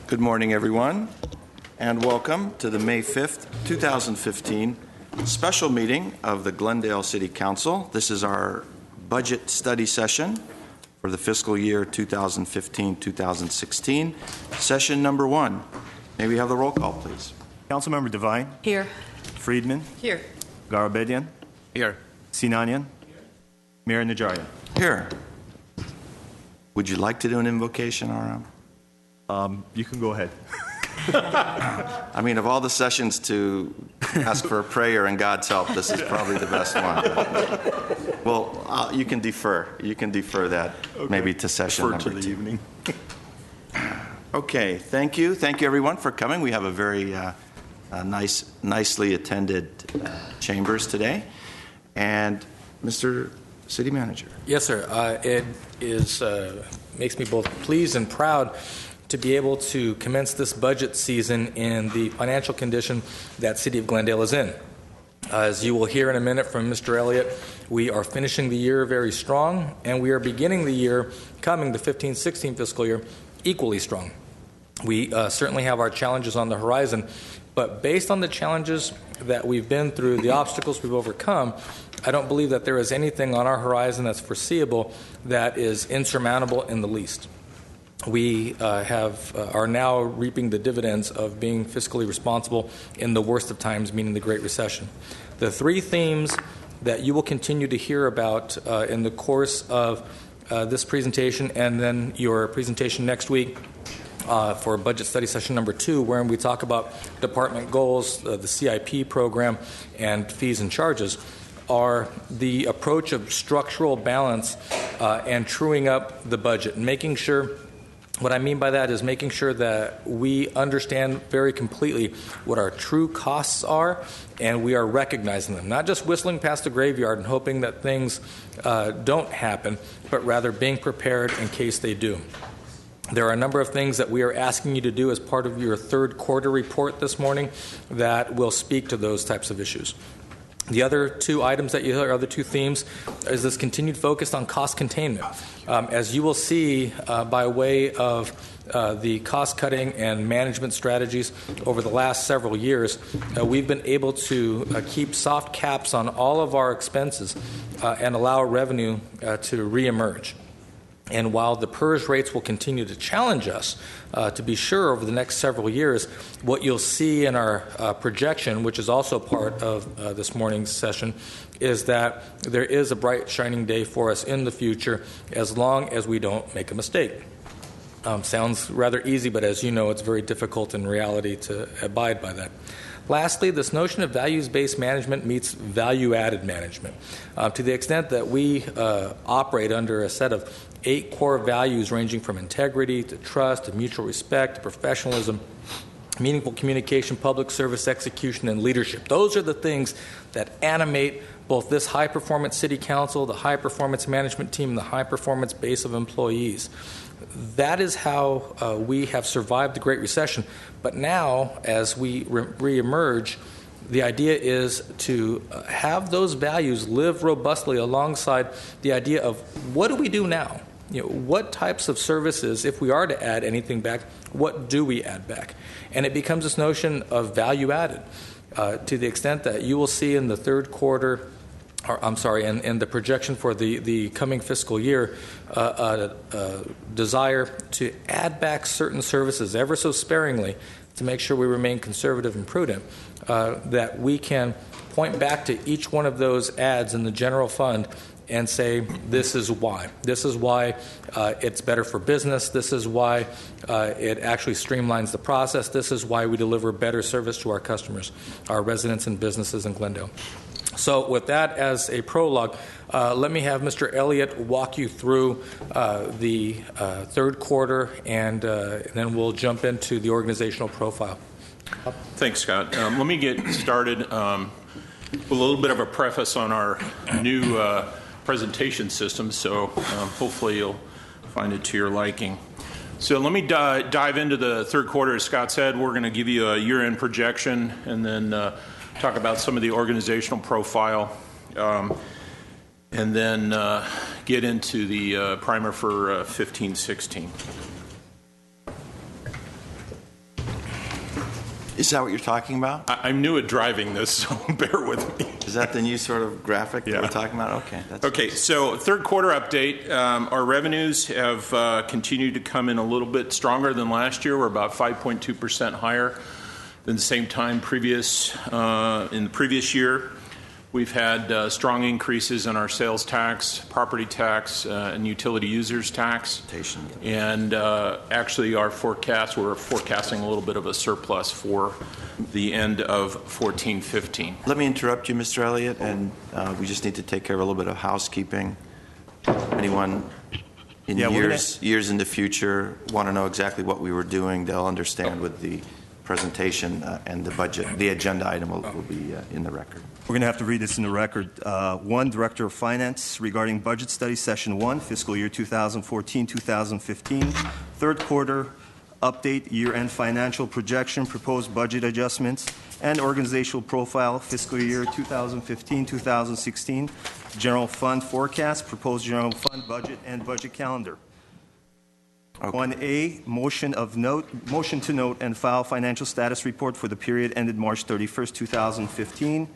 Good morning, everyone, and welcome to the May 5th, 2015 special meeting of the Glendale City Council. This is our budget study session for the fiscal year 2015-2016, session number 1. May we have the roll call, please? Councilmember Devine. Here. Friedman. Here. Garabedian. Here. Sinanian. Mayor Najarian. Here. Would you like to do an invocation, Aram? You can go ahead. I mean, of all the sessions to ask for a prayer and God's help, this is probably the best one. Well, you can defer. You can defer that maybe to session number 2. Defer to the evening. Okay, thank you. Thank you, everyone, for coming. We have a very nicely attended chambers today. And Mr. City Manager. Yes, sir. It is makes me both pleased and proud to be able to commence this budget season in the financial condition that City of Glendale is in. As you will hear in a minute from Mr. Elliott, we are finishing the year very strong, and we are beginning the year coming the 15-16 fiscal year equally strong. We certainly have our challenges on the horizon, but based on the challenges that we've been through, the obstacles we've overcome, I don't believe that there is anything on our horizon that's foreseeable that is insurmountable in the least. We are now reaping the dividends of being fiscally responsible in the worst of times, meaning the Great Recession. The 3 themes that you will continue to hear about in the course of this presentation and then your presentation next week for budget study session number 2, wherein we talk about department goals, the CIP program, and fees and charges, are the approach of structural balance and truing up the budget, and making sure. What I mean by that is making sure that we understand very completely what our true costs are, and we are recognizing them. Not just whistling past the graveyard and hoping that things don't happen, but rather being prepared in case they do. There are a number of things that we are asking you to do as part of your third quarter report this morning that will speak to those types of issues. The other 2 items that you hear, other 2 themes, is this continued focus on cost containment. As you will see by way of the cost-cutting and management strategies over the last several years, we've been able to keep soft caps on all of our expenses and allow revenue to reemerge. And while the PERS rates will continue to challenge us, to be sure, over the next several years, what you'll see in our projection, which is also part of this morning's session, is that there is a bright, shining day for us in the future as long as we don't make a mistake. Sounds rather easy, but as you know, it's very difficult in reality to abide by that. Lastly, this notion of values-based management meets value-added management. To the extent that we operate under a set of 8 core values ranging from integrity to trust to mutual respect to professionalism, meaningful communication, public service execution, and leadership. Those are the things that animate both this high-performance city council, the high-performance management team, and the high-performance base of employees. That is how we have survived the Great Recession. But now, as we reemerge, the idea is to have those values live robustly alongside the idea of what do we do now? What types of services, if we are to add anything back, what do we add back? And it becomes this notion of value added to the extent that you will see in the third quarter, in the projection for the coming fiscal year, desire to add back certain services ever so sparingly to make sure we remain conservative and prudent, that we can point back to each one of those adds in the general fund and say, this is why. This is why it's better for business. This is why it actually streamlines the process. This is why we deliver better service to our customers, our residents and businesses in Glendale. So with that as a prologue, let me have Mr. Elliott walk you through the third quarter, and then we'll jump into the organizational profile. Thanks, Scott. Let me get started with a little bit of a preface on our new presentation system, so hopefully you'll find it to your liking. So let me dive into the third quarter. As Scott said, we're going to give you a year-end projection and then talk about some of the organizational profile, and then get into the primer for 15-16. Is that what you're talking about? I'm new at driving this, so bear with me. Is that the new sort of graphic that Yeah. we're talking about? Okay. Okay, so third quarter update. Our revenues have continued to come in a little bit stronger than last year. We're about 5.2% higher than the same time in the previous year. We've had strong increases in our sales tax, property tax, and utility users tax. And actually we're forecasting a little bit of a surplus for the end of 14-15. Let me interrupt you, Mr. Elliott, and we just need to take care of a little bit of housekeeping. Anyone in years in the future want to know exactly what we were doing, they'll understand with the presentation and the budget. The agenda item will be in the record. We're going to have to read this in the record. 1, Director of Finance, regarding Budget Study Session 1, Fiscal Year 2014-2015, Third Quarter Update, Year-End Financial Projection, Proposed Budget Adjustments, and Organizational Profile, Fiscal Year 2015-2016, General Fund Forecast, Proposed General Fund Budget, and Budget Calendar. Okay. 1A, motion to note and file financial status report for the period ended March 31st, 2015.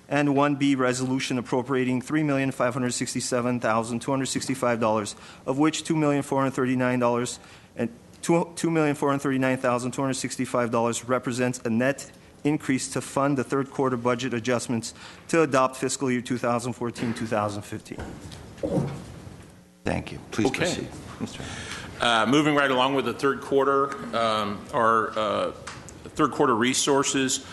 And 1B, resolution appropriating $3,567,265, of which $2,439 and $2,439,265 represents a net increase to fund the third quarter budget adjustments to adopt fiscal year 2014-2015. Thank you. Please proceed, Mr. Moving right along with the third quarter, our third quarter resources,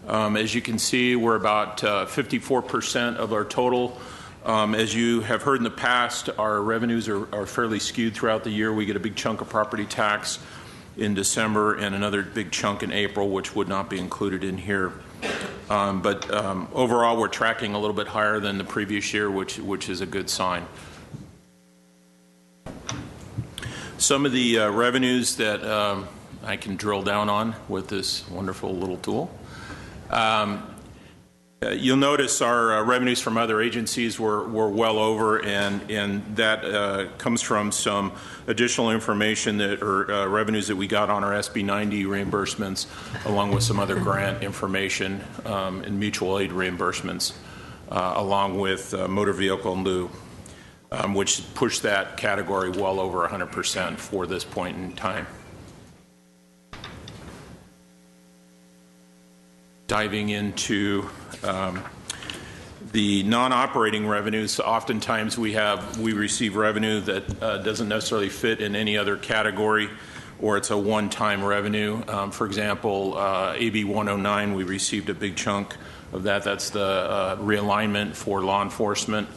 as you can see, we're about 54% of our total. As you have heard in the past, our revenues are fairly skewed throughout the year. We get a big chunk of property tax in December and another big chunk in April, which would not be included in here. But overall, we're tracking a little bit higher than the previous year, which is a good sign. Some of the revenues that I can drill down on with this wonderful little tool. You'll notice our revenues from other agencies were well over, and that comes from some additional information or revenues that we got on our SB 90 reimbursements, along with some other grant information and mutual aid reimbursements, along with motor vehicle in lieu, which pushed that category well over 100% for this point in time. Diving into the non-operating revenues, oftentimes we receive revenue that doesn't necessarily fit in any other category, or it's a one-time revenue. For example, AB 109, we received a big chunk of that. That's the realignment for law enforcement.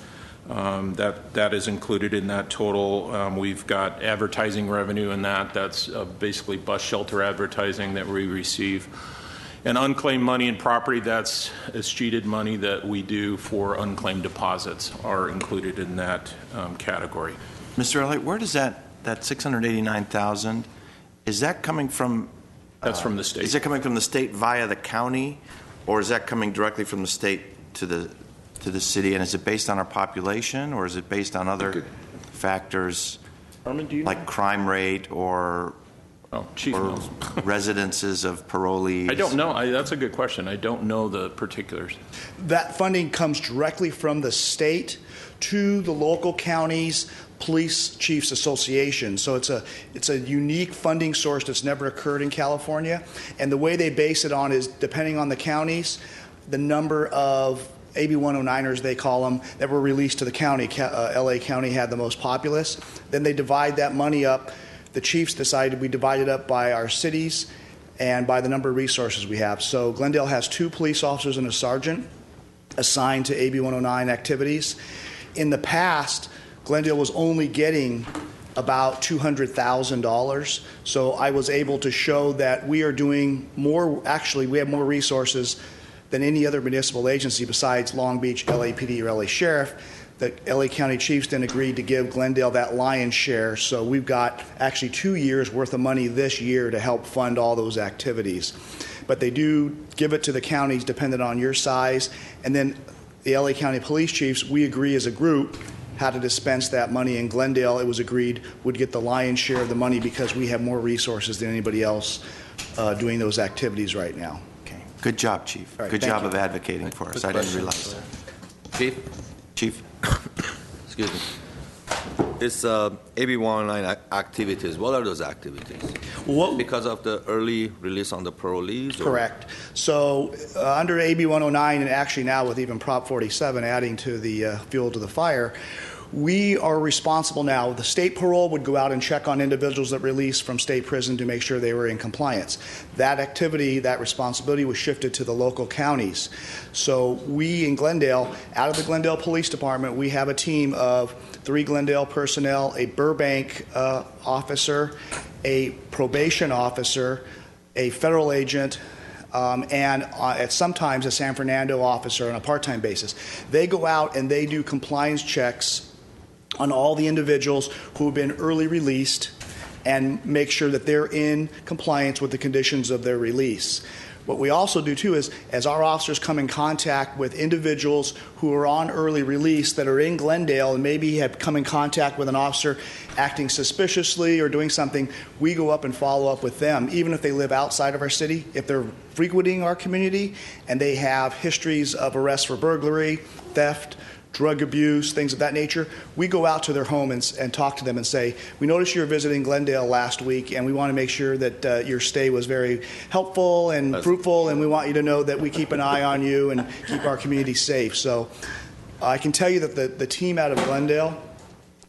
That is included in that total. We've got advertising revenue in that. That's basically bus shelter advertising that we receive. And unclaimed money and property, that's escheated money that we do for unclaimed deposits, are included in that category. Mr. Elliott, where does that $689,000, is that coming from? That's from the state. Is it coming from the state via the county, or is that coming directly from the state to the city? And is it based on our population, or is it based on other factors like crime rate or residences of parolees? I don't know. That's a good question. I don't know the particulars. That funding comes directly from the state to the local counties, police chiefs association. So it's a unique funding source that's never occurred in California. And the way they base it on is, depending on the counties, the number of AB 109ers, they call them, that were released to the county. LA County had the most populace. Then they divide that money up. The chiefs decided we divide it up by our cities and by the number of resources we have. So Glendale has 2 police officers and a sergeant assigned to AB 109 activities. In the past, Glendale was only getting about $200,000. So I was able to show that we are doing more. Actually, we have more resources than any other municipal agency besides Long Beach, LAPD, or LA Sheriff. The LA County Chiefs then agreed to give Glendale that lion's share. So we've got actually 2 years worth of money this year to help fund all those activities. But they do give it to the counties dependent on your size. And then the LA County Police Chiefs, we agree as a group how to dispense that money. In Glendale, it was agreed would get the lion's share of the money because we have more resources than anybody else doing those activities right now. Okay. Good job, Chief. All right, Good thank job you. of advocating for us. I didn't realize that. Chief, Chief? excuse me. It's AB 109 activities. What are those activities? What, Because of the early release on the parolees? or- Correct. So under AB 109, and actually now with even Prop 47 adding to the fuel to the fire, we are responsible now. The state parole would go out and check on individuals that release from state prison to make sure they were in compliance. That activity, that responsibility was shifted to the local counties. So we in Glendale, out of the Glendale Police Department, we have a team of 3 Glendale personnel, a Burbank officer, a probation officer, a federal agent, and at sometimes a San Fernando officer on a part-time basis. They go out and they do compliance checks on all the individuals who have been early released and make sure that they're in compliance with the conditions of their release. What we also do, too, is as our officers come in contact with individuals who are on early release that are in Glendale and maybe have come in contact with an officer acting suspiciously or doing something, we go up and follow up with them, even if they live outside of our city. If they're frequenting our community and they have histories of arrests for burglary, theft, drug abuse, things of that nature, we go out to their home and talk to them and say, we noticed you were visiting Glendale last week, and we want to make sure that your stay was very helpful and fruitful, and we want you to know that we keep an eye on you and keep our community safe. So I can tell you that the team out of Glendale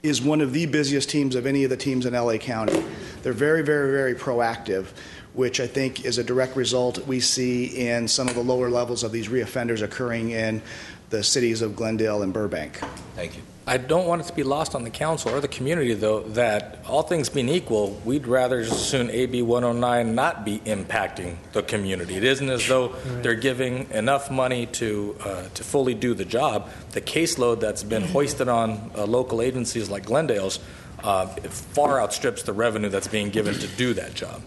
is one of the busiest teams of any of the teams in LA County. They're very, very, very proactive, which I think is a direct result we see in some of the lower levels of these reoffenders occurring in the cities of Glendale and Burbank. Thank you. I don't want it to be lost on the council or the community, though, that all things being equal, we'd rather just as soon AB 109 not be impacting the community. It isn't as though they're giving enough money to fully do the job. The caseload that's been hoisted on local agencies like Glendale's far outstrips the revenue that's being given to do that job.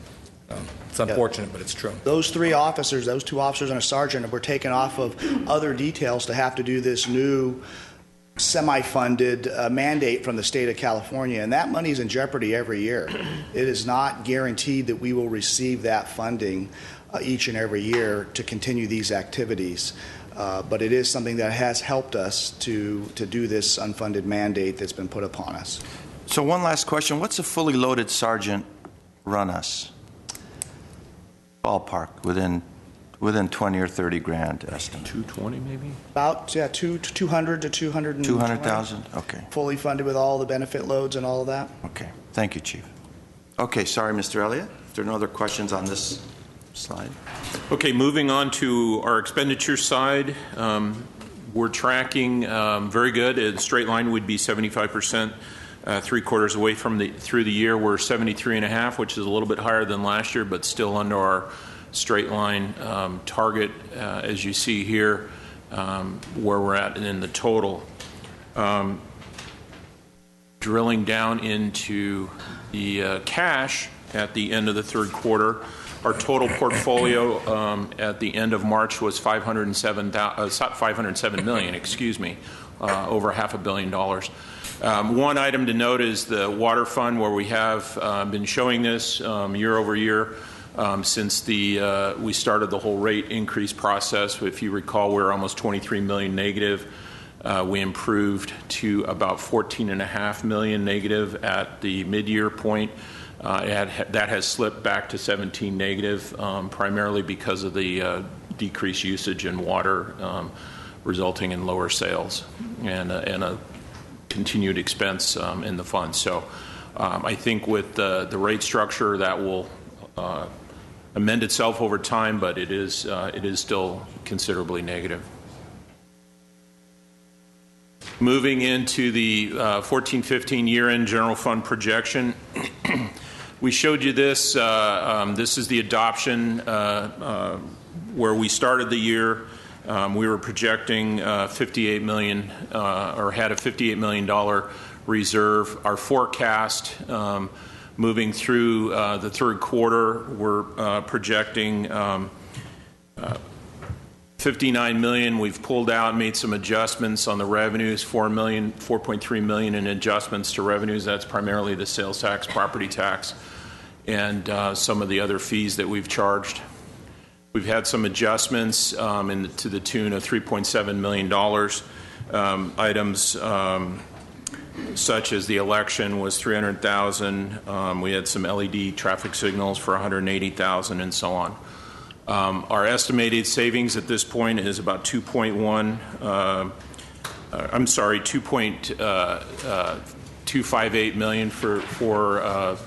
It's unfortunate, but it's true. Those 3 officers, those 2 officers and a sergeant, were taken off of other details to have to do this new semi-funded mandate from the state of California, and that money is in jeopardy every year. It is not guaranteed that we will receive that funding each and every year to continue these activities, but it is something that has helped us to do this unfunded mandate that's been put upon us. So one last question. What's a fully loaded sergeant run us? Ballpark, within 20 or 30 grand estimate. 220 maybe? About 200 to 220. 200,000? Okay. Fully funded with all the benefit loads and all of that. Okay. Thank you, Chief. Okay, sorry, Mr. Elliott. If there are no other questions on this slide. Okay, moving on to our expenditure side. We're tracking very good. A straight line would be 75%. 3/4 away through the year, we're 73.5, which is a little bit higher than last year, but still under our straight line target, as you see here, where we're at in the total. Drilling down into the cash at the end of the 3rd quarter, our total portfolio at the end of March was $507 million, over $500 million. One item to note is the water fund, where we have been showing this year over year since we started the whole rate increase process. If you recall, we were almost $23 million negative. We improved to about $14.5 million negative at the mid-year point. That has slipped back to 17 negative, primarily because of the decreased usage in water, resulting in lower sales and a continued expense in the fund. So I think with the rate structure, that will amend itself over time, but it is still considerably negative. Moving into the 14-15 year-end general fund projection, we showed you this. This is the adoption where we started the year. We were projecting $58 million, or had a $58 million reserve. Our forecast moving through the 3rd quarter, we're projecting $59 million. We've pulled out, made some adjustments on the revenues, $4.3 million in adjustments to revenues. That's primarily the sales tax, property tax, and some of the other fees that we've charged. We've had some adjustments to the tune of $3.7 million. Items such as the election was $300,000. We had some LED traffic signals for $180,000, and so on. Our estimated savings at this point is about 2.258 million for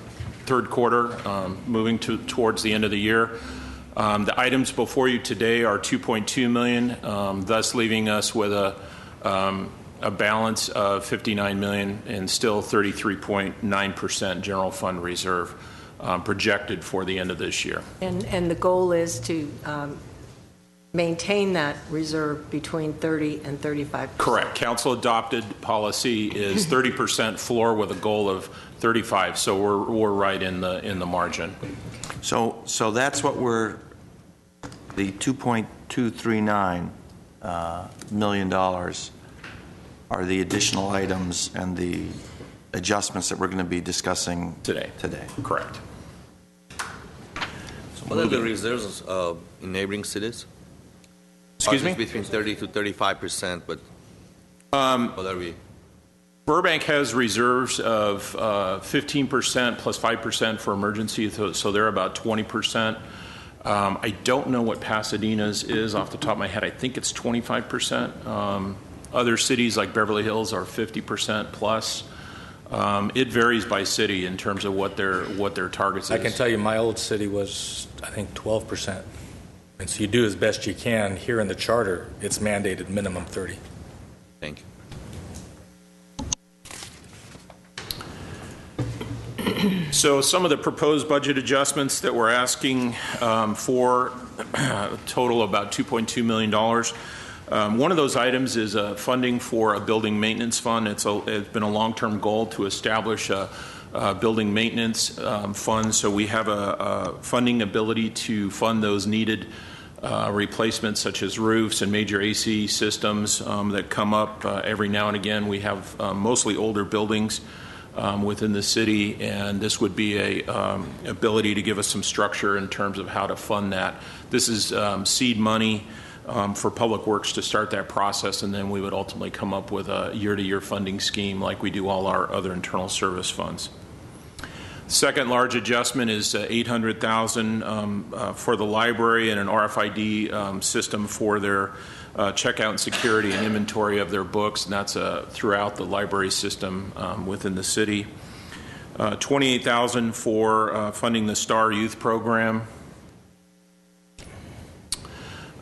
third quarter, moving towards the end of the year. The items before you today are 2.2 million, thus leaving us with a balance of 59 million and still 33.9% general fund reserve projected for the end of this year. And the goal is to maintain that reserve between 30 and 35%. Correct. Council adopted policy is 30% floor with a goal of 35. So we're right in the margin. So that's what the $2.239 million are the additional items and the adjustments that we're going to be discussing today. Correct. What are the reserves in neighboring cities? Excuse me? Between 30 to 35%, but what are we? Burbank has reserves of 15% plus 5% for emergency, so they're about 20%. I don't know what Pasadena's is off the top of my head. I think it's 25%. Other cities like Beverly Hills are 50% plus. It varies by city in terms of what their targets is. I can tell you my old city was, I think, 12%. And so you do as best you can. Here in the charter, it's mandated minimum 30. Thank you. So some of the proposed budget adjustments that we're asking for total about $2.2 million. One of those items is funding for a building maintenance fund. It's been a long-term goal to establish a building maintenance fund, so we have a funding ability to fund those needed replacements such as roofs and major AC systems that come up every now and again. We have mostly older buildings within the city, and this would be a ability to give us some structure in terms of how to fund that. This is seed money for Public Works to start that process, and then we would ultimately come up with a year-to-year funding scheme like we do all our other internal service funds. Second large adjustment is $800,000 for the library and an RFID system for their checkout and security and inventory of their books, and that's throughout the library system within the city. $28,000 for funding the STAR Youth Program.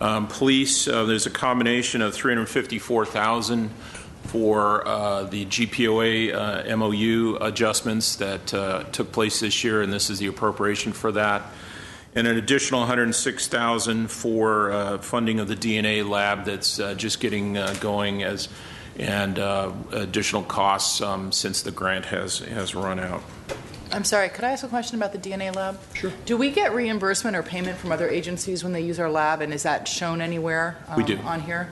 Police, there's a combination of $354,000 for the GPOA MOU adjustments that took place this year, and this is the appropriation for that. And an additional $106,000 for funding of the DNA lab that's just getting going and additional costs since the grant has run out. I'm sorry, could I ask a question about the DNA lab? Sure. Do we get reimbursement or payment from other agencies when they use our lab, and is that shown anywhere we do. on here?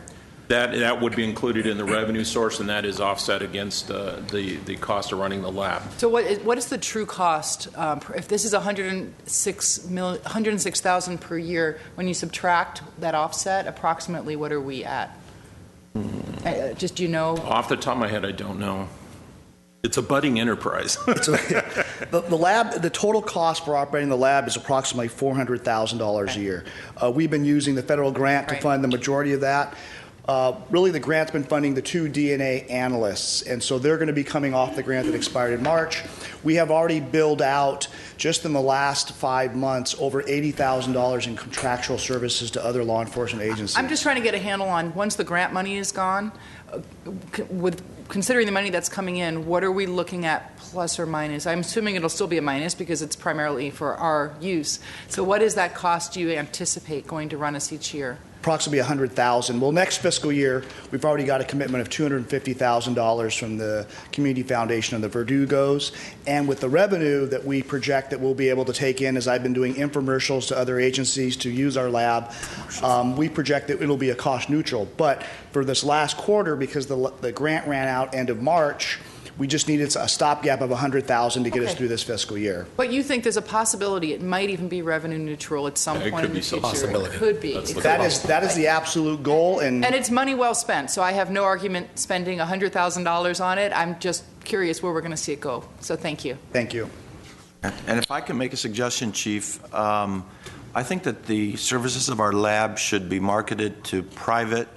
That would be included in the revenue source, and that is offset against the cost of running the lab. So what is the true cost? If this is $106,000 per year, when you subtract that offset, approximately what are we at? Just, do you know? Off the top of my head, I don't know. It's a budding enterprise. The lab, the total cost for operating the lab is approximately $400,000 a year. We've been using the federal grant to fund the majority of that. Really, the grant's been funding the 2 DNA analysts, and so they're going to be coming off the grant that expired in March. We have already billed out, just in the last 5 months, over $80,000 in contractual services to other law enforcement agencies. I'm just trying to get a handle on, once the grant money is gone, with considering the money that's coming in, what are we looking at, plus or minus? I'm assuming it'll still be a minus because it's primarily for our use. So what is that cost you anticipate going to run us each year? Approximately $100,000. Well, next fiscal year, we've already got a commitment of $250,000 from the Community Foundation and the Verdugos. And with the revenue that we project that we'll be able to take in, as I've been doing infomercials to other agencies to use our lab, we project that it'll be a cost neutral. But for this last quarter, because the grant ran out end of March, We just needed a stopgap of $100,000 to get us Okay. through this fiscal year. But you think there's a possibility it might even be revenue neutral at some Yeah, it point could in be the some future? possibility. It could be. That's It the could goal. That is the absolute goal, and And it's money well spent, so I have no argument spending $100,000 on it. I'm just curious where we're going to see it go. So thank you. thank you. And if I can make a suggestion, Chief, I think that the services of our lab should be marketed to private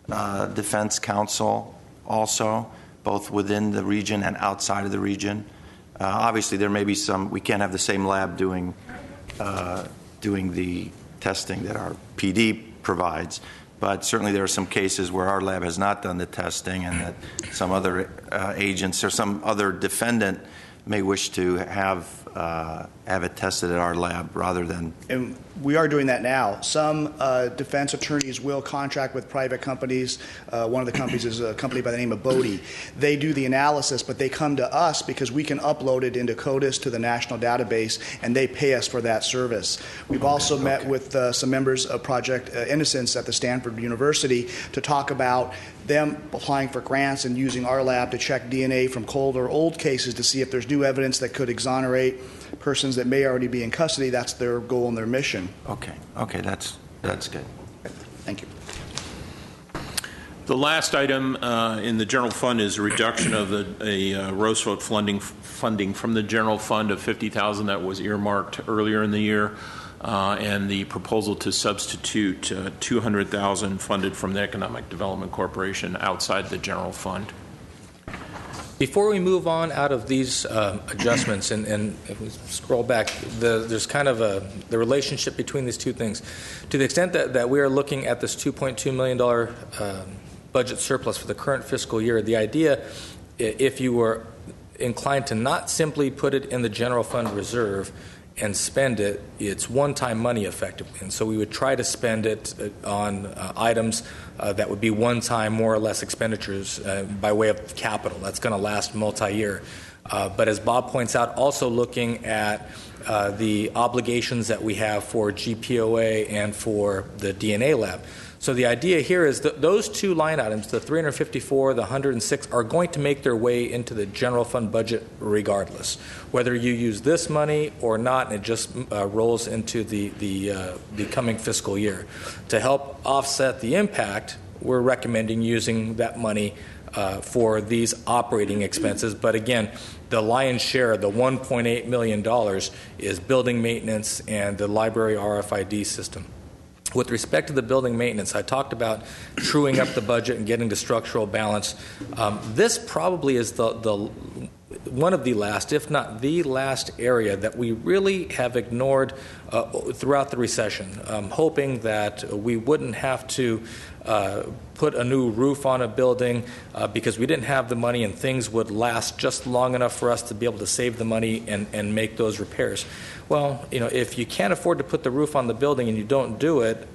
defense counsel also, both within the region and outside of the region. Obviously, there may be some, we can't have the same lab doing the testing that our PD provides, but certainly there are some cases where our lab has not done the testing and that some other agents or some other defendant may wish to have it tested at our lab rather than. And we are doing that now. Some defense attorneys will contract with private companies. One of the companies is a company by the name of Bodie. They do the analysis, but they come to us because we can upload it into CODIS to the national database, and they pay us for that service. We've also met with some members of Project Innocence at the Stanford University to talk about them applying for grants and using our lab to check DNA from cold or old cases to see if there's new evidence that could exonerate persons that may already be in custody. That's their goal and their mission. Okay, that's good. Thank you. The last item in the general fund is a reduction of a Roosevelt funding from the general fund of $50,000 that was earmarked earlier in the year, and the proposal to substitute $200,000 funded from the Economic Development Corporation outside the general fund. Before we move on out of these adjustments, and if we scroll back, there's kind of the relationship between these two things. To the extent that we are looking at this $2.2 million budget surplus for the current fiscal year, the idea, if you were inclined to not simply put it in the general fund reserve and spend it, it's one-time money effectively. And so we would try to spend it on items that would be one-time, more or less expenditures by way of capital. That's going to last multi-year. But as Bob points out, also looking at the obligations that we have for GPOA and for the DNA lab. So the idea here is that those two line items, the 354, the 106, are going to make their way into the general fund budget regardless. Whether you use this money or not, and it just rolls into the coming fiscal year. To help offset the impact, we're recommending using that money for these operating expenses. But again, the lion's share, the $1.8 million, is building maintenance and the library RFID system. With respect to the building maintenance, I talked about truing up the budget and getting to structural balance. This probably is the one of the last, if not the last area that we really have ignored throughout the recession, hoping that we wouldn't have to put a new roof on a building because we didn't have the money and things would last just long enough for us to be able to save the money and make those repairs. Well, if you can't afford to put the roof on the building and you don't do it,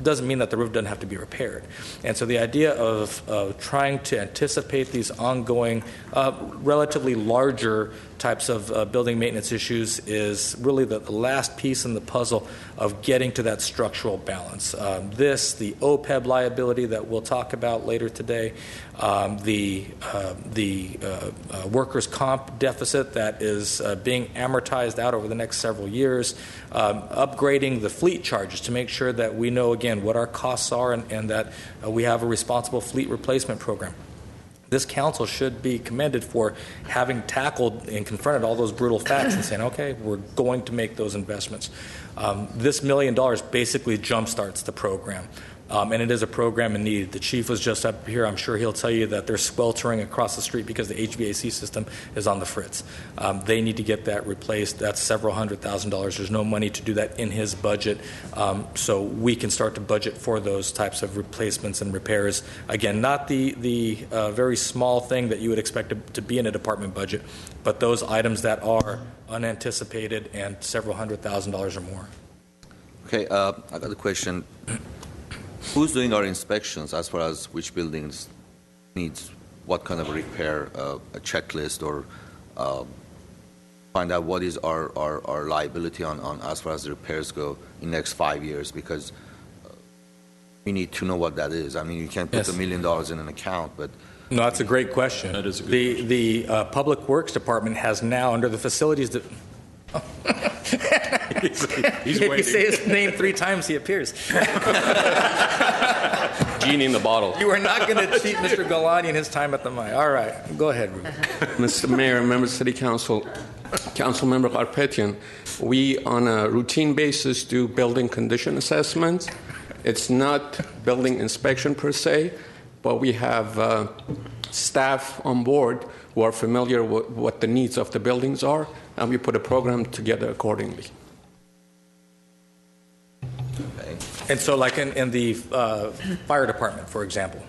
doesn't mean that the roof doesn't have to be repaired. And so the idea of trying to anticipate these ongoing, relatively larger types of building maintenance issues is really the last piece in the puzzle of getting to that structural balance. The OPEB liability that we'll talk about later today, the workers' comp deficit that is being amortized out over the next several years, upgrading the fleet charges to make sure that we know, again, what our costs are and that we have a responsible fleet replacement program. This council should be commended for having tackled and confronted all those brutal facts and saying, okay, we're going to make those investments. This $1 million basically jumpstarts the program. And it is a program in need. The chief was just up here. I'm sure he'll tell you that they're sweltering across the street because the HVAC system is on the fritz. They need to get that replaced. That's several $100,000. There's no money to do that in his budget. So we can start to budget for those types of replacements and repairs. Again, not the very small thing that you would expect to be in a department budget, but those items that are unanticipated and several $100,000 or more. Okay, I got a question. Who's doing our inspections as far as which buildings needs what kind of repair, a checklist, or find out what is our liability on as far as the repairs go in the next 5 years? Because we need to know what that is. I mean, you can't put Yes. $1 million in an account, but No, that's a great question. That is a good The Public Works Department has now, under the facilities... He's If you waiting. say his name 3 times, he appears. Genie in the bottle. You are not going to cheat Mr. Galani in his time at the mic. All right, go ahead, Ruben. Mr. Mayor, members of City Council, Councilmember Karpetian, we on a routine basis do building condition assessments. It's not building inspection per se, but we have staff on board who are familiar with what the needs of the buildings are, and we put a program together accordingly. And so, like in the fire department, for example,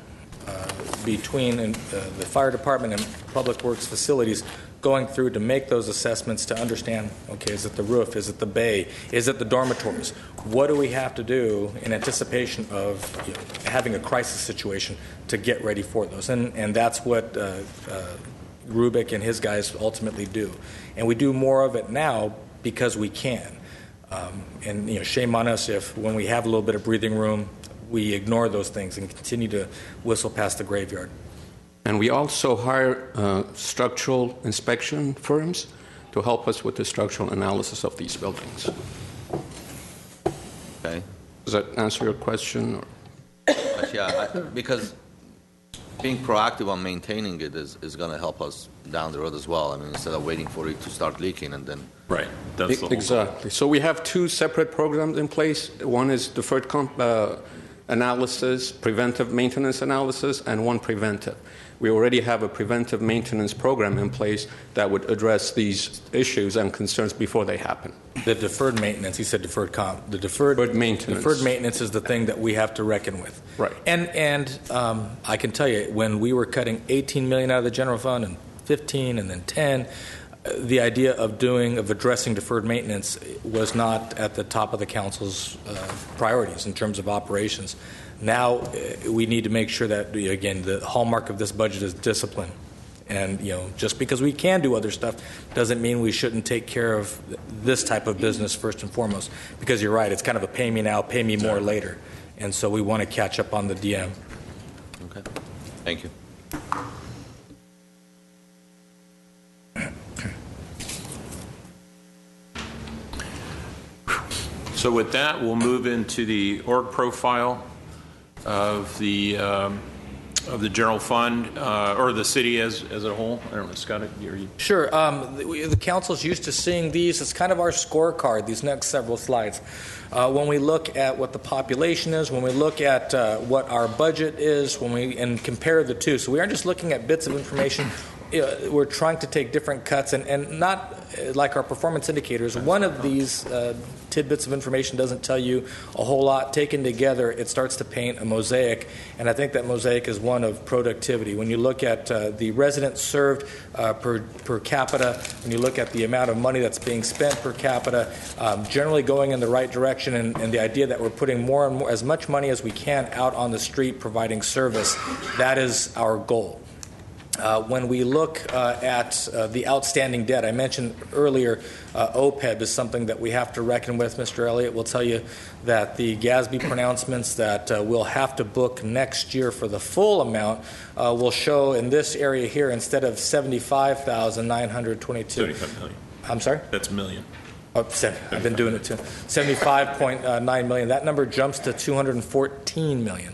between the fire department and public works facilities, going through to make those assessments to understand, okay, is it the roof, is it the bay, is it the dormitories? What do we have to do in anticipation of having a crisis situation to get ready for those? And that's what Rubik and his guys ultimately do. And we do more of it now because we can. And shame on us if, when we have a little bit of breathing room, we ignore those things and continue to whistle past the graveyard. And we also hire structural inspection firms to help us with the structural analysis of these buildings. okay. Does that answer your question? But yeah, because being proactive on maintaining it is going to help us down the road as well. I mean, instead of waiting for it to start leaking and then. Right. That's the whole Exactly. So we have 2 separate programs in place. One is deferred analysis, preventive maintenance analysis, and one preventive. We already have a preventive maintenance program in place that would address these issues and concerns before they happen. The deferred maintenance, you said deferred comp. The deferred maintenance. Deferred maintenance is the thing that we have to reckon with. Right. And I can tell you, when we were cutting $18 million out of the general fund and 15 and then 10, the idea of addressing deferred maintenance was not at the top of the council's priorities in terms of operations. Now we need to make sure that, again, the hallmark of this budget is discipline. And, just because we can do other stuff doesn't mean we shouldn't take care of this type of business first and foremost. Because you're right, it's kind of a pay me now, pay me more later. And so we want to catch up on the DM. Okay. Thank you. So with that, we'll move into the org profile of the general fund or the city as a whole. I don't know, Scott, are you? Sure. The council's used to seeing these. It's kind of our scorecard, these next several slides. When we look at what the population is, when we look at what our budget is, and compare the two. So we aren't just looking at bits of information. We're trying to take different cuts and not like our performance indicators. One of these tidbits of information doesn't tell you a whole lot. Taken together, it starts to paint a mosaic, and I think that mosaic is one of productivity. When you look at the residents served per capita, when you look at the amount of money that's being spent per capita, generally going in the right direction, and the idea that we're putting more and more, as much money as we can out on the street providing service, that is our goal. When we look at the outstanding debt, I mentioned earlier OPEB is something that we have to reckon with. Mr. Elliott will tell you that the GASB pronouncements that we'll have to book next year for the full amount will show in this area here, instead of $75,922. 75 million. I'm sorry? That's a million. Oh, I've been doing it too. $75.9 million. That number jumps to $214 million.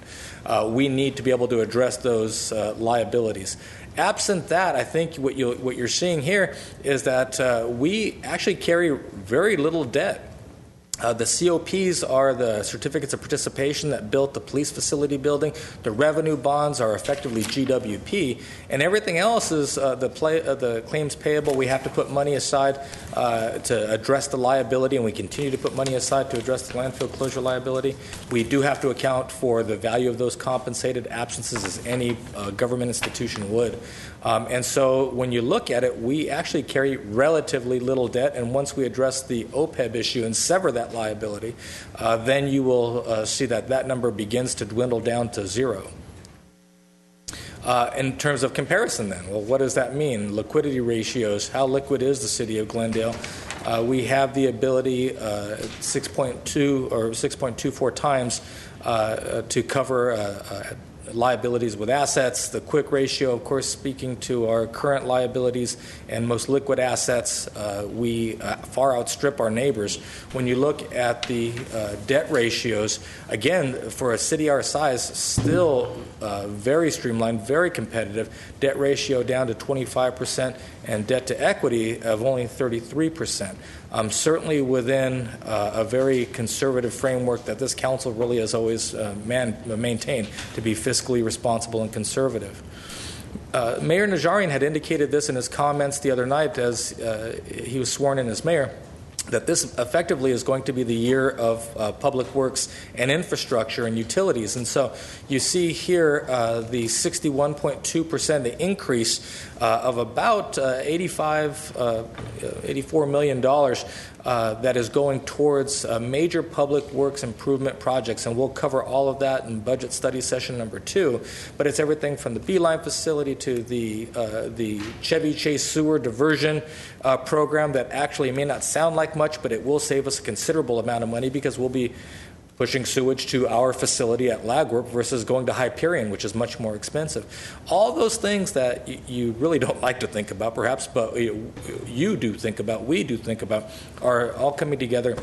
We need to be able to address those liabilities. Absent that, I think what you're seeing here is that we actually carry very little debt. The COPs are the certificates of participation that built the police facility building. The revenue bonds are effectively GWP, and everything else is the claims payable. We have to put money aside to address the liability, and we continue to put money aside to address the landfill closure liability. We do have to account for the value of those compensated absences, as any government institution would. And so when you look at it, we actually carry relatively little debt, and once we address the OPEB issue and sever that liability, then you will see that number begins to dwindle down to zero. In terms of comparison then, well, what does that mean? Liquidity ratios, how liquid is the city of Glendale? we have the ability 6.2 or 6.24 times to cover liabilities with assets. The quick ratio, of course, speaking to our current liabilities and most liquid assets, we far outstrip our neighbors. When you look at the debt ratios, again, for a city our size, still very streamlined, very competitive. Debt ratio down to 25% and debt to equity of only 33%. Certainly within a very conservative framework that this council really has always maintained to be fiscally responsible and conservative. Mayor Najarian had indicated this in his comments the other night as he was sworn in as mayor, that this effectively is going to be the year of public works and infrastructure and utilities. And so you see here the 61.2%, the increase of about $84 million that is going towards major public works improvement projects. And we'll cover all of that in budget study session number 2. But it's everything from the Beeline facility to the Chevy Chase sewer diversion program that actually may not sound like much, but it will save us a considerable amount of money because we'll be pushing sewage to our facility at Lagwarp versus going to Hyperion, which is much more expensive. All those things that you really don't like to think about, perhaps, but you do think about, we do think about, are all coming together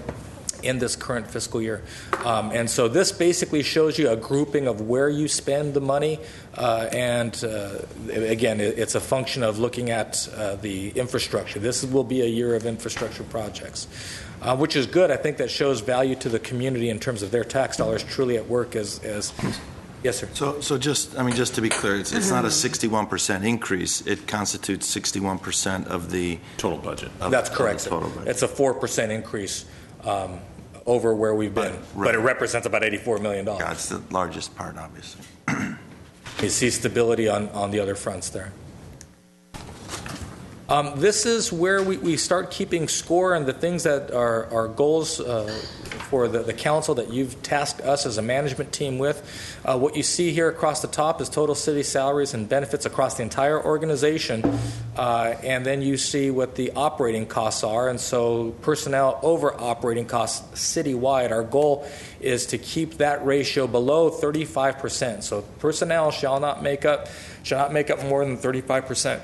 in this current fiscal year. And so this basically shows you a grouping of where you spend the money. And again, it's a function of looking at the infrastructure. This will be a year of infrastructure projects, which is good. I think that shows value to the community in terms of their tax dollars truly at work as yes, sir. So just to be clear, it's not a 61% increase. It constitutes 61% of the total budget. That's correct. Total budget. It's a 4% increase over where we've been, but it represents about $84 million. Yeah, it's the largest part, obviously. You see stability on the other fronts there. This is where we start keeping score and the things that are goals for the council that you've tasked us as a management team with. What you see here across the top is total city salaries and benefits across the entire organization. And then you see what the operating costs are. And so personnel over operating costs citywide. Our goal is to keep that ratio below 35%. So personnel shall not make up more than 35%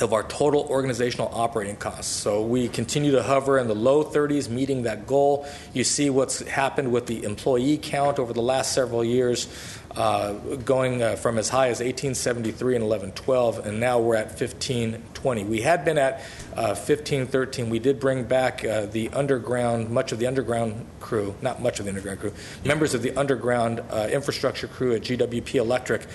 of our total organizational operating costs. So we continue to hover in the low 30s, meeting that goal. You see what's happened with the employee count over the last several years, going from as high as 1873 and 1112, and now we're at 1520. We had been at 1513. We did bring back the underground, members of the underground crew, members of the underground infrastructure crew at GWP Electric,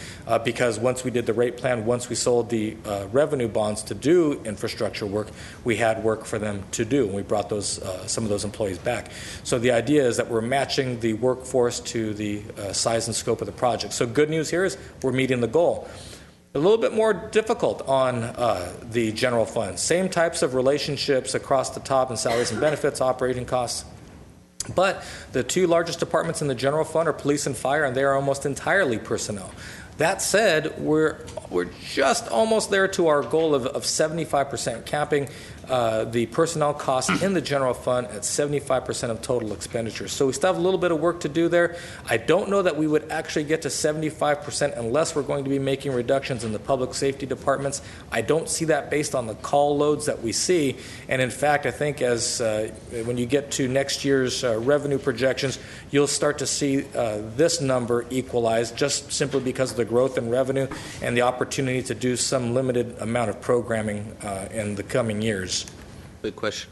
because once we did the rate plan, once we sold the revenue bonds to do infrastructure work, we had work for them to do, and we brought those some of those employees back. So the idea is that we're matching the workforce to the size and scope of the project. So good news here is we're meeting the goal. A little bit more difficult on the general fund. Same types of relationships across the top in salaries and benefits, operating costs. But the two largest departments in the general fund are police and fire, and they are almost entirely personnel. That said, we're just almost there to our goal of 75%, capping the personnel costs in the general fund at 75% of total expenditures. So we still have a little bit of work to do there. I don't know that we would actually get to 75% unless we're going to be making reductions in the public safety departments. I don't see that based on the call loads that we see. And in fact, I think as when you get to next year's revenue projections, you'll start to see this number equalize just simply because of the growth in revenue and the opportunity to do some limited amount of programming in the coming years. Big question.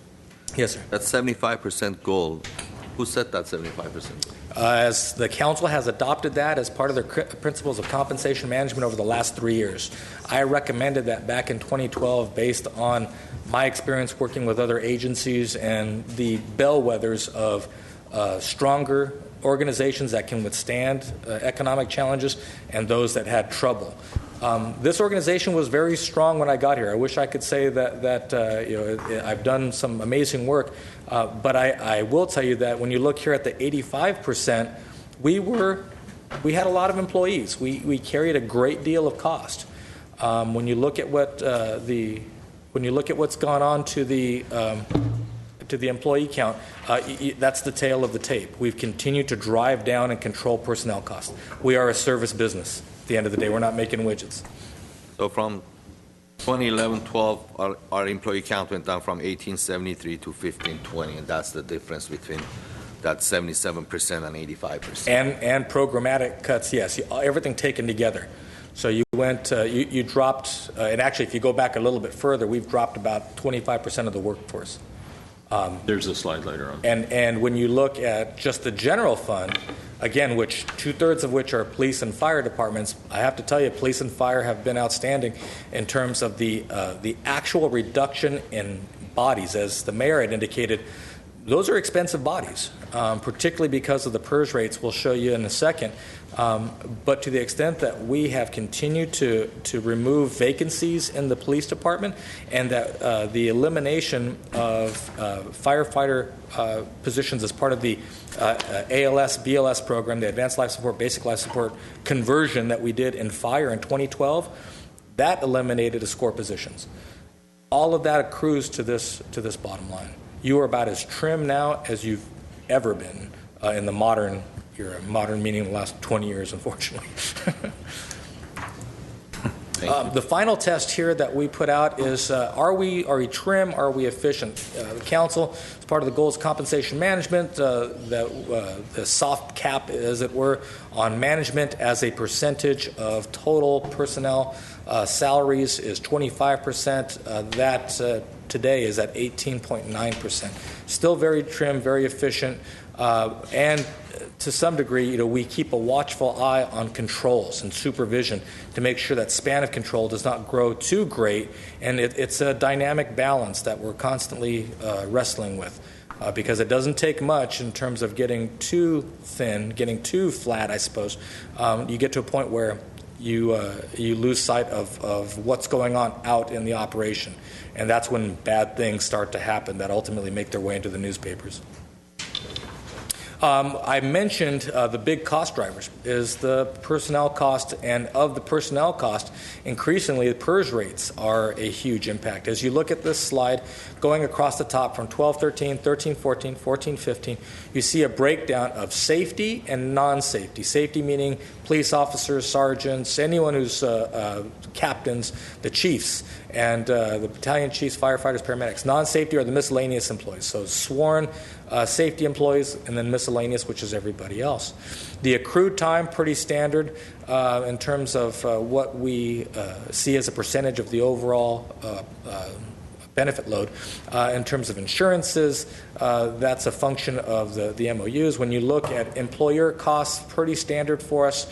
Yes, sir. That 75% goal, who set that 75%? As the council has adopted that as part of their principles of compensation management over the last 3 years. I recommended that back in 2012 based on my experience working with other agencies and the bellwethers of stronger organizations that can withstand economic challenges and those that had trouble. This organization was very strong when I got here. I wish I could say that I've done some amazing work, but I will tell you that when you look here at the 85%, we had a lot of employees. We carried a great deal of cost. When you look at what's gone on to the to the employee count, that's the tail of the tape. We've continued to drive down and control personnel costs. We are a service business. At the end of the day, we're not making widgets. So from 2011-12, our employee count went down from 1873 to 1520, and that's the difference between that 77% and 85%. And programmatic cuts, yes, everything taken together. So you went, you dropped, and actually, if you go back a little bit further, we've dropped about 25% of the workforce. There's a slide later on. And when you look at just the general fund, again, which 2/3 of which are police and fire departments, I have to tell you, police and fire have been outstanding in terms of the actual reduction in bodies. As the mayor had indicated, those are expensive bodies, particularly because of the PERS rates. We'll show you in a second. But to the extent that we have continued to remove vacancies in the police department, and that the elimination of firefighter positions as part of the ALS, BLS program, the Advanced Life Support, Basic Life Support conversion that we did in fire in 2012, that eliminated a score positions. All of that accrues to this bottom line. You are about as trim now as you've ever been in the modern era. Modern meaning the last 20 years, unfortunately. The final test here that we put out is, are we trim, are we efficient? The council, as part of the goals compensation management, the soft cap, as it were, on management as a percentage of total personnel salaries is 25%. That today is at 18.9%. Still very trim, very efficient, and to some degree, we keep a watchful eye on controls and supervision to make sure that span of control does not grow too great, and it's a dynamic balance that we're constantly wrestling with, because it doesn't take much in terms of getting too thin, getting too flat, I suppose. You get to a point where you lose sight of what's going on out in the operation, and that's when bad things start to happen that ultimately make their way into the newspapers. I mentioned the big cost drivers is the personnel cost, and of the personnel cost, increasingly the PERS rates are a huge impact. As you look at this slide, going across the top from 12-13, 13-14, 14-15, you see a breakdown of safety and non-safety. Safety meaning police officers, sergeants, anyone who's captains, the chiefs, and the battalion chiefs, firefighters, paramedics. Non-safety are the miscellaneous employees, so sworn safety employees, and then miscellaneous, which is everybody else. The accrued time, pretty standard in terms of what we see as a percentage of the overall benefit load. In terms of insurances, that's a function of the MOUs. When you look at employer costs, pretty standard for us,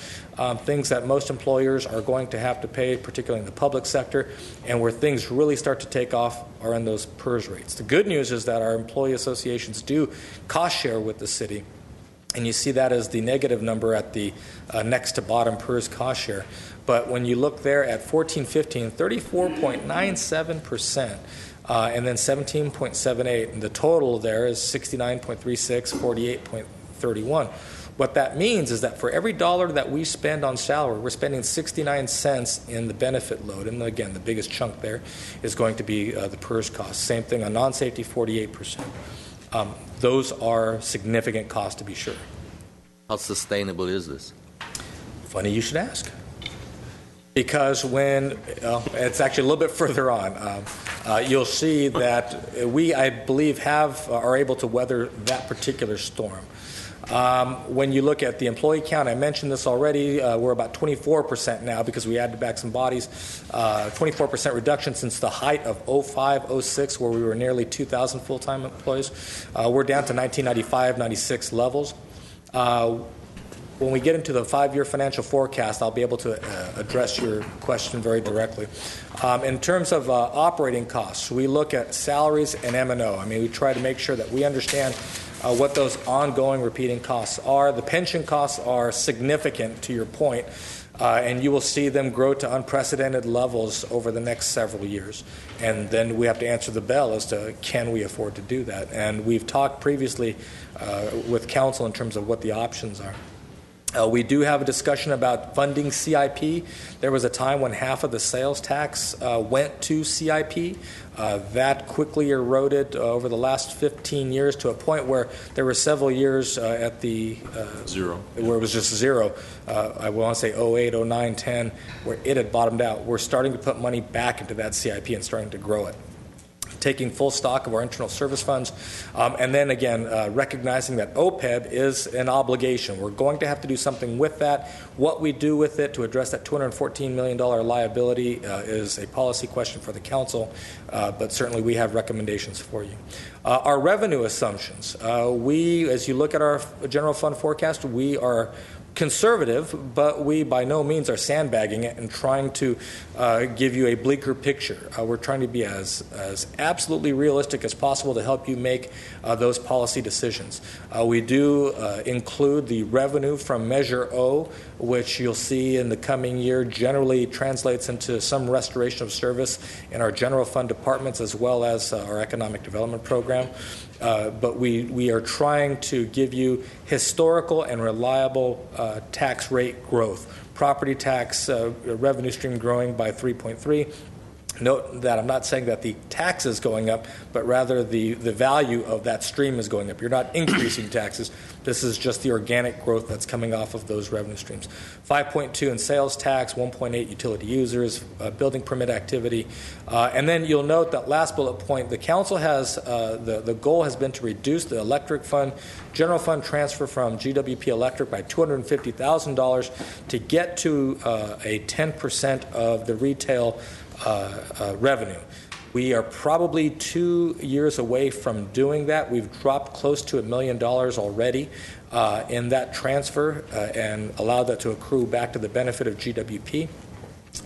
things that most employers are going to have to pay, particularly in the public sector, and where things really start to take off are in those PERS rates. The good news is that our employee associations do cost share with the city, and you see that as the negative number at the next to bottom PERS cost share. But when you look there at 14-15, 34.97%. And then 17.78, and the total there is 69.36, 48.31. What that means is that for every dollar that we spend on salary, we're spending 69 cents in the benefit load. And again, the biggest chunk there is going to be the PERS cost. Same thing on non-safety, 48%. Those are significant costs, to be sure. How sustainable is this? Funny you should ask. Because when it's actually a little bit further on, you'll see that we, I believe, are able to weather that particular storm. When you look at the employee count, I mentioned this already, we're about 24% now because we added back some bodies. 24% reduction since the height of 05-06, where we were nearly 2,000 full-time employees. We're down to 1995-96 levels. When we get into the 5-year financial forecast, I'll be able to address your question very directly. In terms of operating costs, we look at salaries and M&O. I mean, we try to make sure that we understand what those ongoing repeating costs are. The pension costs are significant, to your point, and you will see them grow to unprecedented levels over the next several years. And then we have to answer the bell as to can we afford to do that. And we've talked previously with council in terms of what the options are. We do have a discussion about funding CIP. There was a time when half of the sales tax went to CIP. That quickly eroded over the last 15 years to a point where there were several years at the Zero. where it was just zero. I want to say 08, 09, 10, where it had bottomed out. We're starting to put money back into that CIP and starting to grow it. Taking full stock of our internal service funds, and then again, recognizing that OPEB is an obligation. We're going to have to do something with that. What we do with it to address that $214 million liability is a policy question for the council, but certainly we have recommendations for you. Our revenue assumptions. As you look at our general fund forecast, we are conservative, but we by no means are sandbagging it and trying to give you a bleaker picture. We're trying to be as absolutely realistic as possible to help you make those policy decisions. We do include the revenue from Measure O, which you'll see in the coming year generally translates into some restoration of service in our general fund departments as well as our economic development program. But we are trying to give you historical and reliable tax rate growth. Property tax revenue stream growing by 3.3. Note that I'm not saying that the tax is going up, but rather the value of that stream is going up. You're not increasing taxes. This is just the organic growth that's coming off of those revenue streams. 5.2 in sales tax, 1.8 utility users, building permit activity. And then you'll note that last bullet point, the council has, the goal has been to reduce the electric fund, general fund transfer from GWP Electric by $250,000 to get to a 10% of the retail revenue. We are probably 2 years away from doing that. We've dropped close to $1 million already in that transfer and allowed that to accrue back to the benefit of GWP.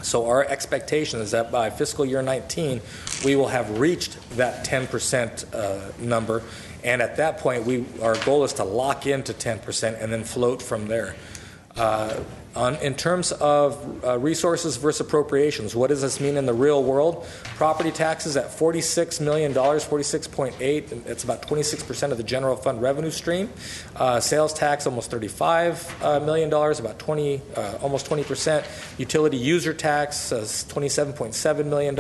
So our expectation is that by fiscal year 19, we will have reached that 10% number. And at that point, our goal is to lock into 10% and then float from there. In terms of resources versus appropriations, what does this mean in the real world? Property taxes at $46 million, 46.8. It's about 26% of the general fund revenue stream. Sales tax almost $35 million, about 20, almost 20%. Utility user tax $27.7 million.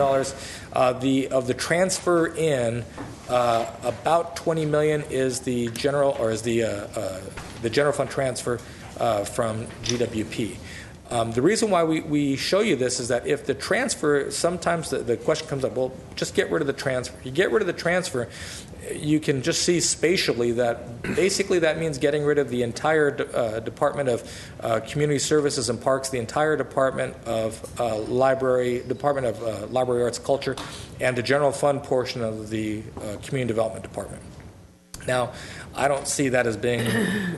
Of the transfer in, about $20 million is the general fund transfer from GWP. The reason why we show you this is that if the transfer, sometimes the question comes up, well, just get rid of the transfer. You get rid of the transfer, you can just see spatially that basically that means getting rid of the entire Department of Community Services and Parks, the entire Department of Department of Library Arts Culture, and the general fund portion of the Community Development Department. Now, I don't see that as being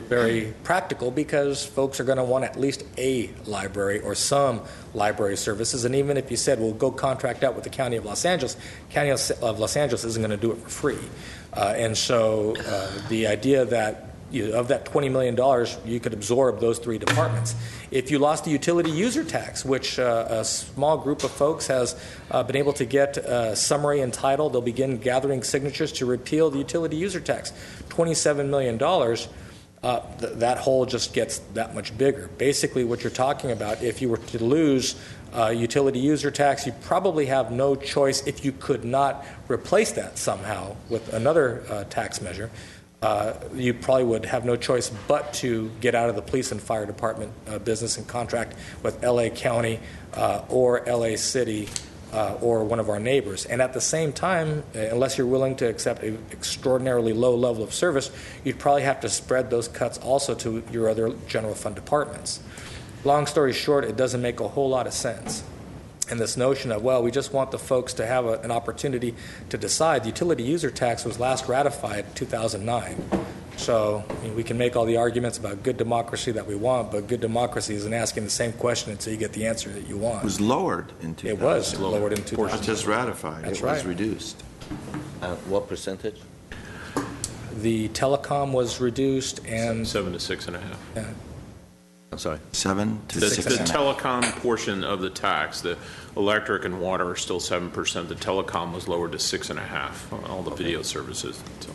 very practical because folks are going to want at least a library or some library services. And even if you said, well, go contract out with the County of Los Angeles, County of Los Angeles isn't going to do it for free. And so the idea that of that $20 million, you could absorb those three departments. If you lost the utility user tax, which a small group of folks has been able to get a summary entitled, they'll begin gathering signatures to repeal the utility user tax. $27 million, that hole just gets that much bigger. Basically, what you're talking about, if you were to lose utility user tax, you probably have no choice if you could not replace that somehow with another tax measure. You probably would have no choice but to get out of the police and fire department business and contract with LA County or LA City or one of our neighbors. And at the same time, unless you're willing to accept an extraordinarily low level of service, you'd probably have to spread those cuts also to your other general fund departments. Long story short, it doesn't make a whole lot of sense. And this notion of, well, we just want the folks to have an opportunity to decide. The utility user tax was last ratified in 2009. So we can make all the arguments about good democracy that we want, but good democracy isn't asking the same question until you get the answer that you want. It was lowered in 2000. It was lowered in 2000. Not just ratified. That's it was right. reduced. What percentage? The telecom was reduced and 7 to 6.5. Yeah. I'm sorry. 7 to The 6.5. telecom portion of the tax, the electric and water are still 7%. The telecom was lowered to 6.5%. All the video services. So.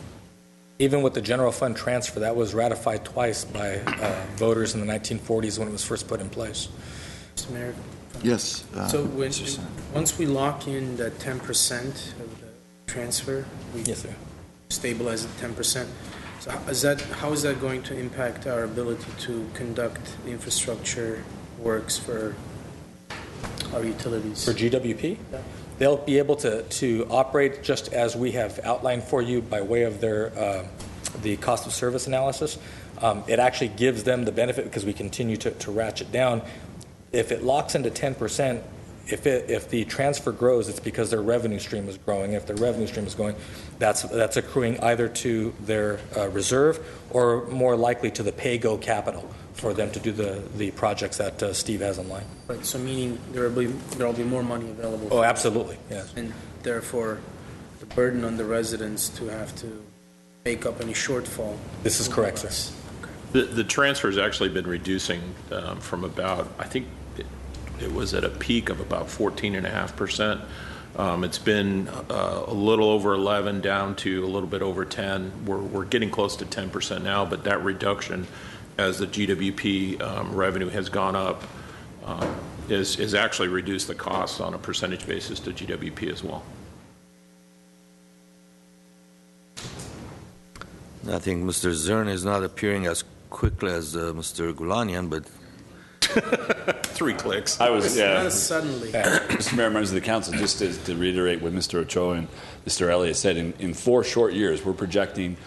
Even with the general fund transfer, that was ratified twice by voters in the 1940s when it was first put in place. Mr. Mayor, Yes. so once we lock in the 10% of the transfer, we Yes, sir. stabilize at 10%. So how is that going to impact our ability to conduct the infrastructure works for our utilities? For GWP? They'll be able to operate just as we have outlined for you by way of their the cost of service analysis. It actually gives them the benefit because we continue to ratchet down. If it locks into 10%, if the transfer grows, it's because their revenue stream is growing. If their revenue stream is growing, that's accruing either to their reserve or more likely to the pay-go capital for them to do the projects that Steve has in line. Right, so meaning there will be more money available. Oh, absolutely, yes. And therefore, the burden on the residents to have to make up any shortfall. This is correct, sir. The transfer has actually been reducing from about, I think it was at a peak of about 14.5%. It's been a little over 11 down to a little bit over 10. We're getting close to 10% now, but that reduction as the GWP revenue has gone up is actually reduced the cost on a percentage basis to GWP as well. I think Mr. Zern is not appearing as quickly as Mr. Gulanian, but 3 clicks. I was, yeah. Not suddenly. Mr. Mayor, members of the council, just to reiterate what Mr. Ochoa and Mr. Elliott said, in 4 short years, we're projecting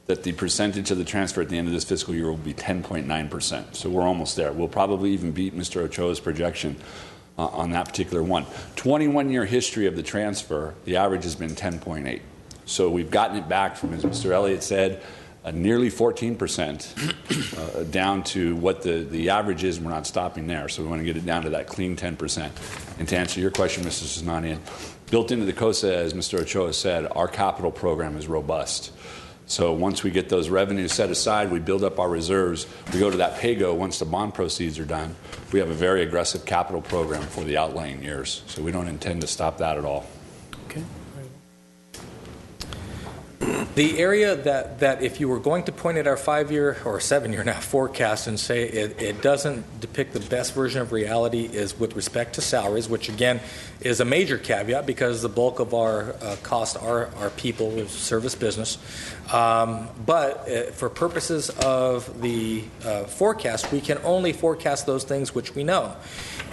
that the percentage of the transfer at the end of this fiscal year will be 10.9%. So we're almost there. We'll probably even beat Mr. Ochoa's projection on that particular one. 21-year history of the transfer, the average has been 10.8. So we've gotten it back from, as Mr. Elliott said, nearly 14% down to what the average is, and we're not stopping there. So we want to get it down to that clean 10%. And to answer your question, Mr. Susnanian, built into the COSA, as Mr. Ochoa said, our capital program is robust. So once we get those revenues set aside, we build up our reserves, we go to that pay-go once the bond proceeds are done. We have a very aggressive capital program for the outlying years. So we don't intend to stop that at all. Okay. The area that if you were going to point at our 5-year or 7-year now forecast and say it doesn't depict the best version of reality is with respect to salaries, which again is a major caveat because the bulk of our costs are people with service business. But for purposes of the forecast, we can only forecast those things which we know.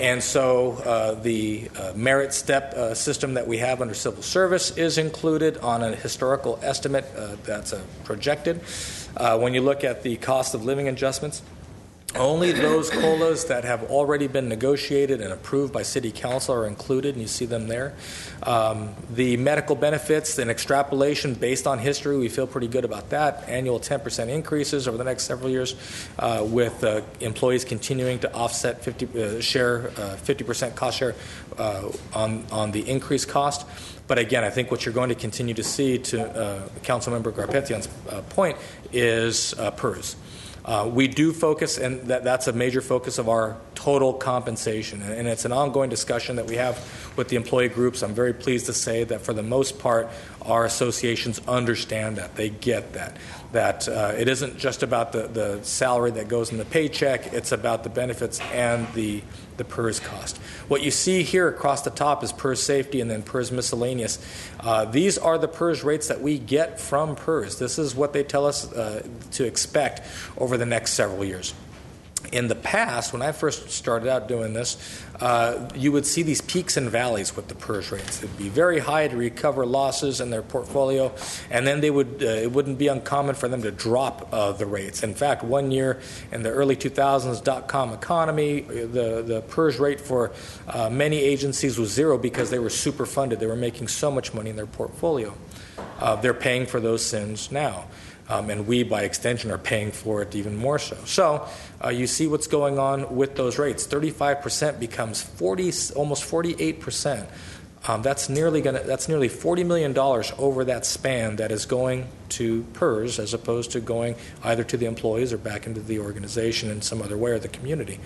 And so the merit step system that we have under civil service is included on a historical estimate that's projected. When you look at the cost of living adjustments, only those COLAs that have already been negotiated and approved by City Council are included, and you see them there. The medical benefits and extrapolation based on history, we feel pretty good about that. Annual 10% increases over the next several years with employees continuing to offset 50% cost share on the increased cost. But again, I think what you're going to continue to see, to Councilmember Garpetian's point, is PERS. We do focus, and that's a major focus of our total compensation, and it's an ongoing discussion that we have with the employee groups. I'm very pleased to say that for the most part, our associations understand that. They get that it isn't just about the salary that goes in the paycheck, it's about the benefits and the PERS cost. What you see here across the top is PERS safety and then PERS miscellaneous. These are the PERS rates that we get from PERS. This is what they tell us to expect over the next several years. In the past, when I first started out doing this, you would see these peaks and valleys with the PERS rates. It'd be very high to recover losses in their portfolio, and then they would it wouldn't be uncommon for them to drop the rates. In fact, one year in the early 2000s dot-com economy, the PERS rate for many agencies was 0 because they were super funded. They were making so much money in their portfolio. They're paying for those sins now. And we, by extension, are paying for it even more so. So you see what's going on with those rates. 35% becomes almost 48% That's nearly $40 million over that span that is going to PERS as opposed to going either to the employees or back into the organization in some other way or the community.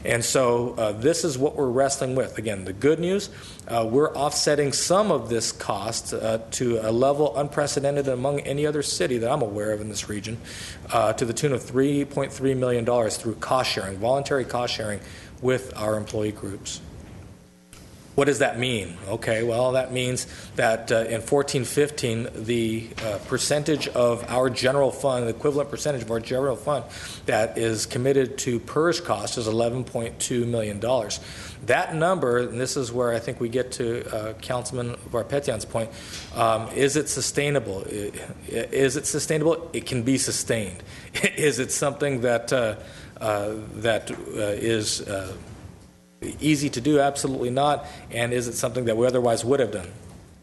And so this is what we're wrestling with. Again, the good news, we're offsetting some of this cost to a level unprecedented among any other city that I'm aware of in this region, to the tune of $3.3 million through cost sharing, voluntary cost sharing with our employee groups. What does that mean? Okay, well, that means that in 14-15, the percentage of our general fund, the equivalent percentage of our general fund that is committed to PERS cost is $11.2 million. That number, and this is where I think we get to Councilman Varpetian's point, is it sustainable? Is it sustainable? It can be sustained. Is it something that is easy to do? Absolutely not. And is it something that we otherwise would have done?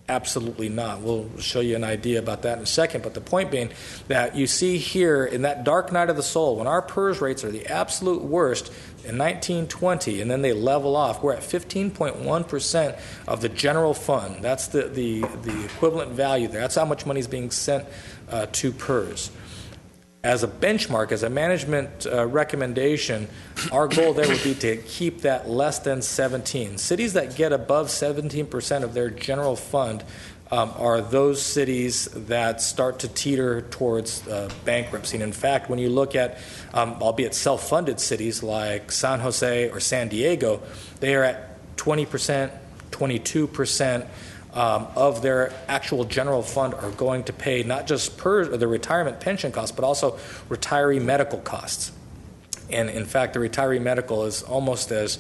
Absolutely not. We'll show you an idea about that in a second. But the point being that you see here in that dark night of the soul, when our PERS rates are the absolute worst in 1920, and then they level off, we're at 15.1% of the general fund. That's the equivalent value there. That's how much money is being sent to PERS. As a benchmark, as a management recommendation, our goal there would be to keep that less than 17. Cities that get above 17% of their general fund are those cities that start to teeter towards bankruptcy. And in fact, when you look at, albeit self-funded cities like San Jose or San Diego, they are at 20%, 22%. Of their actual general fund are going to pay not just the retirement pension costs, but also retiree medical costs. And in fact, the retiree medical is almost as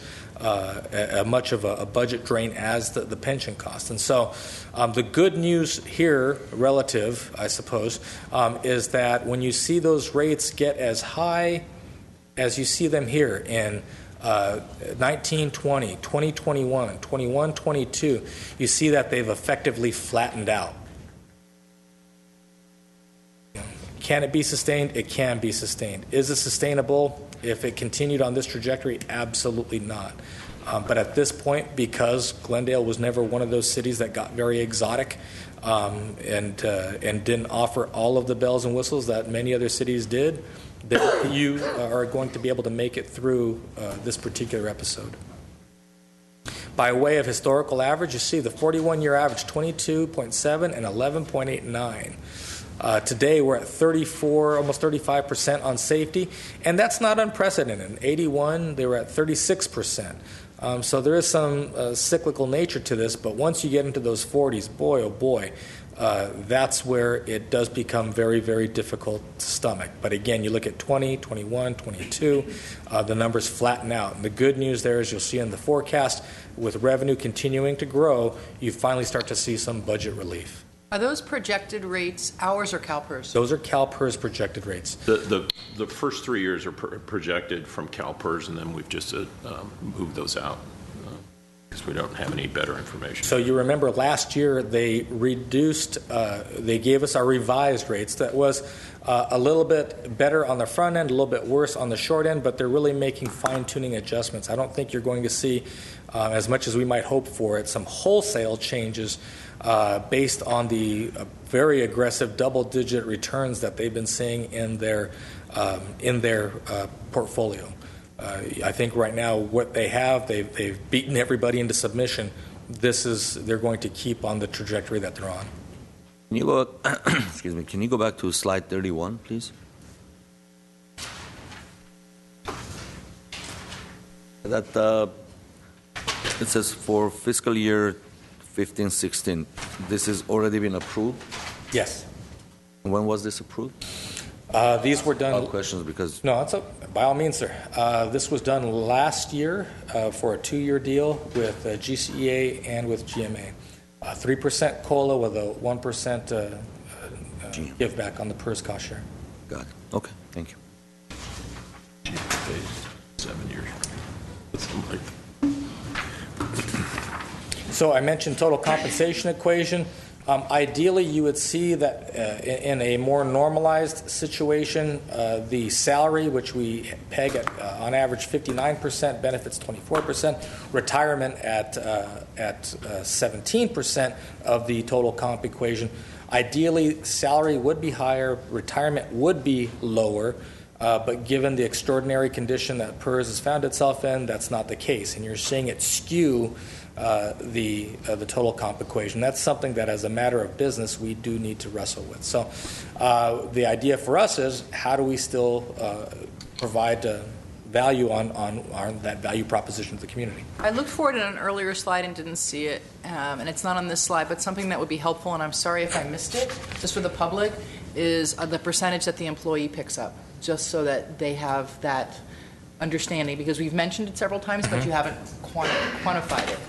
much of a budget drain as the pension cost. And so the good news here, relative, I suppose, is that when you see those rates get as high as you see them here in 1920, 2021, 21, 22, you see that they've effectively flattened out. Can it be sustained? It can be sustained. Is it sustainable if it continued on this trajectory? Absolutely not. But at this point, because Glendale was never one of those cities that got very exotic and didn't offer all of the bells and whistles that many other cities did, that you are going to be able to make it through this particular episode. By way of historical average, you see the 41-year average, 22.7 and 11.89. Today, we're at 34, almost 35% on safety, and that's not unprecedented. In 81, they were at 36%. So there is some cyclical nature to this, but once you get into those 40s, boy, oh boy, that's where it does become very, very difficult to stomach. But again, you look at 20, 21, 22, the numbers flatten out. And the good news there is you'll see in the forecast, with revenue continuing to grow, you finally start to see some budget relief. Are those projected rates ours or CalPERS? Those are CalPERS projected rates. The first 3 years are projected from CalPERS, and then we've just moved those out. Because we don't have any better information. So you remember last year they reduced, they gave us our revised rates. That was a little bit better on the front end, a little bit worse on the short end, but they're really making fine-tuning adjustments. I don't think you're going to see, as much as we might hope for it, some wholesale changes based on the very aggressive double-digit returns that they've been seeing in their portfolio. I think right now what they have, they've beaten everybody into submission. They're going to keep on the trajectory that they're on. Can you go, excuse me, can you go back to slide 31, please? That it says for fiscal year 15-16, this has already been approved? Yes. When was this approved? These were done. Questions because No, by all means, sir. This was done last year for a 2-year deal with GCEA and with GMA. 3% COLA with a 1% give back on the PERS cost share. Got it. Okay, thank you. 7 years. Something like So I mentioned total compensation equation. Ideally, you would see that in a more normalized situation, the salary, which we peg at on average 59%, benefits 24%, retirement at 17% of the total comp equation. Ideally, salary would be higher, retirement would be lower, but given the extraordinary condition that PERS has found itself in, that's not the case, and you're seeing it skew the total comp equation. That's something that, as a matter of business, we do need to wrestle with. So the idea for us is, how do we still provide value on that value proposition to the community? I looked for it in an earlier slide and didn't see it, and it's not on this slide, but something that would be helpful, and I'm sorry if I missed it, just for the public, is the percentage that the employee picks up, just so that they have that understanding, because we've mentioned it several times, but you haven't quantified it.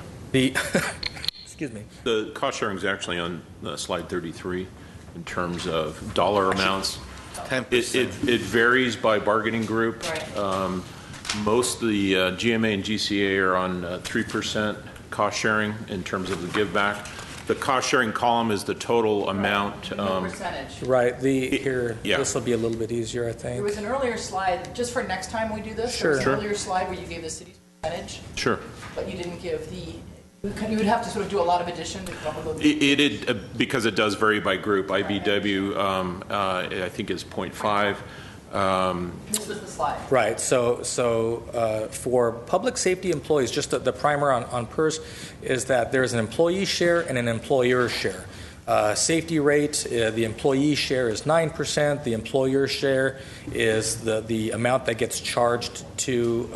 Excuse me. The cost sharing is actually on slide 33 in terms of dollar amounts. 10%. It varies by bargaining group. Right. Most of the GMA and GCA are on 3% cost sharing in terms of the give back. The cost sharing column is the total amount. Percentage. Right. Yeah. This will be a little bit easier, I think. There was an earlier slide, just for next time we do this, Sure. there was an earlier slide where you gave the city's percentage, Sure. but you didn't give you would have to sort of do a lot of addition to come up with those. Because it does vary by group. IBW, I think, is 0.5. This was the slide. Right. So for public safety employees, just the primer on PERS is that there's an employee share and an employer share. Safety rate, the employee share is 9%. The employer share is the amount that gets charged to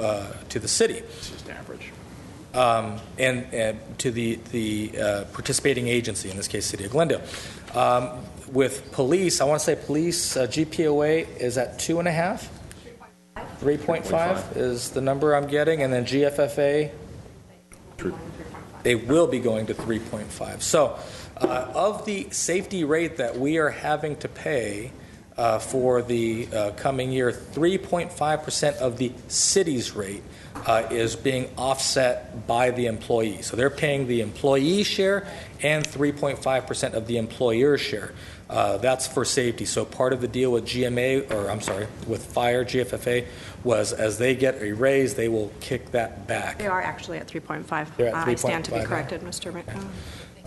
the city. It's just average. And to the participating agency, in this case, City of Glendale. With police, I want to say police GPOA is at 2.5. 3.5 is the number I'm getting, and then GFFA, they will be going to 3.5. So of the safety rate that we are having to pay for the coming year, 3.5% of the city's rate is being offset by the employee. So they're paying the employee share and 3.5% of the employer share. That's for safety. So part of the deal with with fire, GFFA, was as they get a raise, they will kick that back. They are actually at 3.5. They're at I stand to be 3.5 corrected, Mr.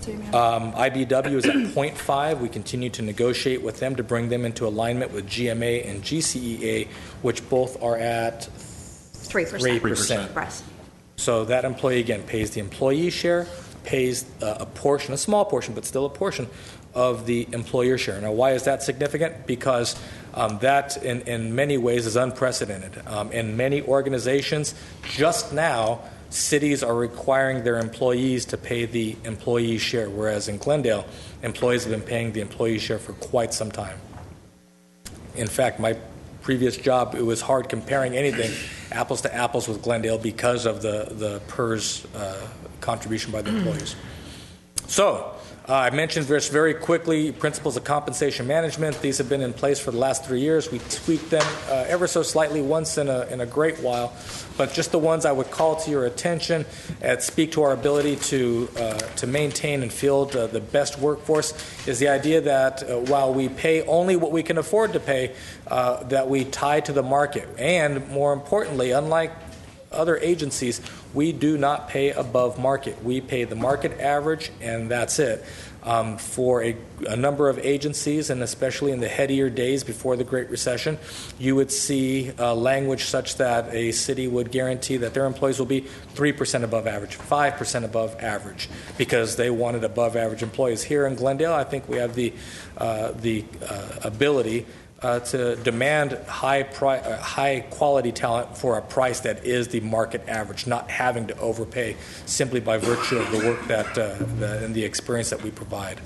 IBW is at 0.5. We continue to negotiate with them to bring them into alignment with GMA and GCEA, which both are at 3%. Right. So that employee, again, pays the employee share, pays a portion, a small portion, but still a portion of the employer share. Now, why is that significant? Because that, in many ways, is unprecedented. In many organizations, just now, cities are requiring their employees to pay the employee share, whereas in Glendale, employees have been paying the employee share for quite some time. In fact, my previous job, it was hard comparing anything apples to apples with Glendale because of the PERS contribution by the employees. So, I mentioned this very quickly, principles of compensation management. These have been in place for the last 3 years. We tweaked them ever so slightly once in a great while, but just the ones I would call to your attention and speak to our ability to maintain and field the best workforce is the idea that while we pay only what we can afford to pay, that we tie to the market. And more importantly, unlike other agencies, we do not pay above market. We pay the market average, and that's it. For a number of agencies, and especially in the headier days before the Great Recession, you would see language such that a city would guarantee that their employees will be 3% above average, 5% above average, because they wanted above average employees. Here in Glendale, I think we have the ability to demand high quality talent for a price that is the market average, not having to overpay simply by virtue of the work and the experience that we provide.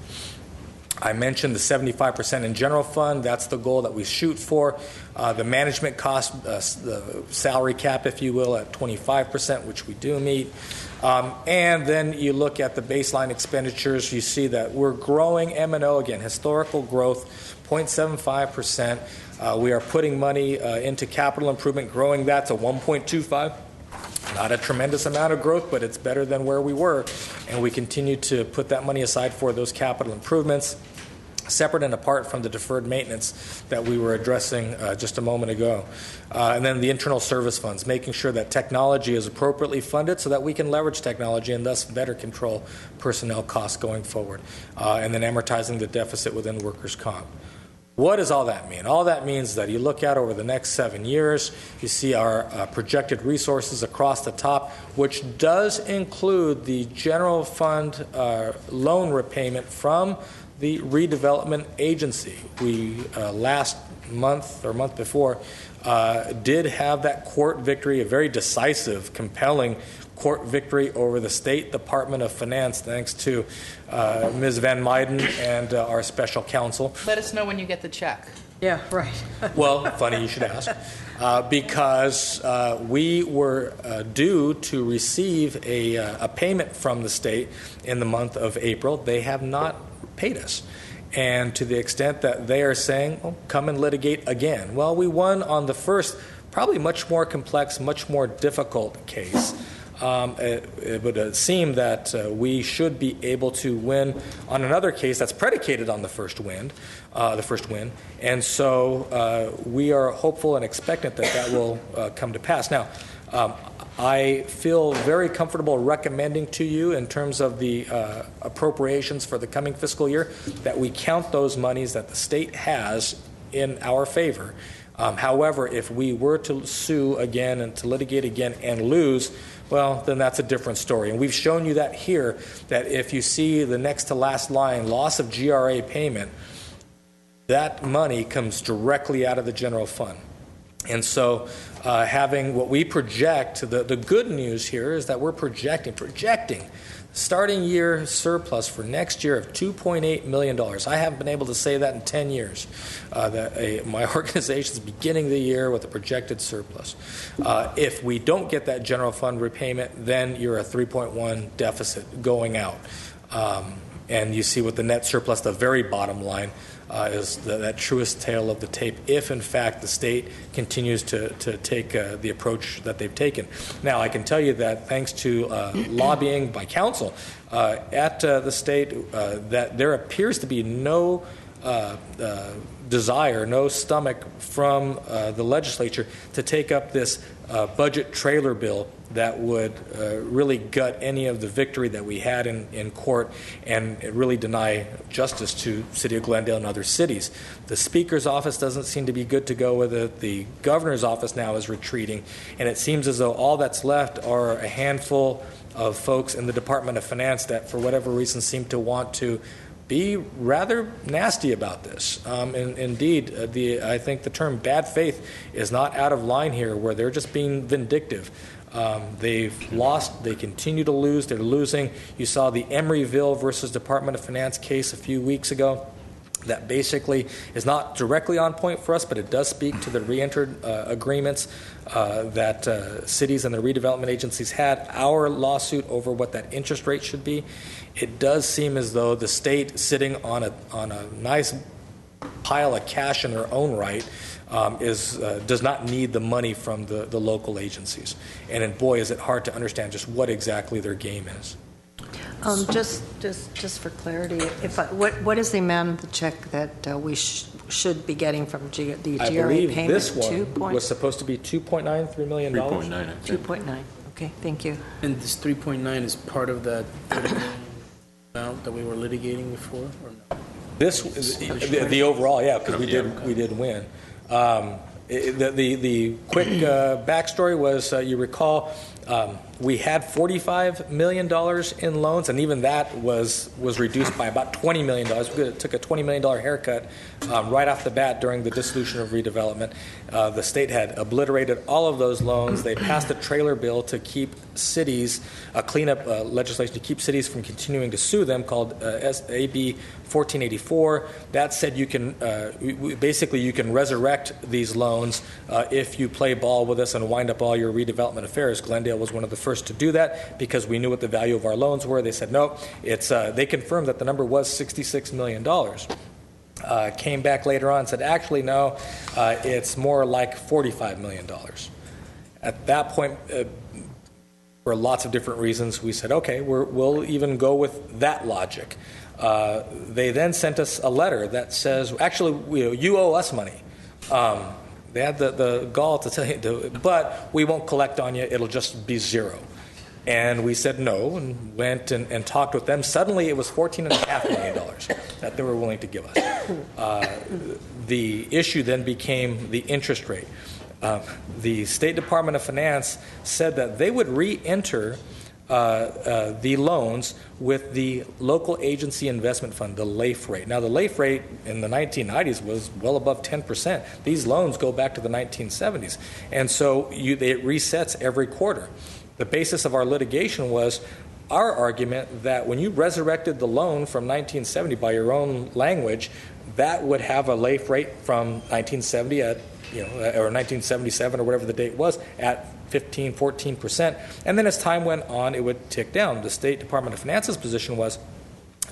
I mentioned the 75% in general fund. That's the goal that we shoot for. The management cost, the salary cap, if you will, at 25%, which we do meet. And then you look at the baseline expenditures, you see that we're growing M&O, again, historical growth, 0.75%. We are putting money into capital improvement, growing that to 1.25. not a tremendous amount of growth, but it's better than where we were, and we continue to put that money aside for those capital improvements, separate and apart from the deferred maintenance that we were addressing just a moment ago. And then the internal service funds, making sure that technology is appropriately funded so that we can leverage technology and thus better control personnel costs going forward. And then amortizing the deficit within workers' comp. What does all that mean? All that means that you look out over the next 7 years, you see our projected resources across the top, which does include the general fund loan repayment from the redevelopment agency. We last month or month before did have that court victory, a very decisive, compelling court victory over the State Department of Finance, thanks to Ms. Van Meiden and our special counsel. Let us know when you get the check. Yeah, right. Well, funny you should ask, because we were due to receive a payment from the state in the month of April. They have not paid us. And to the extent that they are saying, well, come and litigate again. Well, we won on the first, probably much more complex, much more difficult case. It would seem that we should be able to win on another case that's predicated on the first win. And so we are hopeful and expectant that that will come to pass. Now, I feel very comfortable recommending to you in terms of the appropriations for the coming fiscal year that we count those monies that the state has in our favor. However, if we were to sue again and to litigate again and lose, well, then that's a different story. And we've shown you that here, that if you see the next to last line, loss of GRA payment, that money comes directly out of the general fund. And so having what we project, the good news here is that we're projecting starting year surplus for next year of $2.8 million. I haven't been able to say that in 10 years. My organization is beginning the year with a projected surplus. If we don't get that general fund repayment, then you're a 3.1 deficit going out. And you see with the net surplus, the very bottom line, is that truest tale of the tape if, in fact, the state continues to take the approach that they've taken. Now, I can tell you that thanks to lobbying by council at the state, that there appears to be no desire, no stomach from the legislature to take up this budget trailer bill that would really gut any of the victory that we had in court and really deny justice to the city of Glendale and other cities. The Speaker's office doesn't seem to be good to go with it. The Governor's office now is retreating, and it seems as though all that's left are a handful of folks in the Department of Finance that, for whatever reason, seem to want to be rather nasty about this. Indeed, I think the term bad faith is not out of line here, where they're just being vindictive. They've lost. They continue to lose. They're losing. You saw the Emeryville versus Department of Finance case a few weeks ago. That basically is not directly on point for us, but it does speak to the re-entered agreements that cities and the redevelopment agencies had. Our lawsuit over what that interest rate should be. It does seem as though the state, sitting on a nice pile of cash in their own right, does not need the money from the local agencies. And boy, is it hard to understand just what exactly their game is. Just for clarity, what is the amount of the check that we should be getting from the GRA I believe payment? This one was supposed to be $2.93 million. 3.9, I think. 2.9. Okay, thank you. And this 3.9 is part of that amount that we were litigating before, or no? This the overall, yeah, because we did win. The quick backstory was, you recall, we had $45 million in loans, and even that was reduced by about $20 million. We took a $20 million haircut right off the bat during the dissolution of redevelopment. The state had obliterated all of those loans. They passed a trailer bill to keep cities, a cleanup legislation to keep cities from continuing to sue them, called AB 1484. That said, you can basically you can resurrect these loans if you play ball with us and wind up all your redevelopment affairs. Glendale was one of the first to do that because we knew what the value of our loans were. They said no. They confirmed that the number was $66 million. Came back later on and said, actually, no, it's more like $45 million. At that point, for lots of different reasons, we said, okay, we'll even go with that logic. They then sent us a letter that says, actually, you owe us money. They had the gall to tell you, but we won't collect on you. It'll just be zero. And we said no and went and talked with them. Suddenly, it was $14.5 million that they were willing to give us. The issue then became the interest rate. The State Department of Finance said that they would re-enter the loans with the local agency investment fund, the LAIF rate. Now, the LAIF rate in the 1990s was well above 10%. These loans go back to the 1970s. And so it resets every quarter. The basis of our litigation was our argument that when you resurrected the loan from 1970 by your own language, that would have a LAIF rate from 1970 at, or 1977 or whatever the date was at 15, 14%. And then as time went on, it would tick down. The State Department of Finance's position was,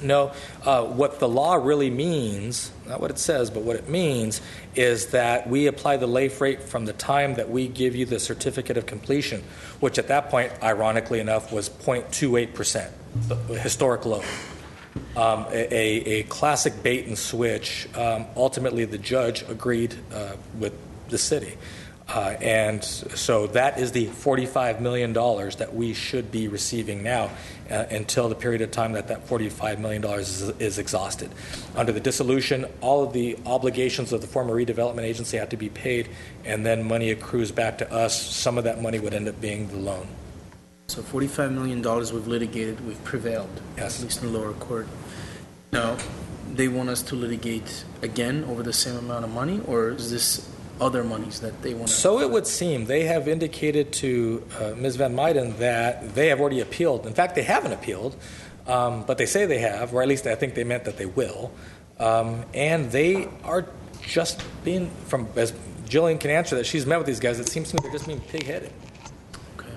no, what the law really means, not what it says, but what it means is that we apply the LAIF rate from the time that we give you the certificate of completion, which at that point, ironically enough, was 0.28%, the historic low. A classic bait and switch. Ultimately, the judge agreed with the city. And so that is the $45 million that we should be receiving now until the period of time that $45 million is exhausted. Under the dissolution, all of the obligations of the former redevelopment agency have to be paid, and then money accrues back to us. Some of that money would end up being the loan. So $45 million we've litigated, we've prevailed, yes, at least in the lower court. Now, they want us to litigate again over the same amount of money, or is this other monies that they want to... So it would seem. They have indicated to Ms. Van Meiden that they have already appealed. In fact, they haven't appealed, but they say they have, or at least I think they meant that they will. And they are just being, from as Jillian can answer that, she's met with these guys, it seems to me they're just being pig-headed. Okay.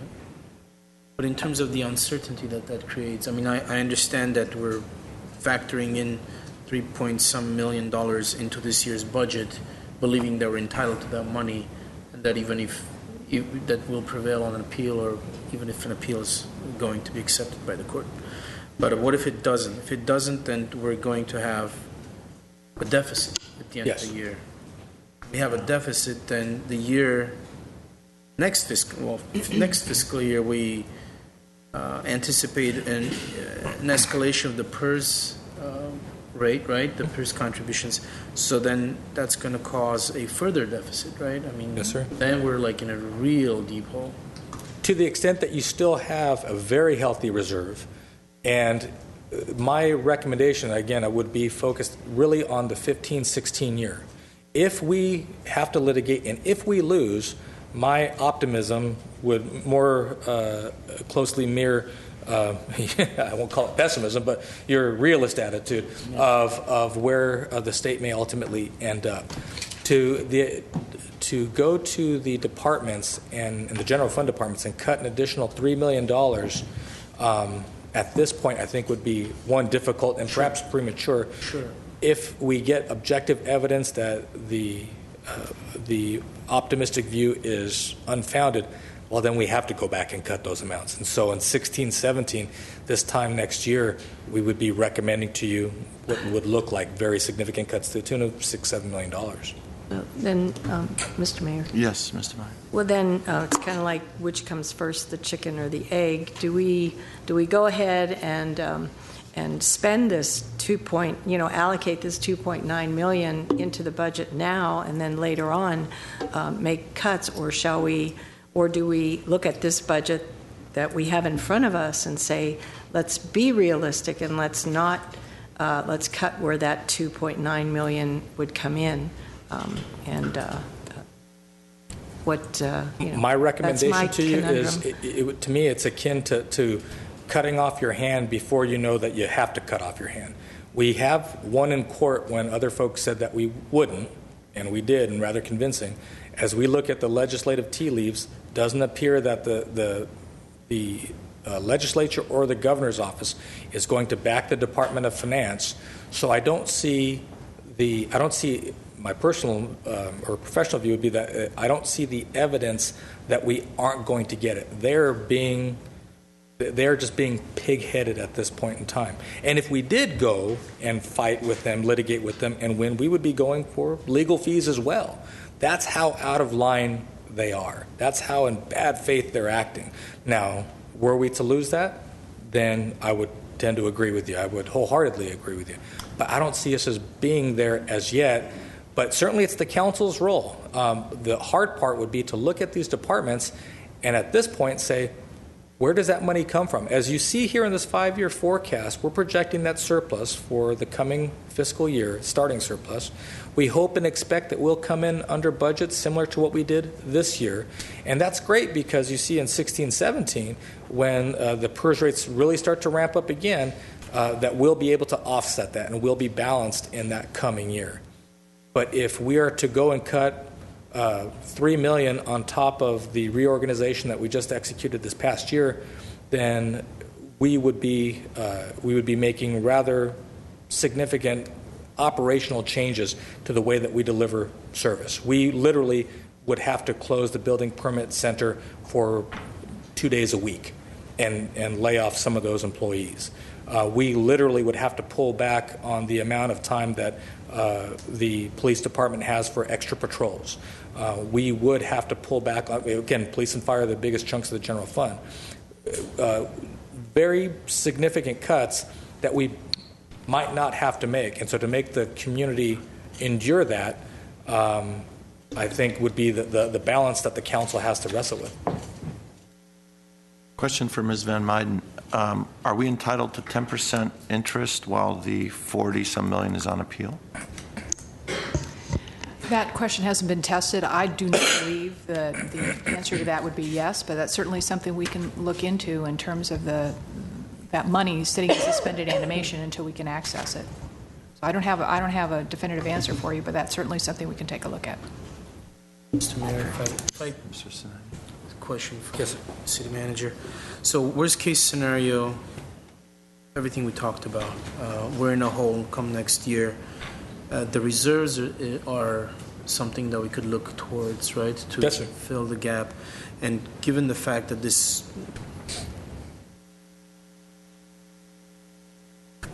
But in terms of the uncertainty that creates, I mean, I understand that we're factoring in $3-some million into this year's budget, believing that we're entitled to that money, and that even if that will prevail on an appeal, or even if an appeal is going to be accepted by the court. But what if it doesn't? If it doesn't, then we're going to have a deficit at the end of the year. We have a deficit, then the year next fiscal year we anticipate an escalation of the PERS rate, right? The PERS contributions. So then that's going to cause a further deficit, right? I mean, yes, sir. Then we're like in a real deep hole. To the extent that you still have a very healthy reserve, and my recommendation, again, I would be focused really on the 15-16 year. If we have to litigate and if we lose, my optimism would more closely mirror I won't call it pessimism, but your realist attitude of where the state may ultimately end up. To go to the departments and the general fund departments and cut an additional $3 million at this point, I think would be, one, difficult and perhaps premature. Sure. If we get objective evidence that the optimistic view is unfounded, well, then we have to go back and cut those amounts. And so in 16-17, this time next year, we would be recommending to you what would look like very significant cuts to the tune of $6-7 million. Then, Mr. Mayor. Yes, Mr. Mayor. Well, then it's kind of like which comes first, the chicken or the egg? Do we go ahead and spend this allocate this $2.9 million into the budget now, and then later on make cuts, or do we look at this budget that we have in front of us and say, let's be realistic and let's cut where that $2.9 million would come in, my recommendation to you conundrum. is, to me, it's akin to cutting off your hand before you know that you have to cut off your hand. We have won in court when other folks said that we wouldn't, and we did, and rather convincing. As we look at the legislative tea leaves, doesn't appear that the legislature or the governor's office is going to back the Department of Finance. So I don't see my personal or professional view would be that I don't see the evidence that we aren't going to get it. They're being They're just being pig-headed at this point in time. And if we did go and fight with them, litigate with them, and win, we would be going for legal fees as well. That's how out of line they are. That's how in bad faith they're acting. Now, were we to lose that, then I would tend to agree with you. I would wholeheartedly agree with you. But I don't see us as being there as yet. But certainly it's the council's role. The hard part would be to look at these departments and at this point say, where does that money come from? As you see here in this 5-year forecast, we're projecting that surplus for the coming fiscal year, starting surplus. We hope and expect that we'll come in under budget similar to what we did this year. And that's great because you see in 16-17, when the PERS rates really start to ramp up again, that we'll be able to offset that and we'll be balanced in that coming year. But if we are to go and cut $3 million on top of the reorganization that we just executed this past year, then we would be making rather significant operational changes to the way that we deliver service. We literally would have to close the building permit center for 2 days a week and lay off some of those employees. We literally would have to pull back on the amount of time that the police department has for extra patrols. We would have to pull back, again, police and fire are the biggest chunks of the general fund. Very significant cuts that we might not have to make. And so to make the community endure that, I think would be the balance that the council has to wrestle with. Question for Ms. Van Meiden. Are we entitled to 10% interest while the 40-some million is on appeal? That question hasn't been tested. I do not believe that the answer to that would be yes, but that's certainly something we can look into in terms of that money sitting in suspended animation until we can access it. So I don't have a definitive answer for you, but that's certainly something we can take a look at. Mr. Mayor, if I question for the city manager. So worst case scenario, everything we talked about, we're in a hole come next year. The reserves are something that we could look towards, right, to fill the gap. And given the fact that this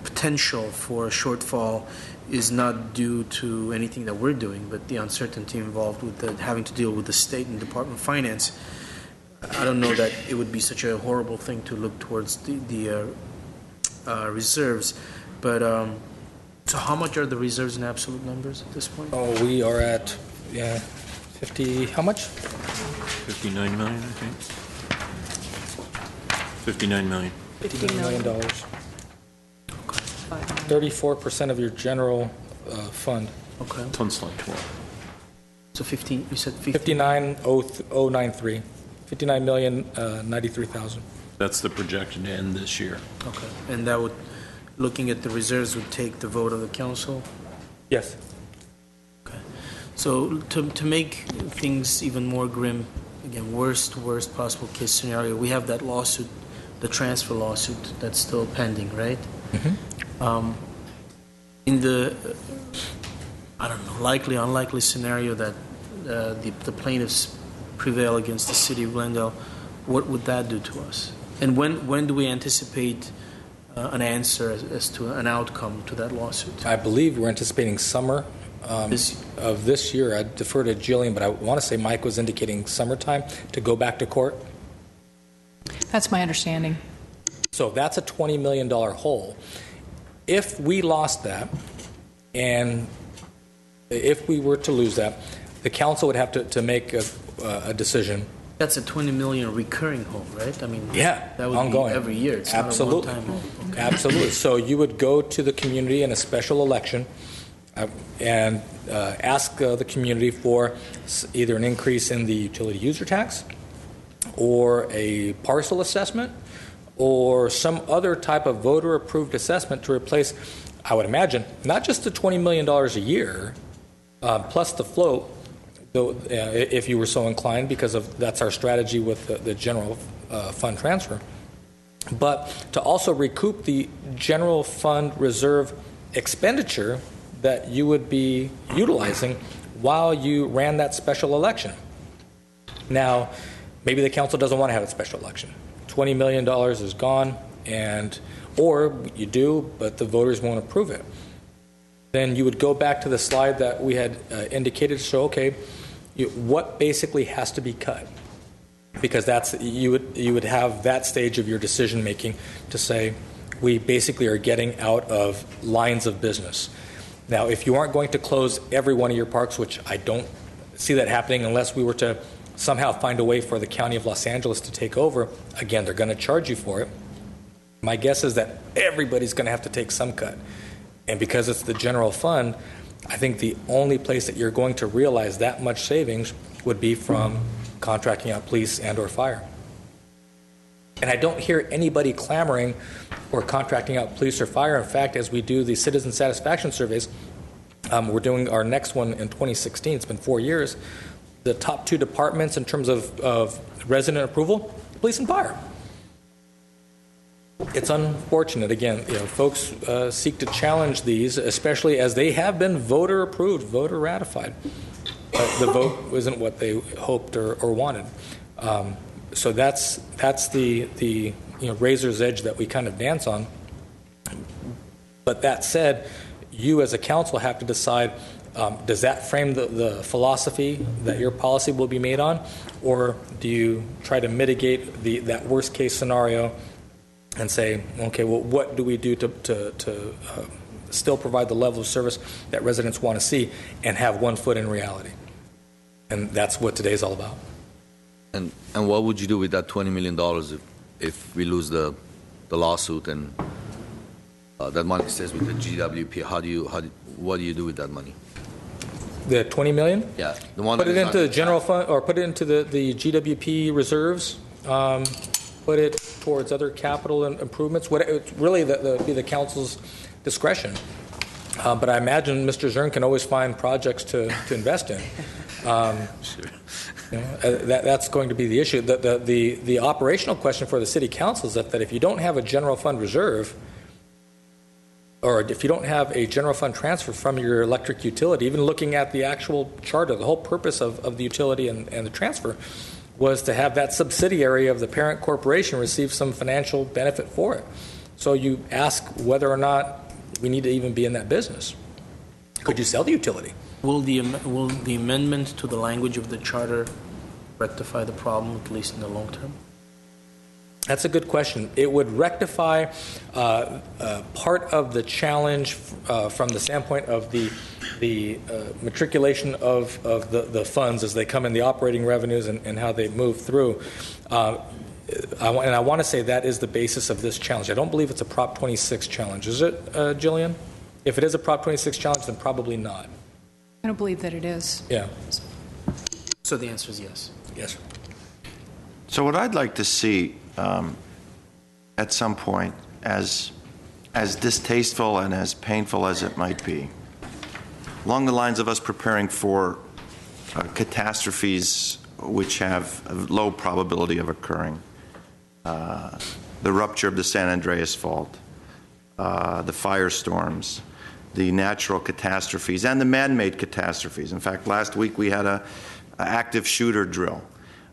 potential for a shortfall is not due to anything that we're doing, but the uncertainty involved with having to deal with the state and Department of Finance, I don't know that it would be such a horrible thing to look towards the reserves. But so how much are the reserves in absolute numbers at this point? Oh, we are at 50, how much? 59 million, I think. 59 million. $59 million. 34% of your general fund. Okay. It's on slide 12. So 50, you said 50? 59,093. 59,093,000. That's the projection to end this year. Okay. And that would, looking at the reserves, would take the vote of the council? Yes. Okay. So to make things even more grim, again, worst possible case scenario, we have that lawsuit, the transfer lawsuit that's still pending, right? Mm-hmm. In the, I don't know, likely, unlikely scenario that the plaintiffs prevail against the city of Glendale, what would that do to us? And when do we anticipate an answer as to an outcome to that lawsuit? I believe we're anticipating summer of this year. I defer to Jillian, but I want to say Mike was indicating summertime to go back to court. That's my understanding. So that's a $20 million hole. If we lost that, and if we were to lose that, the council would have to make a decision. That's a $20 million recurring hole, right? I mean, yeah, that would ongoing. Be every year. It's absolutely, not a one-time hole. Okay. Absolutely. So you would go to the community in a special election and ask the community for either an increase in the utility user tax, or a parcel assessment, or some other type of voter-approved assessment to replace, I would imagine, not just the $20 million a year, plus the float, though, if you were so inclined, because that's our strategy with the general fund transfer, but to also recoup the general fund reserve expenditure that you would be utilizing while you ran that special election. Now, maybe the council doesn't want to have a special election. $20 million is gone, or you do, but the voters won't approve it. Then you would go back to the slide that we had indicated to show, okay, what basically has to be cut? Because you would have that stage of your decision making to say, we basically are getting out of lines of business. Now, if you aren't going to close every one of your parks, which I don't see that happening unless we were to somehow find a way for the County of Los Angeles to take over, again, they're going to charge you for it. My guess is that everybody's going to have to take some cut. And because it's the general fund, I think the only place that you're going to realize that much savings would be from contracting out police and or fire. And I don't hear anybody clamoring for contracting out police or fire. In fact, as we do the citizen satisfaction surveys, we're doing our next one in 2016. It's been 4 years. The top two departments in terms of resident approval, police and fire. It's unfortunate. Again, folks seek to challenge these, especially as they have been voter approved, voter ratified. But the vote isn't what they hoped or wanted. So that's the razor's edge that we kind of dance on. But that said, you as a council have to decide, does that frame the philosophy that your policy will be made on, or do you try to mitigate that worst case scenario and say, okay, well, what do we do to still provide the level of service that residents want to see and have one foot in reality? And that's what today's all about. And what would you do with that $20 million if we lose the lawsuit and that money stays with the GWP? What do you do with that money? The $20 million? Yeah, the one. Put it into the general fund, or put it into the GWP reserves. Put it towards other capital improvements. It's really be the council's discretion. But I imagine Mr. Zern can always find projects to invest in. Sure. That's going to be the issue. The operational question for the city council is that if you don't have a general fund reserve, or if you don't have a general fund transfer from your electric utility, even looking at the actual charter, the whole purpose of the utility and the transfer was to have that subsidiary of the parent corporation receive some financial benefit for it. So you ask whether or not we need to even be in that business. Could you sell the utility? Will the amendment to the language of the charter rectify the problem, at least in the long term? That's a good question. It would rectify part of the challenge from the standpoint of the matriculation of the funds as they come in, the operating revenues and how they move through. I want to say that is the basis of this challenge. I don't believe it's a Prop 26 challenge. Is it, Jillian? If it is a Prop 26 challenge, then probably not. I don't believe that it is. Yeah. So the answer is yes. Yes. So what I'd like to see at some point, as distasteful and as painful as it might be, along the lines of us preparing for catastrophes which have a low probability of occurring, the rupture of the San Andreas Fault, the firestorms, the natural catastrophes, and the man-made catastrophes. In fact, last week we had an active shooter drill.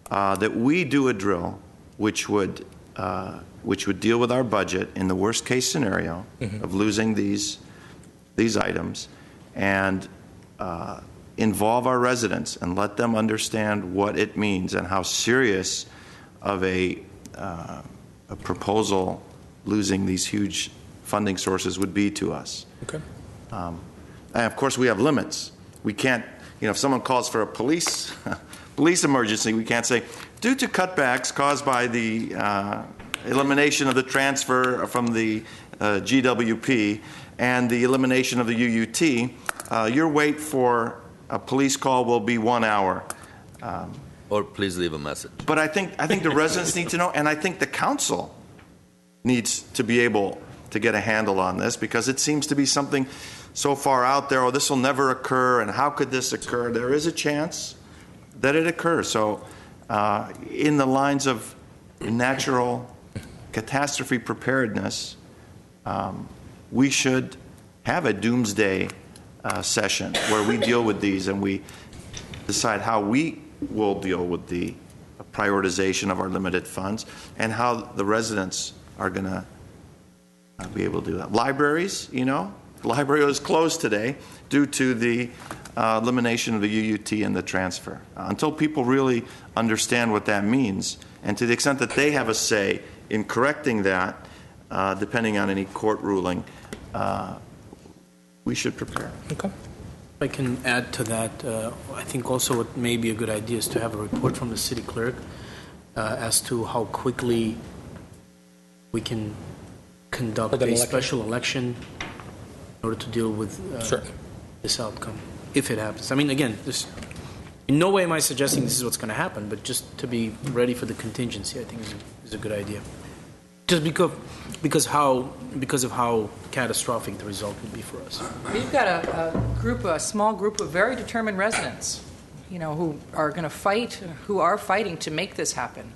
That we do a drill which would deal with our budget in the worst case scenario of losing these items, and involve our residents and let them understand what it means and how serious of a proposal losing these huge funding sources would be to us. Okay. And of course, we have limits. We can't, if someone calls for a police emergency, we can't say, due to cutbacks caused by the elimination of the transfer from the GWP and the elimination of the UUT, your wait for a police call will be 1 hour. Or please leave a message. But I think the residents need to know, and I think the council needs to be able to get a handle on this, because it seems to be something so far out there, this will never occur, and how could this occur? There is a chance that it occurs. So in the lines of natural catastrophe preparedness, we should have a doomsday session where we deal with these and we decide how we will deal with the prioritization of our limited funds, and how the residents are going to be able to do that. Libraries, library was closed today due to the elimination of the UUT and the transfer. Until people really understand what that means, and to the extent that they have a say in correcting that, depending on any court ruling, we should prepare. Okay. If I can add to that, I think also what may be a good idea is to have a report from the city clerk as to how quickly we can conduct a special election in order to deal with this outcome, if it happens. I mean, again, in no way am I suggesting this is what's going to happen, but just to be ready for the contingency, I think is a good idea. Just because of how catastrophic the result would be for us. We've got a small group of very determined residents, who are going to fight, who are fighting to make this happen.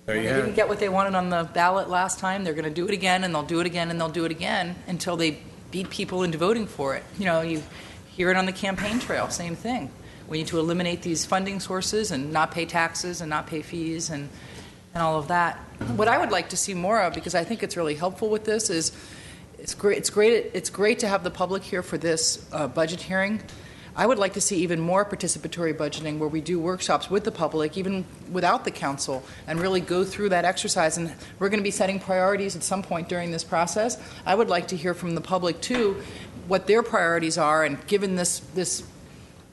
They didn't get what they wanted on the ballot last time. They're going to do it again, and they'll do it again, and they'll do it again until they beat people into voting for it. You hear it on the campaign trail, same thing. We need to eliminate these funding sources and not pay taxes and not pay fees and all of that. What I would like to see more of, because I think it's really helpful with this, is it's great to have the public here for this budget hearing. I would like to see even more participatory budgeting where we do workshops with the public, even without the council, and really go through that exercise. And we're going to be setting priorities at some point during this process. I would like to hear from the public, too, what their priorities are, and given this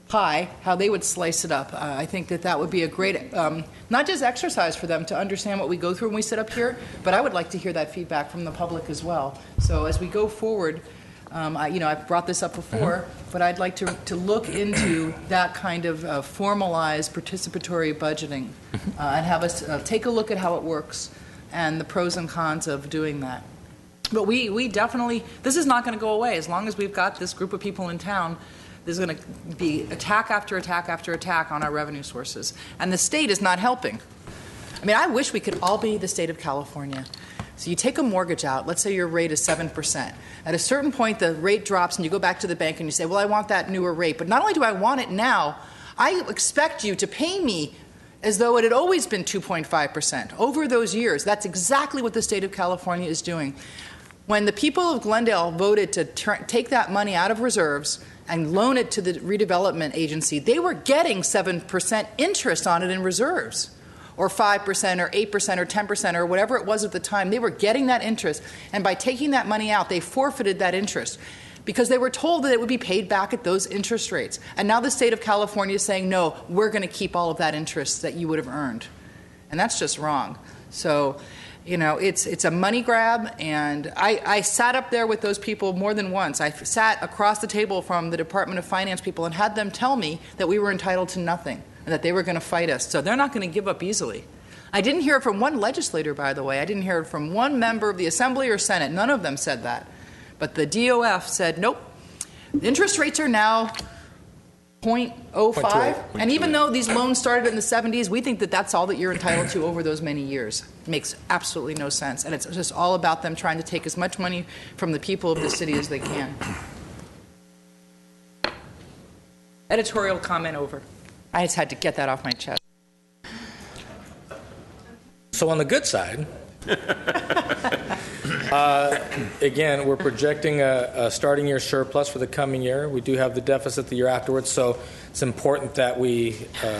pie, how they would slice it up. I think that would be a great, not just exercise for them to understand what we go through when we sit up here, but I would like to hear that feedback from the public as well. So as we go forward, I've brought this up before, but I'd like to look into that kind of formalized participatory budgeting and have us take a look at how it works and the pros and cons of doing that. But we definitely, this is not going to go away. As long as we've got this group of people in town, there's going to be attack after attack after attack on our revenue sources. And the state is not helping. I mean, I wish we could all be the state of California. So you take a mortgage out, let's say your rate is 7%. At a certain point, the rate drops and you go back to the bank and you say, well, I want that newer rate. But not only do I want it now, I expect you to pay me as though it had always been 2.5% over those years. That's exactly what the state of California is doing. When the people of Glendale voted to take that money out of reserves and loan it to the redevelopment agency, they were getting 7% interest on it in reserves, or 5% or 8% or 10% or whatever it was at the time. They were getting that interest, and by taking that money out, they forfeited that interest because they were told that it would be paid back at those interest rates. And now the state of California is saying, no, we're going to keep all of that interest that you would have earned. And that's just wrong. So, it's a money grab, and I sat up there with those people more than once. I sat across the table from the Department of Finance people and had them tell me that we were entitled to nothing and that they were going to fight us. So they're not going to give up easily. I didn't hear it from one legislator, by the way. I didn't hear it from one member of the Assembly or Senate. None of them said that. But the DOF said, nope, the interest rates are now 0.05. And even though these loans started in the 70s, we think that that's all that you're entitled to over those many years. It makes absolutely no sense. And it's just all about them trying to take as much money from the people of the city as they can. Editorial comment over. I just had to get that off my chest. So on the good side, again, we're projecting a starting year surplus for the coming year. We do have the deficit the year afterwards, so it's important that we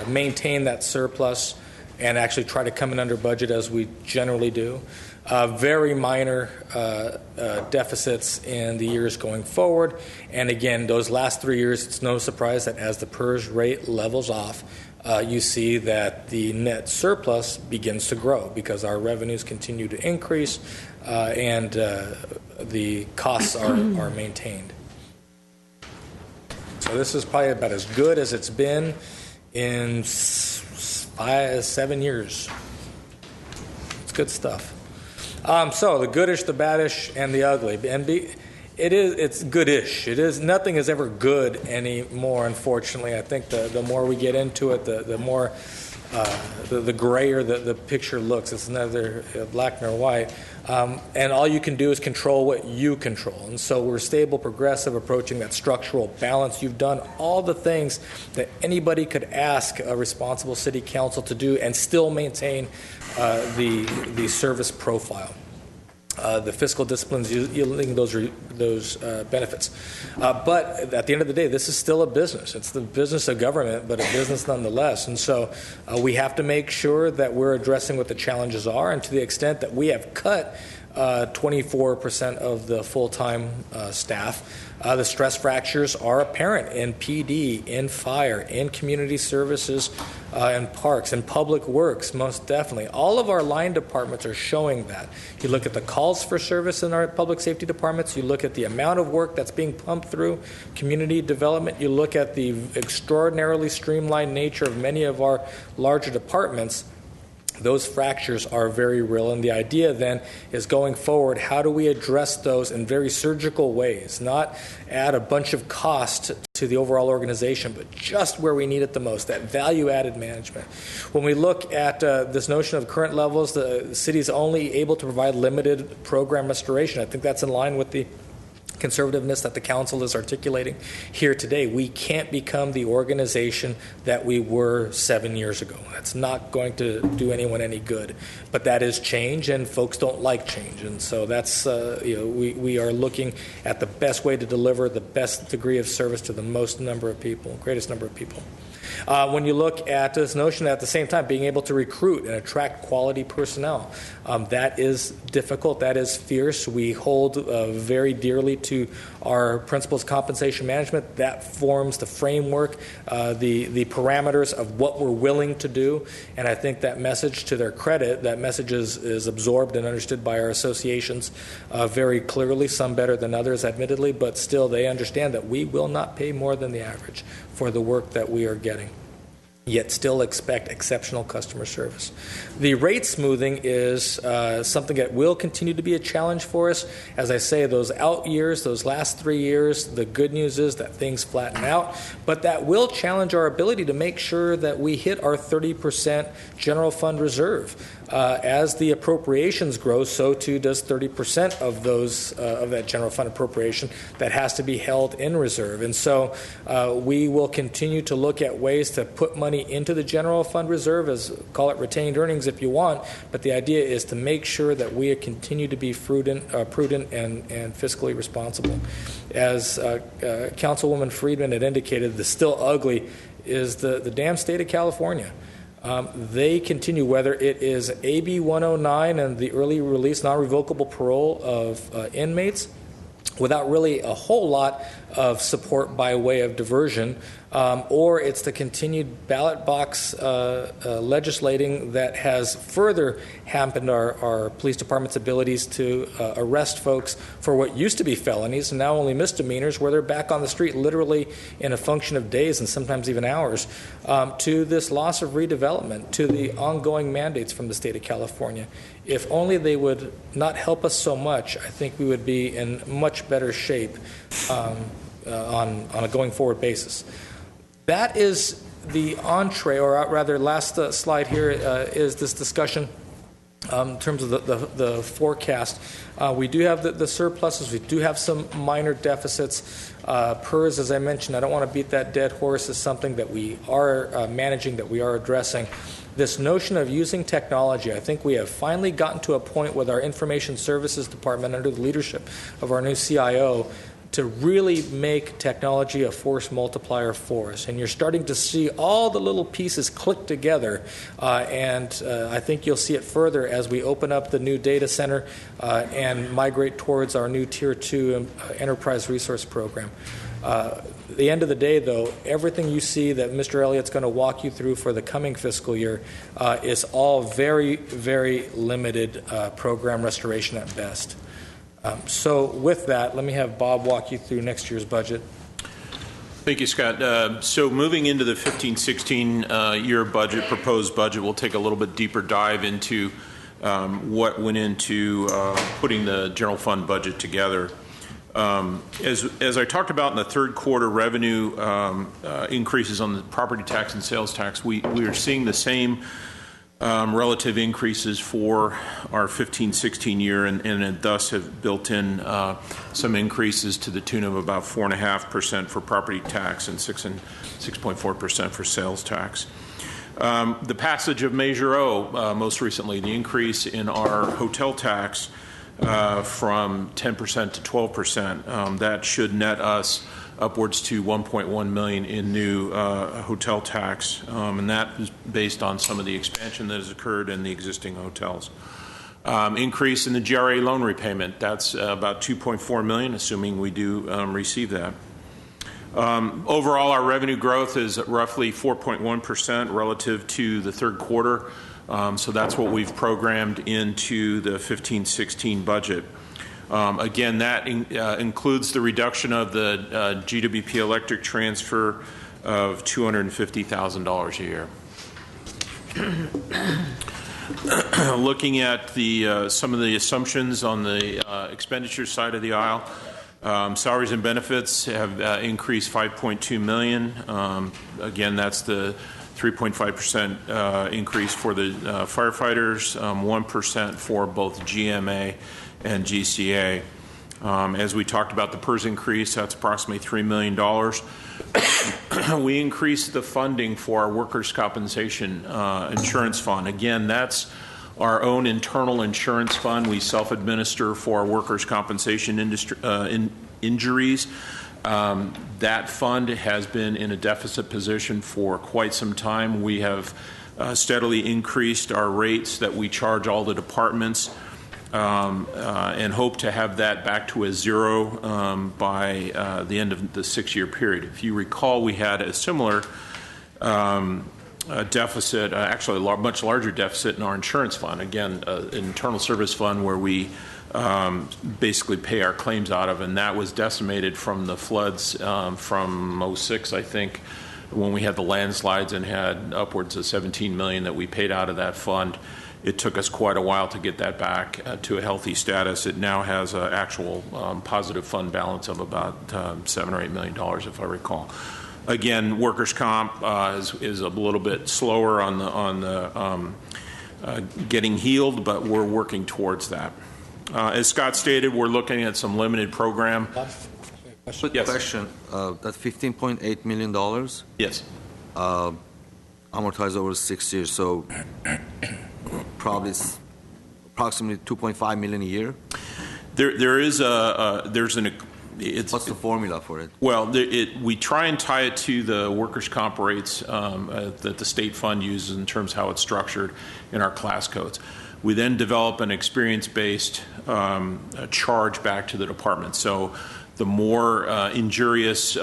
maintain that surplus and actually try to come in under budget as we generally do. Very minor deficits in the years going forward. And again, those last 3 years, it's no surprise that as the PERS rate levels off, you see that the net surplus begins to grow because our revenues continue to increase and the costs are maintained. So this is probably about as good as it's been in 7 years. It's good stuff. So the goodish, the baddish, and the ugly. It's goodish. It is. Nothing is ever good anymore, unfortunately. I think the more we get into it, the more the grayer the picture looks. It's neither black nor white. And all you can do is control what you control. And so we're stable, progressive, approaching that structural balance. You've done all the things that anybody could ask a responsible city council to do and still maintain the service profile. The fiscal disciplines yielding those benefits. But at the end of the day, this is still a business. It's the business of government, but a business nonetheless. And so we have to make sure that we're addressing what the challenges are, and to the extent that we have cut 24% of the full-time staff. The stress fractures are apparent in PD, in fire, in community services, in parks, in public works, most definitely. All of our line departments are showing that. You look at the calls for service in our public safety departments, you look at the amount of work that's being pumped through community development, you look at the extraordinarily streamlined nature of many of our larger departments. Those fractures are very real, and the idea then is going forward, how do we address those in very surgical ways, not add a bunch of cost to the overall organization, but just where we need it the most, that value-added management. When we look at this notion of current levels, the city is only able to provide limited program restoration. I think that's in line with the conservativeness that the council is articulating here today. We can't become the organization that we were 7 years ago. That's not going to do anyone any good. But that is change, and folks don't like change. And so that's, we are looking at the best way to deliver the best degree of service to the most number of people, greatest number of people. When you look at this notion at the same time being able to recruit and attract quality personnel, that is difficult, that is fierce. We hold very dearly to our principles of compensation management. That forms the framework, the parameters of what we're willing to do. And I think that message, to their credit, that message is absorbed and understood by our associations very clearly, some better than others, admittedly, but still they understand that we will not pay more than the average for the work that we are getting, yet still expect exceptional customer service. The rate smoothing is something that will continue to be a challenge for us. As I say, those out years, those last 3 years, the good news is that things flatten out, but that will challenge our ability to make sure that we hit our 30% general fund reserve. As the appropriations grow, so too does 30% of those of that general fund appropriation that has to be held in reserve. And so we will continue to look at ways to put money into the general fund reserve, as call it retained earnings if you want, but the idea is to make sure that we continue to be prudent and fiscally responsible. As Councilwoman Friedman had indicated, the still ugly is the damn state of California. They continue, whether it is AB 109 and the early release non-revocable parole of inmates, without really a whole lot of support by way of diversion, or it's the continued ballot box legislating that has further hampered our police department's abilities to arrest folks for what used to be felonies and now only misdemeanors, where they're back on the street literally in a function of days and sometimes even hours, to this loss of redevelopment, to the ongoing mandates from the state of California. If only they would not help us so much, I think we would be in much better shape on a going forward basis. That is the entree, or rather last slide here is this discussion in terms of the forecast. We do have the surpluses. We do have some minor deficits. PERS, as I mentioned, I don't want to beat that dead horse, is something that we are managing, that we are addressing. This notion of using technology, I think we have finally gotten to a point with our Information Services Department under the leadership of our new CIO to really make technology a force multiplier for us. And you're starting to see all the little pieces click together, and I think you'll see it further as we open up the new data center and migrate towards our new Tier 2 Enterprise Resource Program. At the end of the day, though, everything you see that Mr. Elliott's going to walk you through for the coming fiscal year is all very, very limited program restoration at best. So with that, let me have Bob walk you through next year's budget. Thank you, Scott. So moving into the 15-16 year budget, proposed budget, we'll take a little bit deeper dive into what went into putting the general fund budget together. As I talked about in the third quarter, revenue increases on the property tax and sales tax, we are seeing the same relative increases for our 15-16 year, and thus have built in some increases to the tune of about 4.5% for property tax and 6.4% for sales tax. The passage of Measure O, most recently, the increase in our hotel tax from 10% to 12%, that should net us upwards to $1.1 million in new hotel tax, and that is based on some of the expansion that has occurred in the existing hotels. Increase in the GRA loan repayment, that's about $2.4 million, assuming we do receive that. Overall, our revenue growth is roughly 4.1% relative to the third quarter, so that's what we've programmed into the 15-16 budget. Again, that includes the reduction of the GWP electric transfer of $250,000 a year. Looking at some of the assumptions on the expenditure side of the aisle, salaries and benefits have increased $5.2 million. Again, that's the 3.5% increase for the firefighters, 1% for both GMA and GCA. As we talked about the PERS increase, that's approximately $3 million. We increased the funding for our workers' compensation insurance fund. Again, that's our own internal insurance fund. We self-administer for our workers' compensation injuries. That fund has been in a deficit position for quite some time. We have steadily increased our rates that we charge all the departments, and hope to have that back to a zero by the end of the 6-year period. If you recall, we had a similar deficit, actually a much larger deficit in our insurance fund. Again, an internal service fund where we basically pay our claims out of, and that was decimated from the floods from 06, I think, when we had the landslides and had upwards of $17 million that we paid out of that fund. It took us quite a while to get that back to a healthy status. It now has an actual positive fund balance of about $7 or $8 million, if I recall. Again, workers' comp is a little bit slower on the getting healed, but we're working towards that. As Scott stated, we're looking at some limited program. Quick question. That $15.8 million? Yes. Amortized over 6 years, so probably approximately $2.5 million a year? What's the formula for it? Well, we try and tie it to the workers' comp rates that the state fund uses in terms of how it's structured in our class codes. We then develop an experience-based charge back to the department. So the more injurious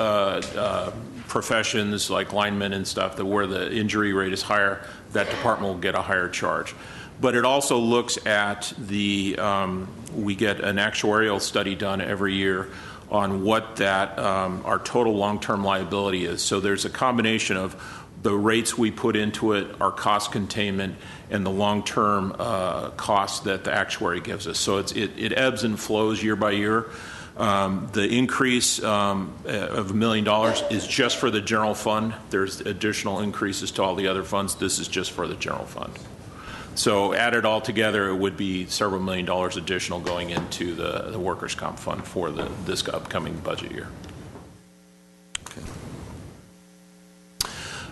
professions like linemen and stuff, where the injury rate is higher, that department will get a higher charge. But it also looks at we get an actuarial study done every year on what our total long-term liability is. So there's a combination of the rates we put into it, our cost containment, and the long-term costs that the actuary gives us. So it ebbs and flows year by year. The increase of $1 million is just for the general fund. There's additional increases to all the other funds. This is just for the general fund. So added all together, it would be several $1 million additional going into the workers' comp fund for this upcoming budget year.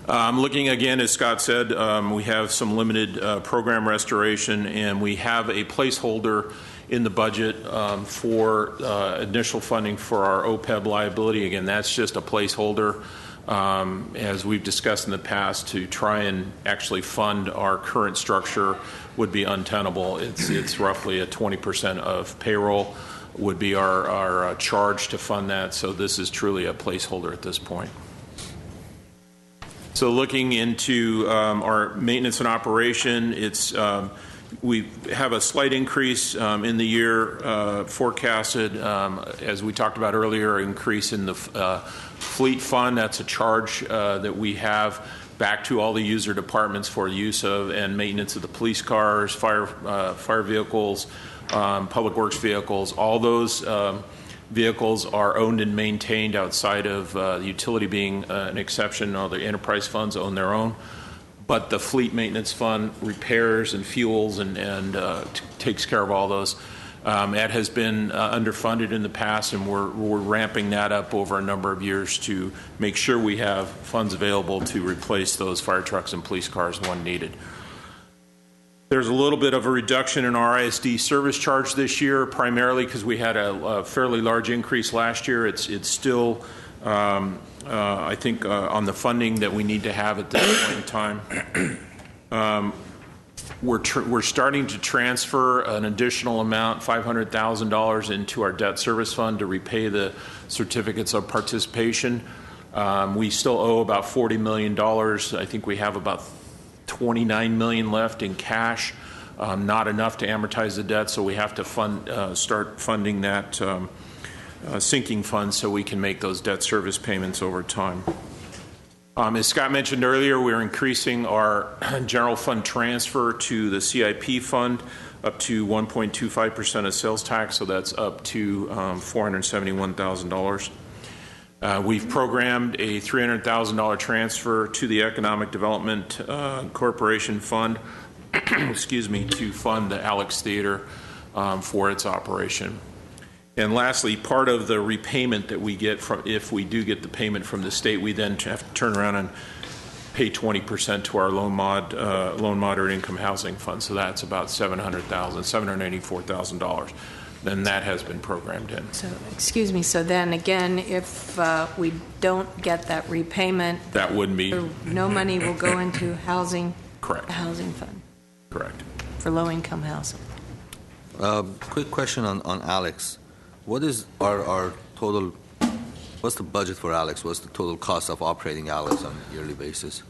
Looking again, as Scott said, we have some limited program restoration, and we have a placeholder in the budget for initial funding for our OPEB liability. Again, that's just a placeholder. As we've discussed in the past, to try and actually fund our current structure would be untenable. It's roughly a 20% of payroll would be our charge to fund that, so this is truly a placeholder at this point. So looking into our maintenance and operation, we have a slight increase in the year forecasted. As we talked about earlier, increase in the fleet fund. That's a charge that we have back to all the user departments for use of and maintenance of the police cars, fire vehicles, public works vehicles. All those vehicles are owned and maintained outside of the utility being an exception. All the enterprise funds own their own. but the fleet maintenance fund repairs and fuels and takes care of all those. That has been underfunded in the past, and we're ramping that up over a number of years to make sure we have funds available to replace those fire trucks and police cars when needed. There's a little bit of a reduction in our ISD service charge this year, primarily because we had a fairly large increase last year. It's still, I think, on the funding that we need to have at this point in time. We're starting to transfer an additional amount, $500,000, into our debt service fund to repay the certificates of participation. We still owe about $40 million. I think we have about $29 million left in cash, not enough to amortize the debt, so we have to start funding that sinking fund so we can make those debt service payments over time. As Scott mentioned earlier, we're increasing our general fund transfer to the CIP fund up to 1.25% of sales tax, so that's up to $471,000. We've programmed a $300,000 transfer to the Economic Development Corporation Fund, excuse me, to fund the Alex Theater for its operation. And lastly, part of the repayment that we get from, if we do get the payment from the state, we then have to turn around and pay 20% to our low moderate income housing fund. So that's about $784,000. Then that has been programmed in. So, excuse me, so then again, if we don't get that repayment, that wouldn't be. No money will go into housing. Correct. The housing fund. Correct. For low-income housing. Quick question on Alex. What is our total, what's the budget for Alex? What's the total cost of operating Alex on a yearly basis?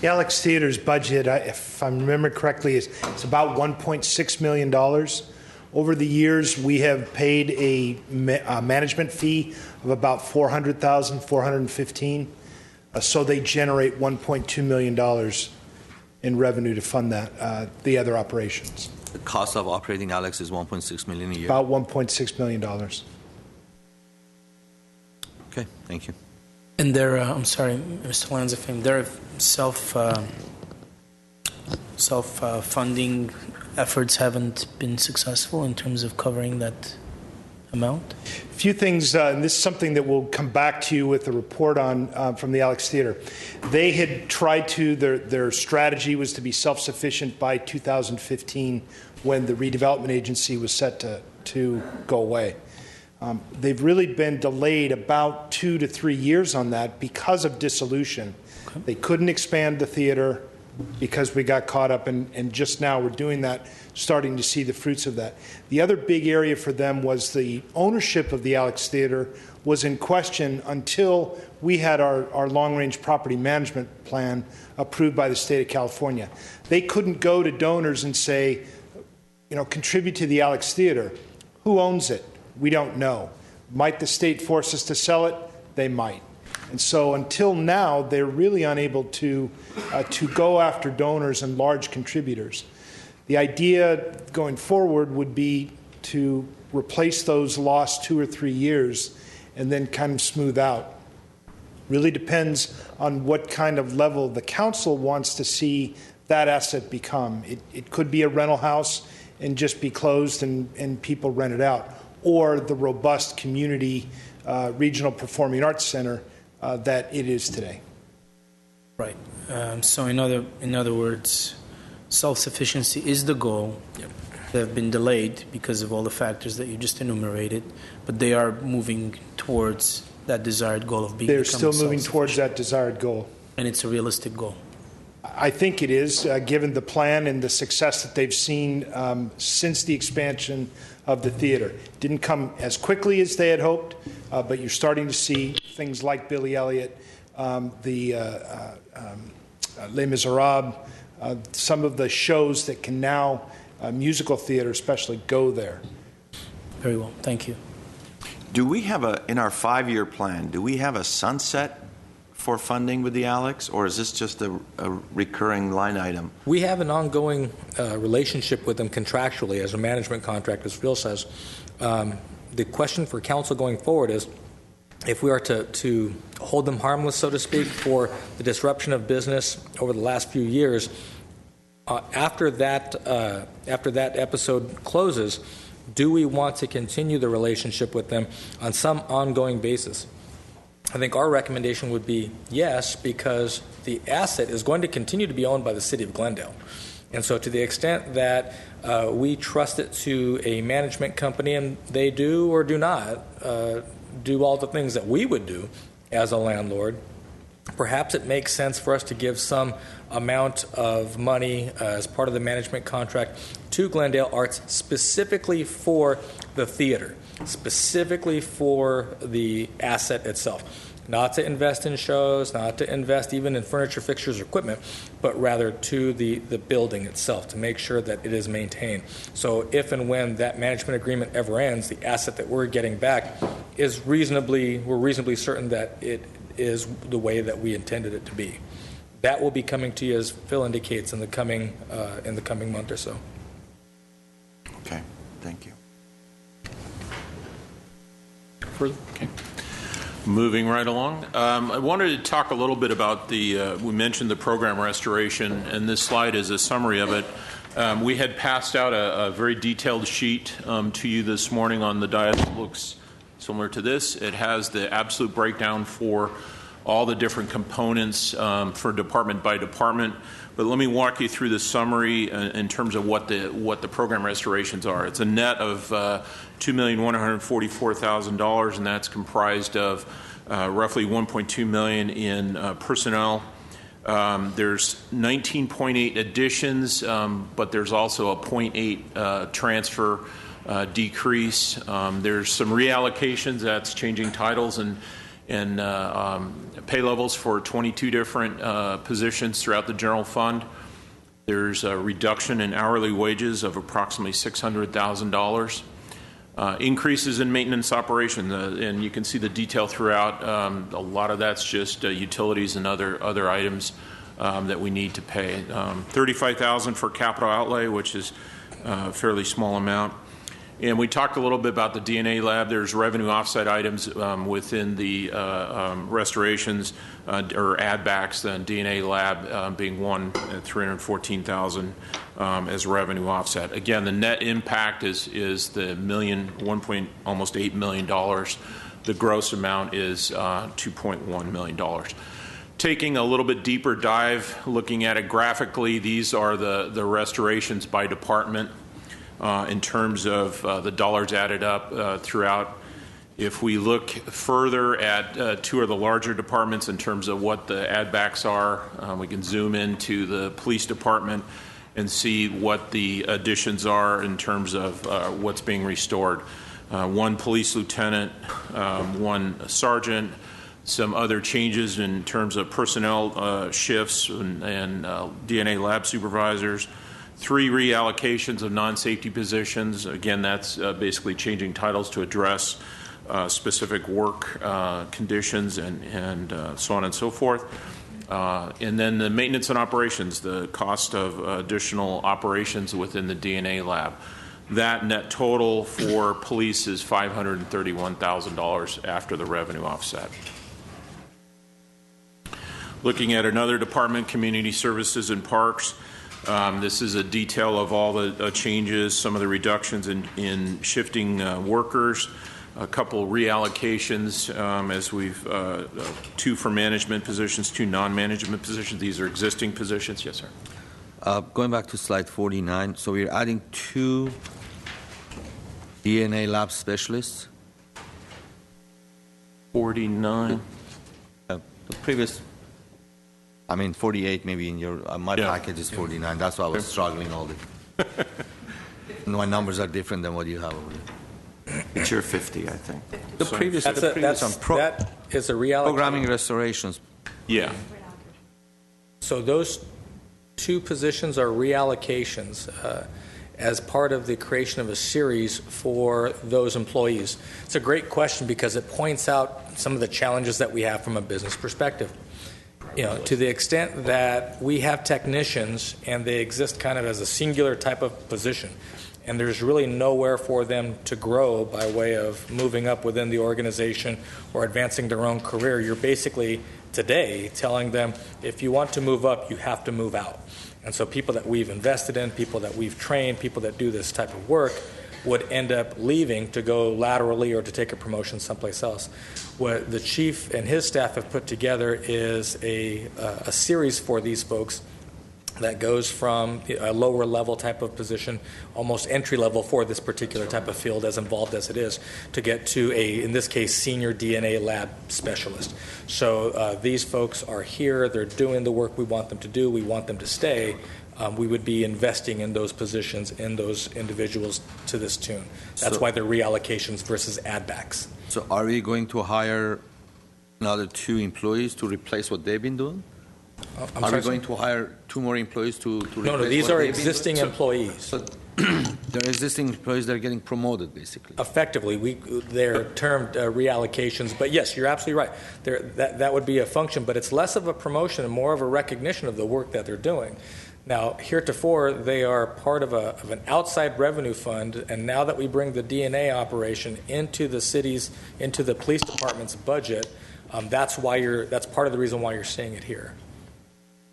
The Alex Theater's budget, if I remember correctly, it's about $1.6 million. Over the years, we have paid a management fee of about $400,000, $415,000. So they generate $1.2 million in revenue to fund that, the other operations. The cost of operating Alex is $1.6 million a year? About $1.6 million. Okay, thank you. And they're, I'm sorry, Mr. Lanzafame, their self-funding efforts haven't been successful in terms of covering that amount? A few things, and this is something that we'll come back to you with a report on from the Alex Theater. They had tried to, their strategy was to be self-sufficient by 2015 when the redevelopment agency was set to go away. They've really been delayed about 2 to 3 years on that because of dissolution. Okay. They couldn't expand the theater because we got caught up, and just now we're doing that, starting to see the fruits of that. The other big area for them was the ownership of the Alex Theater was in question until we had our long-range property management plan approved by the state of California. They couldn't go to donors and say, contribute to the Alex Theater. Who owns it? We don't know. Might the state force us to sell it? They might. And so until now, they're really unable to go after donors and large contributors. The idea going forward would be to replace those lost 2 or 3 years and then kind of smooth out. Really depends on what kind of level the council wants to see that asset become. It could be a rental house and just be closed and people rent it out, or the robust community regional performing arts center that it is today. Right. So in other words, self-sufficiency is the goal. Yep. They have been delayed because of all the factors that you just enumerated, but they are moving towards that desired goal of being. They're still moving towards that desired goal. And it's a realistic goal. I think it is, given the plan and the success that they've seen since the expansion of the theater. Didn't come as quickly as they had hoped, but you're starting to see things like Billy Elliot, Les Miserables, some of the shows that can now, musical theater especially, go there. Very well. Thank you. Do we have in our 5-year plan, do we have a sunset for funding with the Alex, or is this just a recurring line item? We have an ongoing relationship with them contractually as a management contract, as Phil says. The question for council going forward is, if we are to hold them harmless, so to speak, for the disruption of business over the last few years, after that episode closes, do we want to continue the relationship with them on some ongoing basis? I think our recommendation would be yes, because the asset is going to continue to be owned by the City of Glendale. And so to the extent that we trust it to a management company and they do or do not do all the things that we would do as a landlord, perhaps it makes sense for us to give some amount of money as part of the management contract to Glendale Arts specifically for the theater, specifically for the asset itself. Not to invest in shows, not to invest even in furniture, fixtures, or equipment, but rather to the building itself to make sure that it is maintained. So if and when that management agreement ever ends, the asset that we're getting back is we're reasonably certain that it is the way that we intended it to be. That will be coming to you, as Phil indicates, in the coming month or so. Okay, thank you. Further? Okay. Moving right along. I wanted to talk a little bit about we mentioned the program restoration, and this slide is a summary of it. We had passed out a very detailed sheet to you this morning on the dais that looks similar to this. It has the absolute breakdown for all the different components for department by department. But let me walk you through the summary in terms of what the program restorations are. It's a net of $2,144,000, and that's comprised of roughly $1.2 million in personnel. There's 19.8 additions, but there's also a 0.8 transfer decrease. There's some reallocations. That's changing titles and pay levels for 22 different positions throughout the general fund. There's a reduction in hourly wages of approximately $600,000. Increases in maintenance operation, and you can see the detail throughout. A lot of that's just utilities and other items that we need to pay. $35,000 for capital outlay, which is a fairly small amount. And we talked a little bit about the DNA lab. There's revenue offset items within the restorations or add backs, the DNA lab being one at $314,000 as revenue offset. Again, the net impact is the almost $8 million. The gross amount is $2.1 million. Taking a little bit deeper dive, looking at it graphically, these are the restorations by department. In terms of the dollars added up throughout. If we look further at two of the larger departments in terms of what the add backs are, we can zoom into the police department and see what the additions are in terms of what's being restored. One police lieutenant, one sergeant, some other changes in terms of personnel shifts and DNA lab supervisors. 3 reallocations of non-safety positions. Again, that's basically changing titles to address specific work conditions and so on and so forth. And then the maintenance and operations, the cost of additional operations within the DNA lab. That net total for police is $531,000 after the revenue offset. Looking at another department, community services and parks. This is a detail of all the changes, some of the reductions in shifting workers, a couple reallocations as we've 2 for management positions, 2 non-management positions. These are existing positions. Yes, sir. Going back to slide 49, so we're adding 2 DNA lab specialists. 49. The previous. 48 maybe in your my package is 49. That's why I was struggling all the. My numbers are different than what you have over there. It's your 50, I think. The previous that is a reallocation. Programming restorations. Yeah. So those 2 positions are reallocations as part of the creation of a series for those employees. It's a great question because it points out some of the challenges that we have from a business perspective. To the extent that we have technicians and they exist kind of as a singular type of position, and there's really nowhere for them to grow by way of moving up within the organization or advancing their own career. You're basically today telling them, if you want to move up, you have to move out. And so people that we've invested in, people that we've trained, people that do this type of work would end up leaving to go laterally or to take a promotion someplace else. What the chief and his staff have put together is a series for these folks that goes from a lower level type of position, almost entry level for this particular type of field, as involved as it is, to get to in this case, senior DNA lab specialist. So these folks are here, they're doing the work we want them to do, we want them to stay. We would be investing in those positions, in those individuals to this tune. That's why they're reallocations versus add-backs. So are we going to hire another 2 employees to replace what they've been doing? Are we going to hire 2 more employees to replace No, these are existing employees. So they're existing employees that are getting promoted, basically. Effectively, they're termed reallocations. But yes, you're absolutely right. That would be a function, but it's less of a promotion and more of a recognition of the work that they're doing. Now, heretofore, they are part of an outside revenue fund, and now that we bring the DNA operation into the police department's budget, that's part of the reason why you're seeing it here.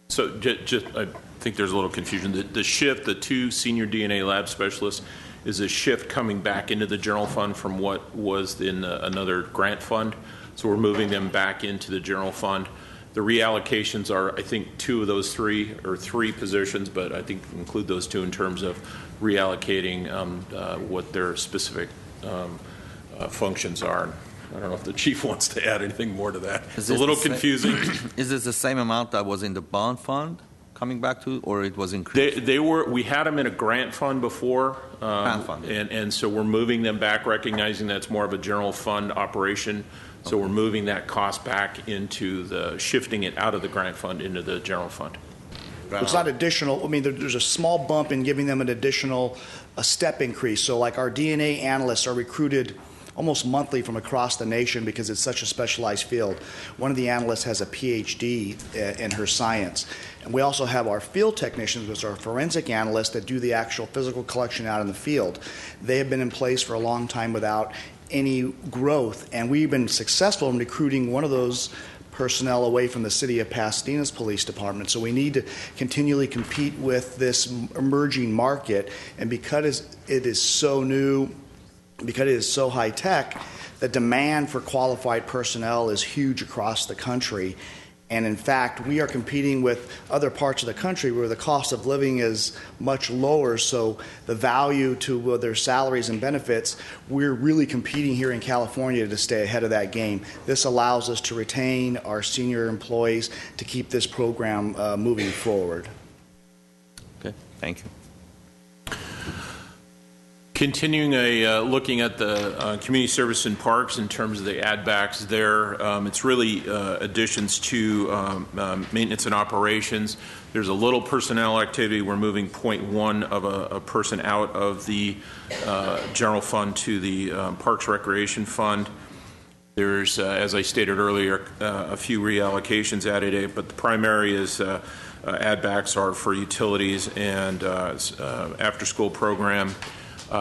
So I think there's a little confusion. The shift, the 2 senior DNA lab specialists, is a shift coming back into the general fund from what was in another grant fund. So we're moving them back into the general fund. The reallocations are, I think, 2 of those 3, or 3 positions, but I think include those 2 in terms of reallocating what their specific functions are. I don't know if the chief wants to add anything more to that. It's a little confusing. Is this the same amount that was in the bond fund coming back to, or it was increased? We had them in a grant fund before, grant fund, yeah. and so we're moving them back, recognizing that's more of a general fund operation. So we're moving that cost back into shifting it out of the grant fund into the general fund. It's not additional. I mean, there's a small bump in giving them an additional step increase. So like our DNA analysts are recruited almost monthly from across the nation because it's such a specialized field. One of the analysts has a PhD in her science. And we also have our field technicians, which are forensic analysts that do the actual physical collection out in the field. They have been in place for a long time without any growth, and we've been successful in recruiting one of those personnel away from the city of Pasadena's police department. So we need to continually compete with this emerging market, and because it is so new, because it is so high tech, the demand for qualified personnel is huge across the country. And in fact, we are competing with other parts of the country where the cost of living is much lower, so the value to their salaries and benefits, we're really competing here in California to stay ahead of that game. This allows us to retain our senior employees to keep this program moving forward. Okay, thank you. Continuing looking at the community service and parks in terms of the add-backs there, it's really additions to maintenance and operations. There's a little personnel activity. We're moving 0.1 of a person out of the general fund to the Parks Recreation Fund. There's, as I stated earlier, a few reallocations added, but the primary is add-backs are for utilities and after-school program.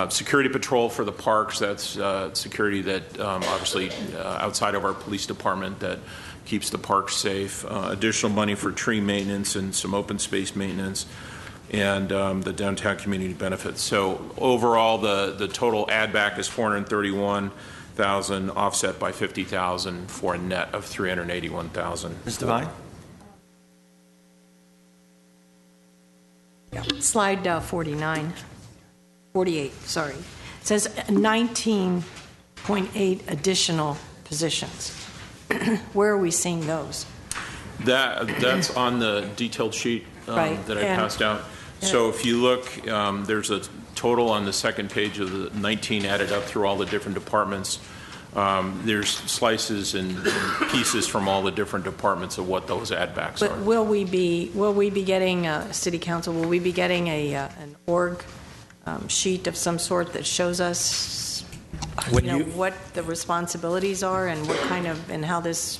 Security patrol for the parks, that's security that obviously outside of our police department that keeps the parks safe. Additional money for tree maintenance and some open space maintenance, and the downtown community benefits. So overall, the total add back is $431,000, offset by $50,000 for a net of $381,000. Ms. Devine? Yeah. Slide 48, sorry. It says 19.8 additional positions. Where are we seeing those? That's on the detailed sheet Right. that I passed out. So if you look, there's a total on the second page of the 19 added up through all the different departments. There's slices and pieces from all the different departments of what those add-backs are. But will we be getting, City Council, will we be getting an org sheet of some sort that shows us what the responsibilities are and what kind of, and how this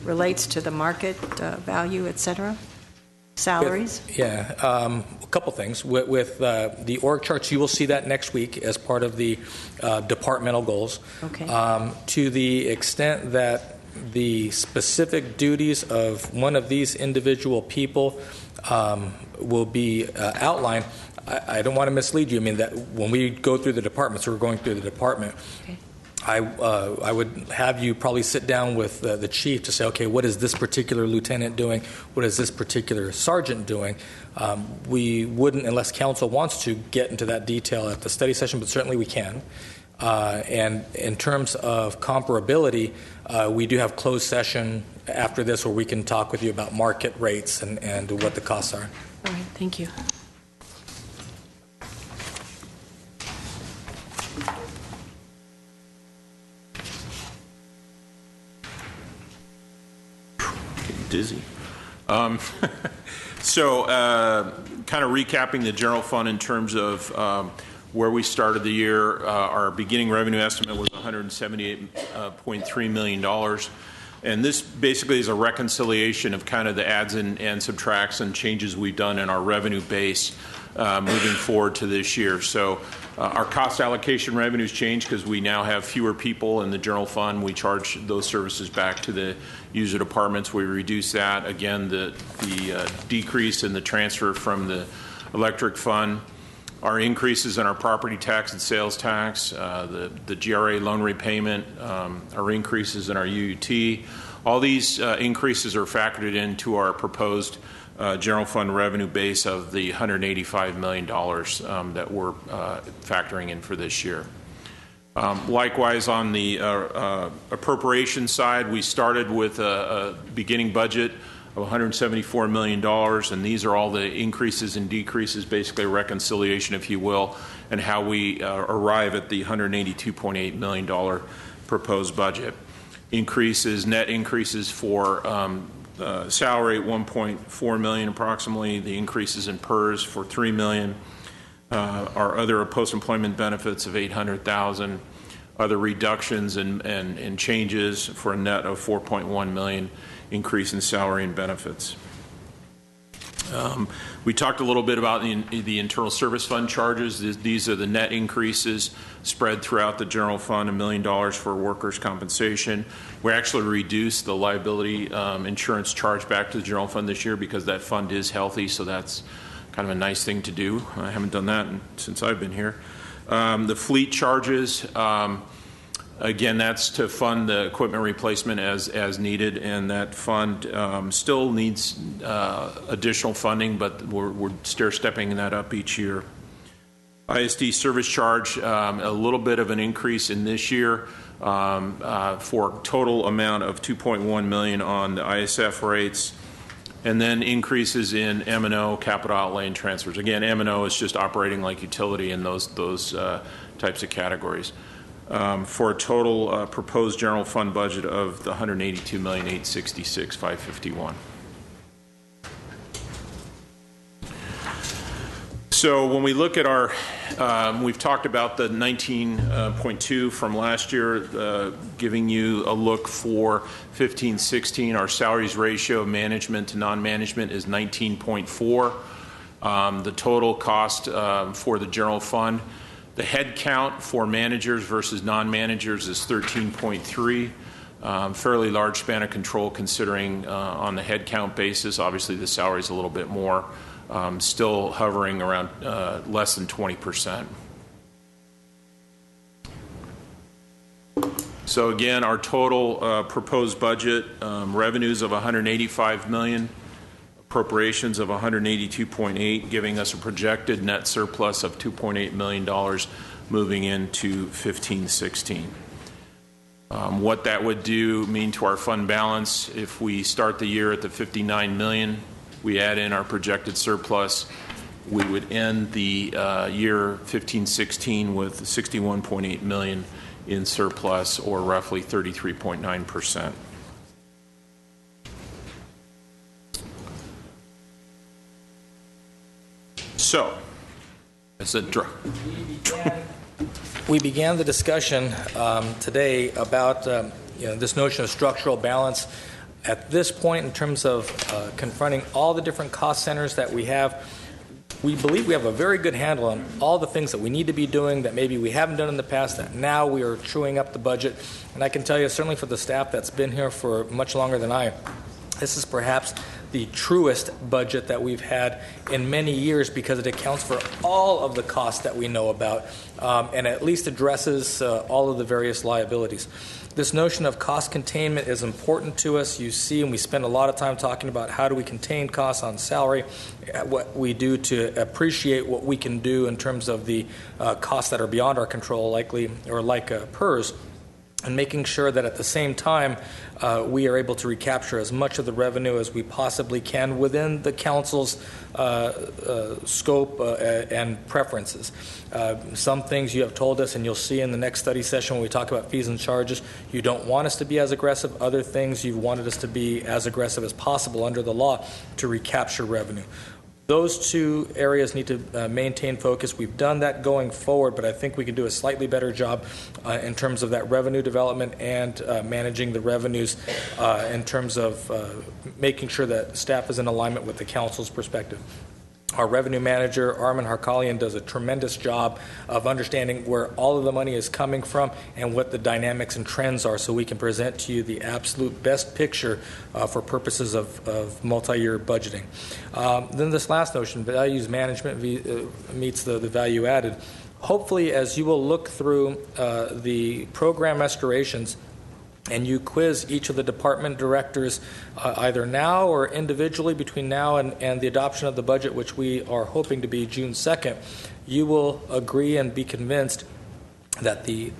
relates to the market value, et cetera? Salaries? A couple things. With the org charts, you will see that next week as part of the departmental goals. Okay. To the extent that the specific duties of one of these individual people will be outlined, I don't want to mislead you. I mean, that when we go through the departments, we're going through the department. Okay. I would have you probably sit down with the chief to say, okay, what is this particular lieutenant doing? What is this particular sergeant doing? We wouldn't, unless council wants to, get into that detail at the study session, but certainly we can. And in terms of comparability, we do have closed session after this where we can talk with you about market rates and what the costs are. All right, thank you. Dizzy. So, kind of recapping the general fund in terms of where we started the year, our beginning revenue estimate was $178.3 million. And this basically is a reconciliation of kind of the adds and subtracts and changes we've done in our revenue base moving forward to this year. So our cost allocation revenues changed because we now have fewer people in the general fund. We charge those services back to the user departments. We reduce that. Again, the decrease in the transfer from the electric fund. Our increases in our property tax and sales tax, the GRA loan repayment, our increases in our UUT. All these increases are factored into our proposed general fund revenue base of the $185 million that we're factoring in for this year. Likewise, on the appropriation side, we started with a beginning budget of $174 million, and these are all the increases and decreases, basically a reconciliation, if you will, and how we arrive at the $182.8 million proposed budget. Net increases for salary at $1.4 million approximately, the increases in PERS for $3 million, our other post-employment benefits of $800,000, other reductions and changes for a net of $4.1 million increase in salary and benefits. We talked a little bit about the internal service fund charges. These are the net increases spread throughout the general fund, $1 million for workers' compensation. We actually reduced the liability insurance charge back to the general fund this year because that fund is healthy, so that's kind of a nice thing to do. I haven't done that since I've been here. The fleet charges, again, that's to fund the equipment replacement as needed, and that fund still needs additional funding, but we're stair-stepping that up each year. ISD service charge, a little bit of an increase in this year for a total amount of $2.1 million on the ISF rates, and then increases in M&O, capital outlay, and transfers. Again, M&O is just operating like utility in those types of categories. For a total proposed general fund budget of the $182,866,551. So when we look at our, we've talked about the 19.2 from last year, giving you a look for 15-16. Our salaries ratio, management to non-management, is 19.4. The total cost for the general fund. The head count for managers versus non-managers is 13.3. Fairly large span of control considering on the head count basis. Obviously, the salary is a little bit more. Still hovering around less than 20%. So again, our total proposed budget, revenues of $185 million. Appropriations of $182.8, giving us a projected net surplus of $2.8 million moving into 15-16. What that would mean to our fund balance if we start the year at the $59 million, we add in our projected surplus, we would end the year 15-16 with $61.8 million in surplus, or roughly 33.9%. So, we began the discussion today about this notion of structural balance. At this point, in terms of confronting all the different cost centers that we have, we believe we have a very good handle on all the things that we need to be doing that maybe we haven't done in the past, that now we are chewing up the budget. And I can tell you, certainly for the staff that's been here for much longer than I, this is perhaps the truest budget that we've had in many years because it accounts for all of the costs that we know about and at least addresses all of the various liabilities. This notion of cost containment is important to us. You see, and we spend a lot of time talking about how do we contain costs on salary, what we do to appreciate what we can do in terms of the costs that are beyond our control, likely or like PERS, and making sure that at the same time we are able to recapture as much of the revenue as we possibly can within the council's scope and preferences. Some things you have told us, and you'll see in the next study session when we talk about fees and charges, you don't want us to be as aggressive. Other things you've wanted us to be as aggressive as possible under the law to recapture revenue. Those two areas need to maintain focus. We've done that going forward, but I think we can do a slightly better job in terms of that revenue development and managing the revenues in terms of making sure that staff is in alignment with the council's perspective. Our revenue manager, Armin Harkalian, does a tremendous job of understanding where all of the money is coming from and what the dynamics and trends are so we can present to you the absolute best picture for purposes of multi-year budgeting. Then this last notion, values management meets the value added. Hopefully, as you will look through the program restorations and you quiz each of the department directors either now or individually between now and the adoption of the budget, which we are hoping to be June 2nd, you will agree and be convinced that the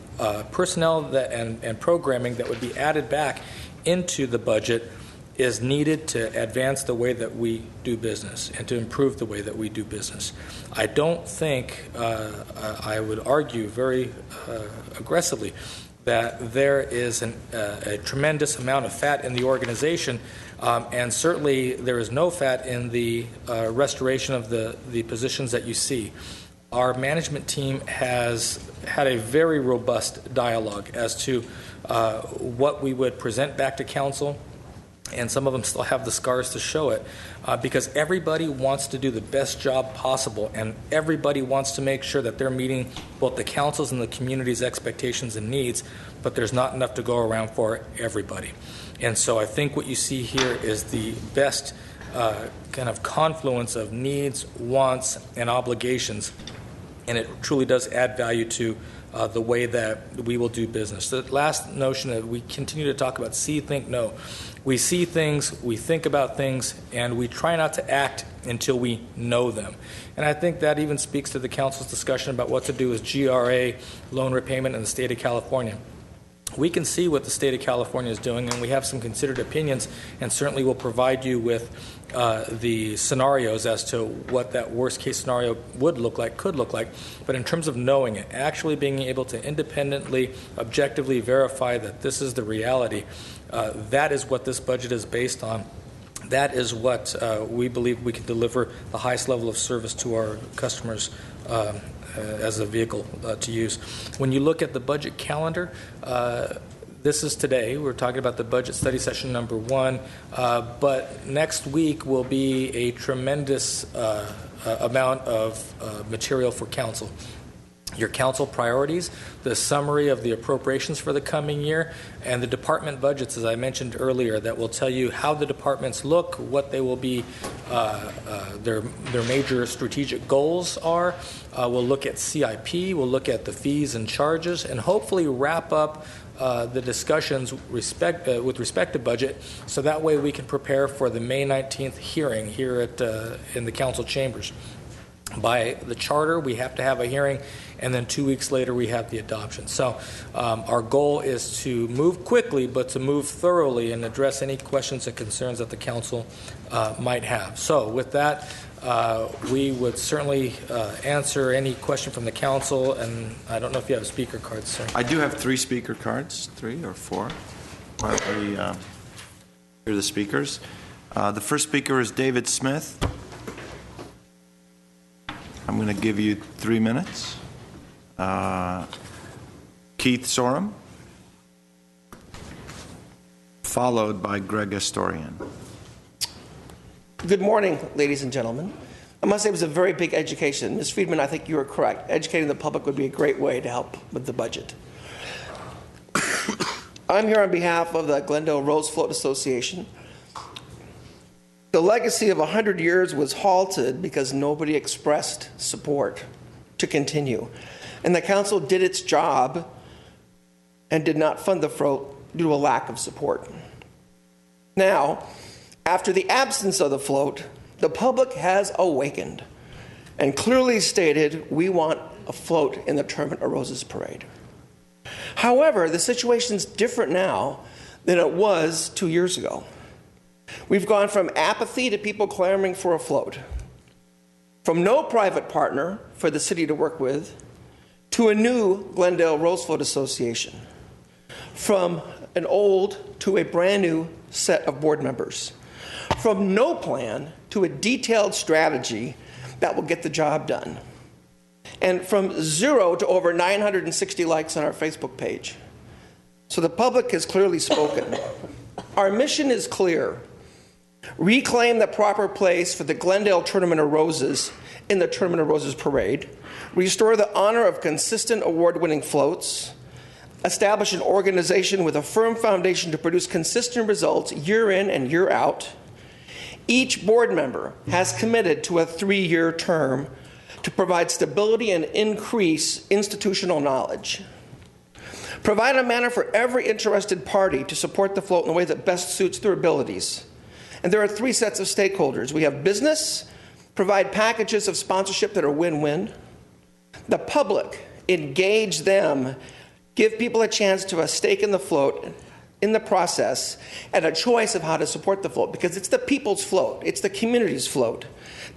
personnel and programming that would be added back into the budget is needed to advance the way that we do business and to improve the way that we do business. I don't think, I would argue very aggressively, that there is a tremendous amount of fat in the organization, and certainly there is no fat in the restoration of the positions that you see. Our management team has had a very robust dialogue as to what we would present back to council, and some of them still have the scars to show it, because everybody wants to do the best job possible, and everybody wants to make sure that they're meeting both the council's and the community's expectations and needs, but there's not enough to go around for everybody. And so I think what you see here is the best kind of confluence of needs, wants, and obligations, and it truly does add value to the way that we will do business. The last notion that we continue to talk about, see, think, know. We see things, we think about things, and we try not to act until we know them. And I think that even speaks to the council's discussion about what to do with GRA loan repayment in the state of California. We can see what the state of California is doing, and we have some considered opinions, and certainly will provide you with the scenarios as to what that worst-case scenario would look like, could look like. But in terms of knowing it, actually being able to independently, objectively verify that this is the reality, that is what this budget is based on. That is what we believe we can deliver the highest level of service to our customers as a vehicle to use. When you look at the budget calendar, this is today. We're talking about the budget study session number 1, but next week will be a tremendous amount of material for council. Your council priorities, the summary of the appropriations for the coming year, and the department budgets, as I mentioned earlier, that will tell you how the departments look, what they will be, their major strategic goals are. We'll look at CIP, we'll look at the fees and charges, and hopefully wrap up the discussions with respect to budget, so that way we can prepare for the May 19th hearing here in the council chambers. By the charter, we have to have a hearing, and then 2 weeks later we have the adoption. So our goal is to move quickly, but to move thoroughly and address any questions and concerns that the council might have. So with that, we would certainly answer any question from the council, and I don't know if you have speaker cards, sir. I do have 3 speaker cards, 3 or 4. Why don't we hear the speakers? The first speaker is David Smith. I'm going to give you 3 minutes. Keith Sorum. followed by Greg Astorian. Good morning, ladies and gentlemen. I must say it was a very big education. Ms. Friedman, I think you are correct. Educating the public would be a great way to help with the budget. I'm here on behalf of the Glendale Rose Float Association. The legacy of 100 years was halted because nobody expressed support to continue. And the council did its job and did not fund the float due to a lack of support. Now, after the absence of the float, the public has awakened and clearly stated we want a float in the Tournament of Roses parade. However, the situation's different now than it was 2 years ago. We've gone from apathy to people clamoring for a float, from no private partner for the city to work with to a new Glendale Rose Float Association, from an old to a brand new set of board members, from no plan to a detailed strategy that will get the job done, and from 0 to over 960 likes on our Facebook page. So the public has clearly spoken. Our mission is clear. Reclaim the proper place for the Glendale Tournament of Roses in the Tournament of Roses parade, restore the honor of consistent award-winning floats, establish an organization with a firm foundation to produce consistent results year in and year out. Each board member has committed to a 3-year term to provide stability and increase institutional knowledge. Provide a manner for every interested party to support the float in the way that best suits their abilities. And there are 3 sets of stakeholders. We have business, provide packages of sponsorship that are win-win. The public, engage them, give people a chance to have a stake in the float in the process and a choice of how to support the float, because it's the people's float, it's the community's float.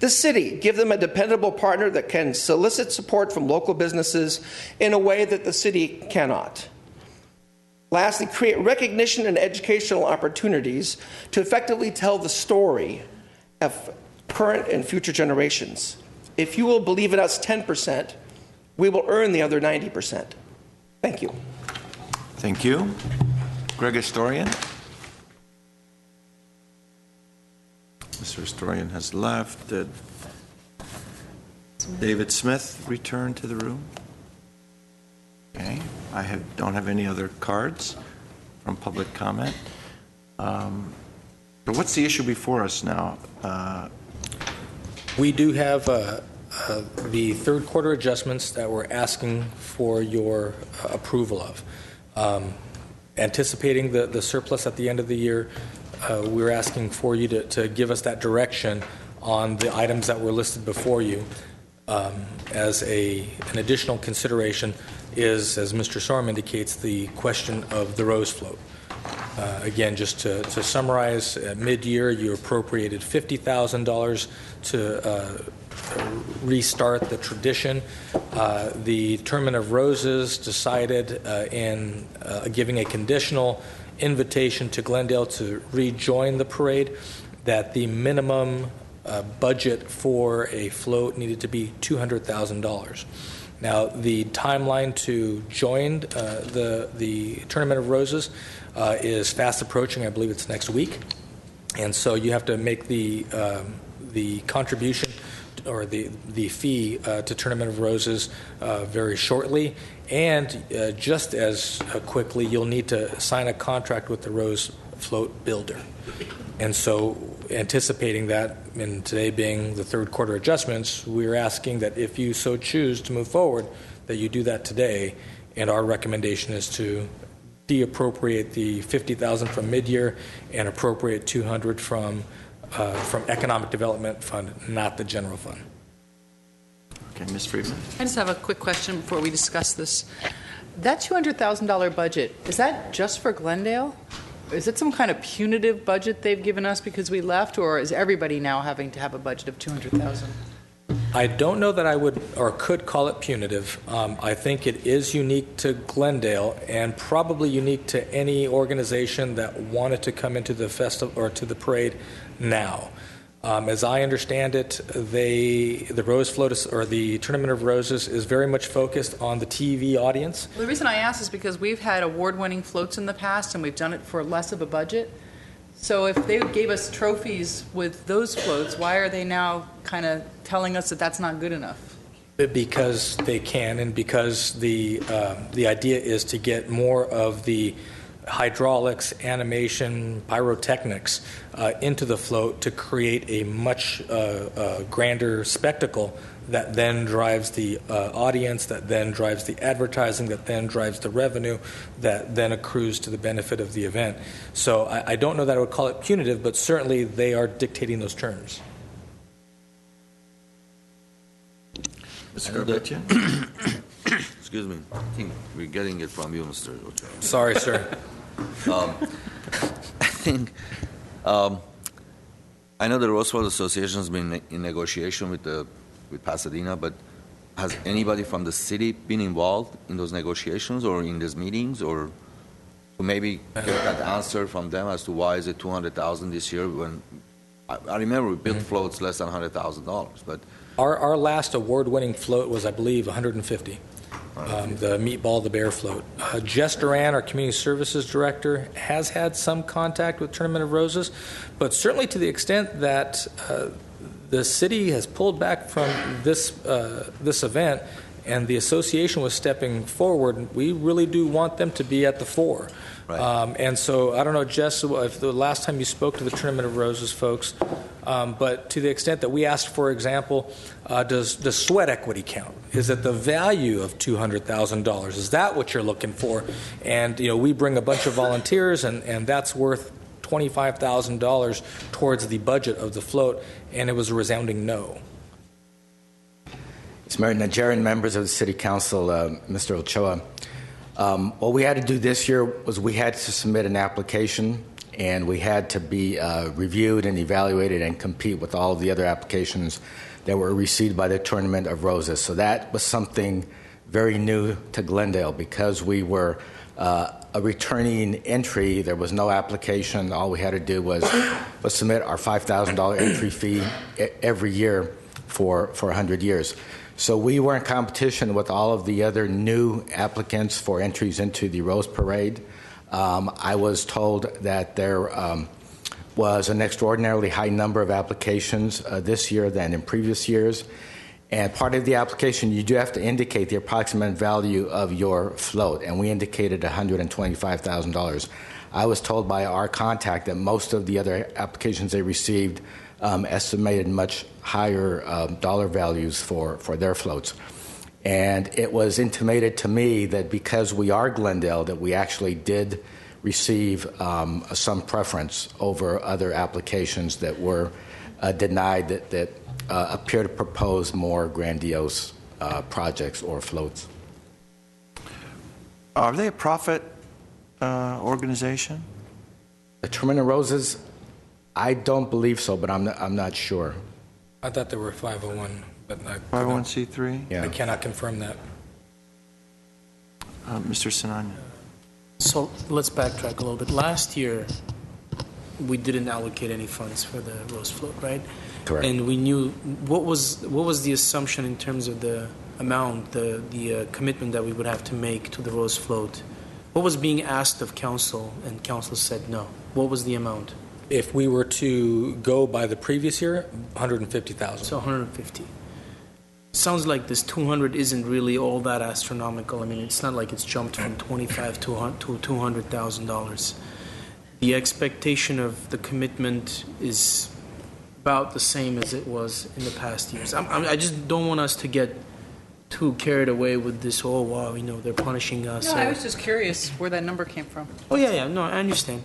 The city, give them a dependable partner that can solicit support from local businesses in a way that the city cannot. Lastly, create recognition and educational opportunities to effectively tell the story of current and future generations. If you will believe in us 10%, we will earn the other 90%. Thank you. Thank you. Greg Astorian. Mr. Astorian has left. Did David Smith return to the room? Okay. I don't have any other cards from public comment. But what's the issue before us now? We do have the third quarter adjustments that we're asking for your approval of. Anticipating the surplus at the end of the year, we're asking for you to give us that direction on the items that were listed before you. As an additional consideration is, as Mr. Sorm indicates, the question of the Rose Float. Again, just to summarize, at mid-year you appropriated $50,000 to restart the tradition. The Tournament of Roses decided in giving a conditional invitation to Glendale to rejoin the parade that the minimum budget for a float needed to be $200,000. Now, the timeline to join the Tournament of Roses is fast approaching. I believe it's next week. And so you have to make the contribution or the fee to Tournament of Roses very shortly. And just as quickly, you'll need to sign a contract with the Rose Float builder. And so anticipating that, and today being the third quarter adjustments, we're asking that if you so choose to move forward, that you do that today. And our recommendation is to de-appropriate the $50,000 from mid-year and appropriate $200 from Economic Development Fund, not the general fund. Okay, Ms. Friedman. I just have a quick question before we discuss this. That $200,000 budget, is that just for Glendale? Is it some kind of punitive budget they've given us because we left, or is everybody now having to have a budget of $200,000? I don't know that I would or could call it punitive. I think it is unique to Glendale and probably unique to any organization that wanted to come into the festival or to the parade now. As I understand it, the Rose Float or the Tournament of Roses is very much focused on the TV audience. The reason I ask is because we've had award-winning floats in the past, and we've done it for less of a budget. So if they gave us trophies with those floats, why are they now kind of telling us that that's not good enough? Because they can, and because the idea is to get more of the hydraulics, animation, pyrotechnics into the float to create a much grander spectacle that then drives the audience, that then drives the advertising, that then drives the revenue, that then accrues to the benefit of the event. So I don't know that I would call it punitive, but certainly they are dictating those terms. Mr. Garbettian? Excuse me. I think we're getting it from you, Mr. Ochoa. Sorry, sir. I think I know the Rose Float Association has been in negotiation with Pasadena, but has anybody from the city been involved in those negotiations or in these meetings, or to maybe get that answer from them as to why is it $200,000 this year when I remember we built floats less than $100,000, but Our last award-winning float was, I believe, $150. The Meatball the Bear float. Jess Duran, our community services director, has had some contact with Tournament of Roses, but certainly to the extent that the city has pulled back from this event and the association was stepping forward, we really do want them to be at the fore. Right. And so I don't know, Jess, if the last time you spoke to the Tournament of Roses folks, but to the extent that we asked, for example, does sweat equity count? Is it the value of $200,000? Is that what you're looking for? And we bring a bunch of volunteers, and that's worth $25,000 towards the budget of the float, and it was a resounding no. It's Mayor Nigerian members of the City Council, Mr. Ochoa. What we had to do this year was we had to submit an application, and we had to be reviewed and evaluated and compete with all of the other applications that were received by the Tournament of Roses. So that was something very new to Glendale because we were a returning entry. There was no application. All we had to do was submit our $5,000 entry fee every year for 100 years. So we were in competition with all of the other new applicants for entries into the Rose Parade. I was told that there was an extraordinarily high number of applications this year than in previous years. And part of the application, you do have to indicate the approximate value of your float, and we indicated $125,000. I was told by our contact that most of the other applications they received estimated much higher dollar values for their floats. And it was intimated to me that because we are Glendale, that we actually did receive some preference over other applications that were denied that appear to propose more grandiose projects or floats. Are they a profit organization? The Tournament of Roses, I don't believe so, but I'm not sure. I thought they were 501, but 501c3? Yeah. I cannot confirm that. Mr. Sinania. So let's backtrack a little bit. Last year, we didn't allocate any funds for the Rose Float, right? Correct. And we knew what was the assumption in terms of the amount, the commitment that we would have to make to the Rose Float. What was being asked of council, and council said no? What was the amount? If we were to go by the previous year, $150,000. So 150. Sounds like this 200 isn't really all that astronomical. I mean, it's not like it's jumped from $25,000 to $200,000. The expectation of the commitment is about the same as it was in the past years. I just don't want us to get too carried away with this. Oh wow, they're punishing us. No, I was just curious where that number came from. Oh yeah, no, I understand.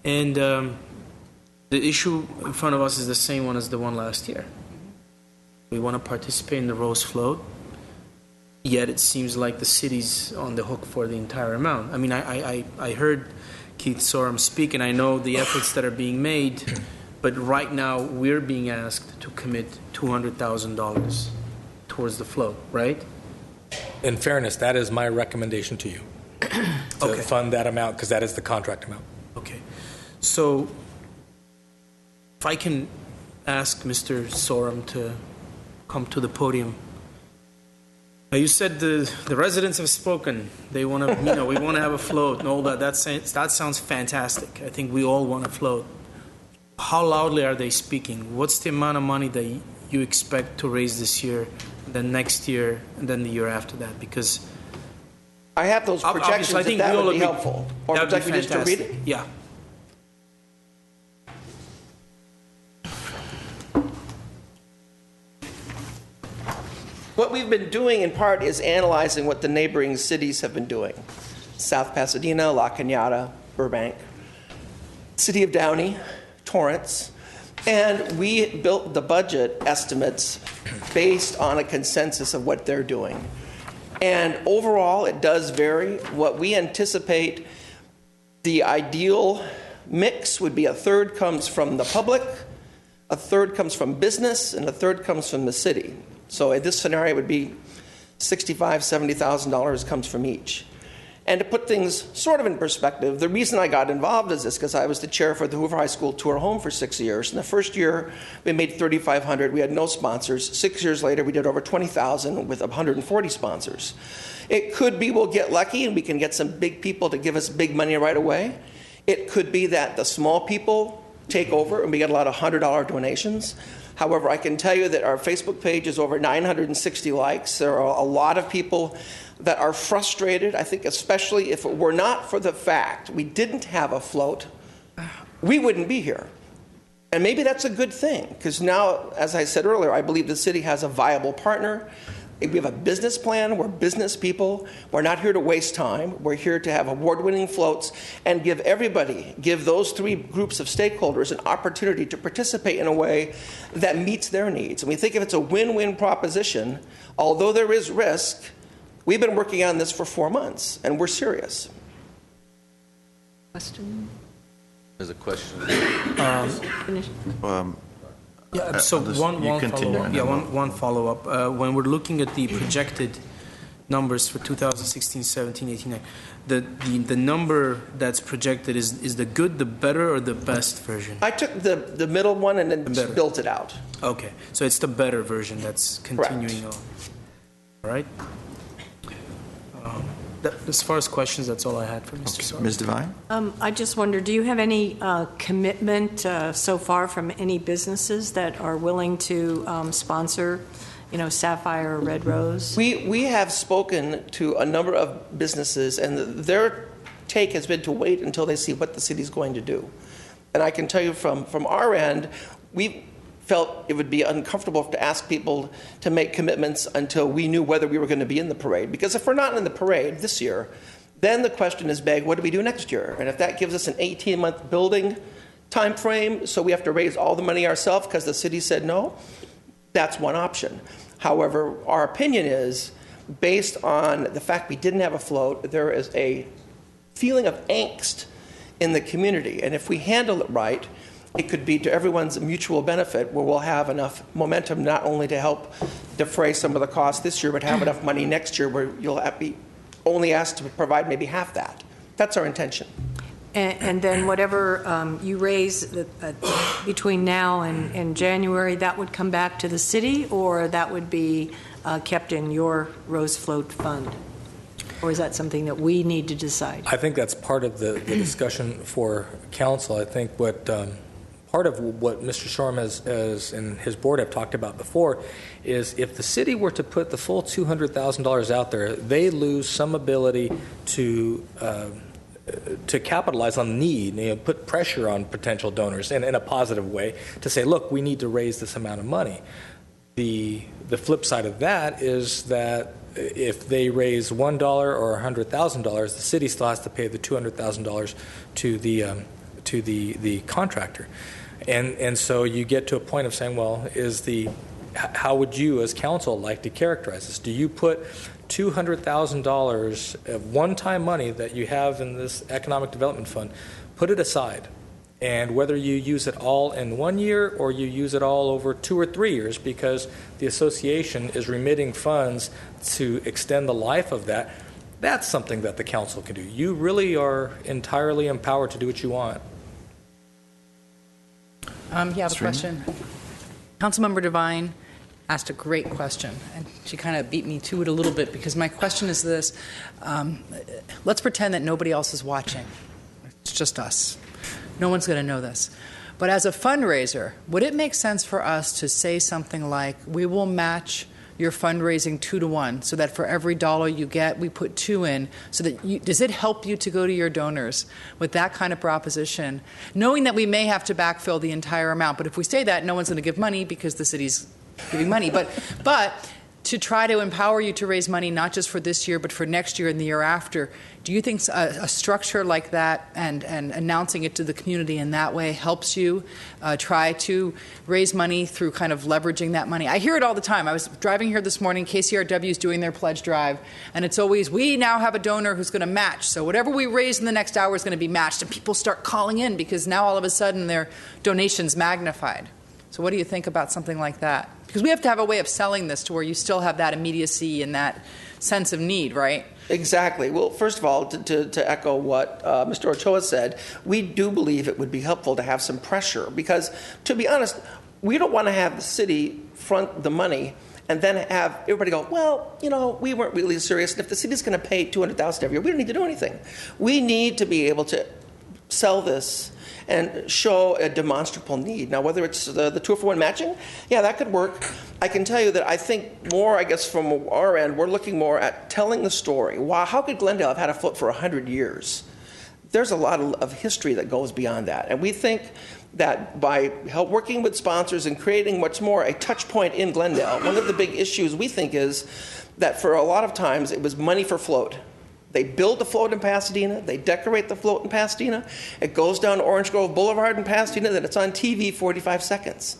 And the issue in front of us is the same one as the one last year. We want to participate in the Rose Float, yet it seems like the city's on the hook for the entire amount. I mean, I heard Keith Sorum speak, and I know the efforts that are being made, but right now we're being asked to commit $200,000 towards the float, right? In fairness, that is my recommendation to you, to fund that amount, because that is the contract amount. Okay. So if I can ask Mr. Sorum to come to the podium. You said the residents have spoken. They want to, we want to have a float and all that. That sounds fantastic. I think we all want to float. How loudly are they speaking? What's the amount of money that you expect to raise this year, then next year, and then the year after that? Because I have those projections. I think that we all would be agree. helpful. Or That would would you be like me just to read fantastic. it? Yeah. What we've been doing in part is analyzing what the neighboring cities have been doing. South Pasadena, La Cañada, Burbank, City of Downey, Torrance. And we built the budget estimates based on a consensus of what they're doing. And overall, it does vary. What we anticipate the ideal mix would be a third comes from the public, a third comes from business, and a third comes from the city. So in this scenario, it would be $65,000, $70,000 comes from each. And to put things sort of in perspective, the reason I got involved is this because I was the chair for the Hoover High School Tour Home for 6 years. In the first year, we made $3,500. We had no sponsors. 6 years later, we did over $20,000 with 140 sponsors. It could be we'll get lucky and we can get some big people to give us big money right away. It could be that the small people take over and we get a lot of $100 donations. However, I can tell you that our Facebook page is over 960 likes. There are a lot of people that are frustrated. I think especially if it were not for the fact we didn't have a float, we wouldn't be here. And maybe that's a good thing, because now, as I said earlier, I believe the city has a viable partner. We have a business plan. We're business people. We're not here to waste time. We're here to have award-winning floats and give those three groups of stakeholders an opportunity to participate in a way that meets their needs. And we think if it's a win-win proposition, although there is risk, we've been working on this for 4 months, and we're serious. Question? There's a question. Yeah, so one follow-up. Yeah, one follow-up. When we're looking at the projected numbers for 2016, 17, 18, the number that's projected is the good, the better, or the best version? I took the middle one and then built it out. Okay, so it's the better version that's continuing on. All right. As far as questions, that's all I had for Mr. Sarr. Ms. Devine? I just wonder, do you have any commitment so far from any businesses that are willing to sponsor, Sapphire or Red Rose? We have spoken to a number of businesses, and their take has been to wait until they see what the city's going to do. And I can tell you from our end, we felt it would be uncomfortable to ask people to make commitments until we knew whether we were going to be in the parade. Because if we're not in the parade this year, then the question is begged, what do we do next year? And if that gives us an 18-month building time frame, so we have to raise all the money ourselves because the city said no, that's one option. However, our opinion is, based on the fact we didn't have a float, there is a feeling of angst in the community. And if we handle it right, it could be to everyone's mutual benefit, where we'll have enough momentum not only to help defray some of the costs this year, but have enough money next year where you'll be only asked to provide maybe half that. That's our intention. And then whatever you raise between now and January, that would come back to the city, or that would be kept in your Rose Float Fund? Or is that something that we need to decide? I think that's part of the discussion for council. I think what part of what Mr. Shoreham has and his board have talked about before is if the city were to put the full $200,000 out there, they lose some ability to capitalize on need, put pressure on potential donors in a positive way to say, look, we need to raise this amount of money. The flip side of that is that if they raise $1 or $100,000, the city still has to pay the $200,000 to the contractor, and so you get to a point of saying, well, how would you as council like to characterize this? Do you put $200,000 of one-time money that you have in this economic development fund, put it aside, and whether you use it all in 1 year or you use it all over 2 or 3 years because the association is remitting funds to extend the life of that, that's something that the council can do. You really are entirely empowered to do what you want. You have a question? Councilmember Devine asked a great question, and she kind of beat me to it a little bit because my question is this. Let's pretend that nobody else is watching. It's just us. No one's going to know this. But as a fundraiser, would it make sense for us to say something like, we will match your fundraising 2-to-1, so that for every dollar you get, we put 2 in, so that does it help you to go to your donors with that kind of proposition, knowing that we may have to backfill the entire amount? But if we say that, no one's going to give money because the city's giving money. But to try to empower you to raise money not just for this year, but for next year and the year after, do you think a structure like that and announcing it to the community in that way helps you try to raise money through kind of leveraging that money? I hear it all the time. I was driving here this morning, KCRW is doing their pledge drive, and it's always, we now have a donor who's going to match, so whatever we raise in the next hour is going to be matched, and people start calling in because now all of a sudden their donation's magnified. So what do you think about something like that? Because we have to have a way of selling this to where you still have that immediacy and that sense of need, right? Exactly. Well, first of all, to echo what Mr. Ochoa said, we do believe it would be helpful to have some pressure because, to be honest, we don't want to have the city front the money and then have everybody go, well, you know, we weren't really serious. And if the city's going to pay $200,000 every year, we don't need to do anything. We need to be able to sell this and show a demonstrable need. Now, whether it's the 2-for-1 matching, yeah, that could work. I can tell you that I think more, I guess, from our end, we're looking more at telling the story. Wow, how could Glendale have had a float for 100 years? There's a lot of history that goes beyond that. And we think that by working with sponsors and creating much more a touch point in Glendale, one of the big issues we think is that for a lot of times it was money for float. They build the float in Pasadena. They decorate the float in Pasadena. It goes down Orange Grove Boulevard in Pasadena. Then it's on TV 45 seconds.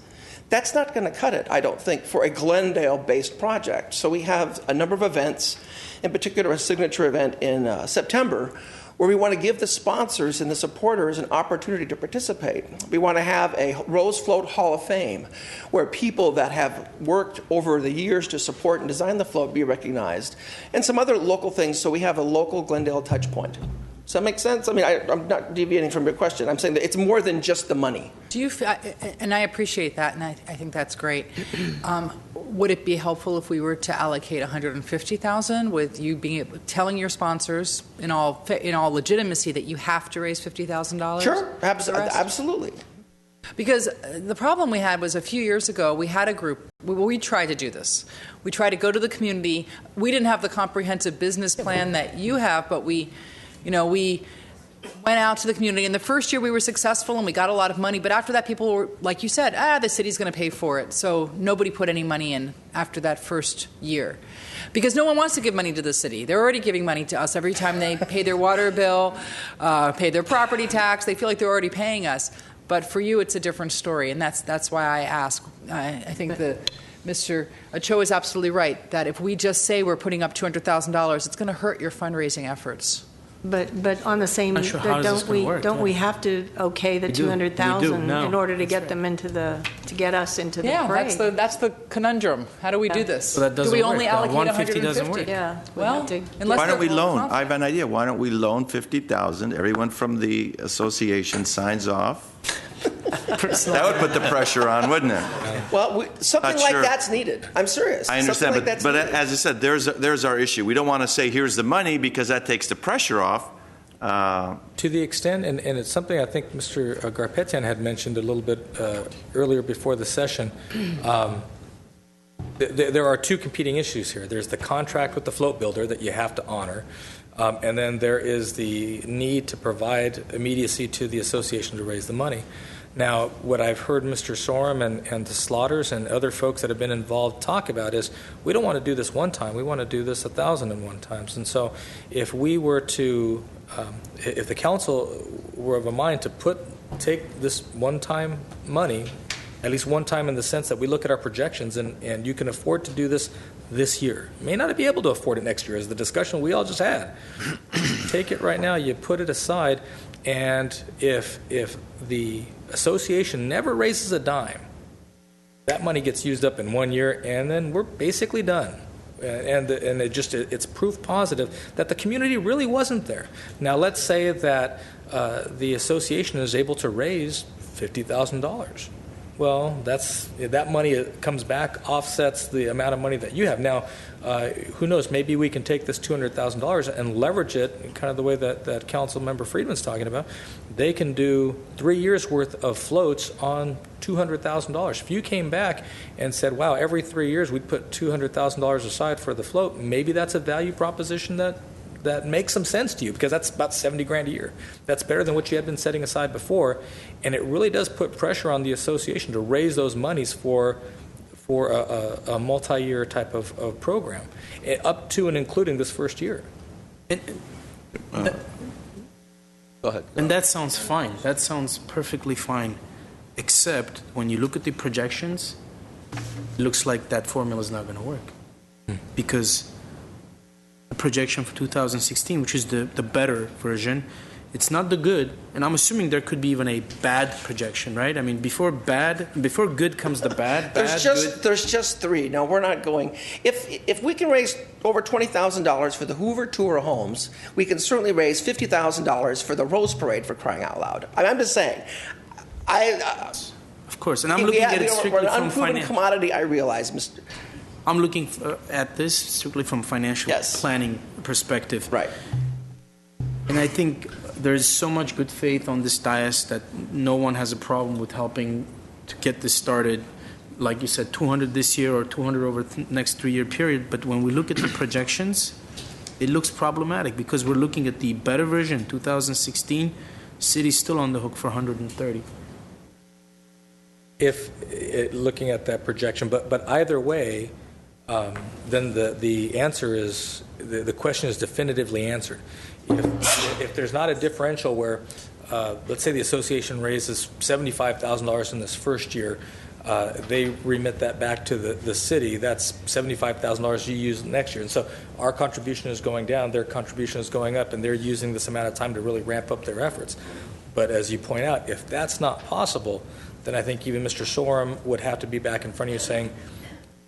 That's not going to cut it, I don't think, for a Glendale-based project. So we have a number of events, in particular a signature event in September, where we want to give the sponsors and the supporters an opportunity to participate. We want to have a Rose Float Hall of Fame, where people that have worked over the years to support and design the float be recognized, and some other local things, so we have a local Glendale touch point. Does that make sense? I mean, I'm not deviating from your question. I'm saying that it's more than just the money. Do you, and I appreciate that, and I think that's great. Would it be helpful if we were to allocate $150,000 with you telling your sponsors in all legitimacy that you have to raise $50,000? Sure, absolutely. Because the problem we had was a few years ago, we had a group, we tried to do this. We tried to go to the community. We didn't have the comprehensive business plan that you have, but we went out to the community. And the first year we were successful and we got a lot of money. But after that, people were, like you said, the city's going to pay for it. So nobody put any money in after that first year. Because no one wants to give money to the city. They're already giving money to us every time they pay their water bill, pay their property tax. They feel like they're already paying us. But for you, it's a different story. And that's why I ask. I think that Mr. Ochoa is absolutely right, that if we just say we're putting up $200,000, it's going to hurt your fundraising efforts. But on the same, Not sure how this is gonna work, don't we have to okay the 200,000 in order to get them into to get us into the fray? That's the conundrum. How do we do this? So that doesn't do we work. only allocate 150 doesn't work. Yeah. Well, why don't we loan? I have an idea. Why don't we loan $50,000? Everyone from the association signs off. That would put the pressure on, wouldn't it? Well, something like that's needed. I'm serious. I understand, like but as I said, there's our issue. We don't want to say here's the money because that takes the pressure off. To the extent, and it's something I think Mr. Garpetian had mentioned a little bit earlier before the session, there are two competing issues here. There's the contract with the float builder that you have to honor, and then there is the need to provide immediacy to the association to raise the money. Now, what I've heard Mr. Sorum and the Slaughters and other folks that have been involved talk about is we don't want to do this one time. We want to do this 1,001 times. And so if we were to, if the council were of a mind to take this one-time money, at least one time in the sense that we look at our projections and you can afford to do this year. You may not be able to afford it next year, as the discussion we all just had. Take it right now, you put it aside, and if the association never raises a dime, that money gets used up in 1 year, and then we're basically done. And it's proof positive that the community really wasn't there. Now, let's say that the association is able to raise $50,000. well, that money comes back, offsets the amount of money that you have. Now, who knows, maybe we can take this $200,000 and leverage it in kind of the way that Council Member Friedman's talking about. They can do 3 years' worth of floats on $200,000. If you came back and said, wow, every 3 years we'd put $200,000 aside for the float, maybe that's a value proposition that makes some sense to you, because that's about $70,000 a year. That's better than what you had been setting aside before, and it really does put pressure on the association to raise those monies for a multi-year type of program, up to and including this first year. Go ahead. And that sounds fine. That sounds perfectly fine, except when you look at the projections, it looks like that formula is not going to work, because the projection for 2016, which is the better version, it's not the good, and I'm assuming there could be even a bad projection, right? I mean, before good comes the bad. There's just three. Now, we're not going. If we can raise over $20,000 for the Hoover Tour of Homes, we can certainly raise $50,000 for the Rose Parade, for crying out loud. I'm just saying. Of course, and I'm looking at it strictly we're an from unproven financial. commodity, I realize, Mr. I'm looking at this strictly from financial planning perspective. Right. And I think there's so much good faith on this dais that no one has a problem with helping to get this started. Like you said, 200 this year or 200 over the next 3-year period. But when we look at the projections, it looks problematic, because we're looking at the better version, 2016. City's still on the hook for 130. If looking at that projection, but either way, then the answer is, the question is definitively answered. If there's not a differential where, let's say the association raises $75,000 in this first year, they remit that back to the city, that's $75,000 you use next year. And so our contribution is going down, their contribution is going up, and they're using this amount of time to really ramp up their efforts. But as you point out, if that's not possible, then I think even Mr. Sorum would have to be back in front of you saying,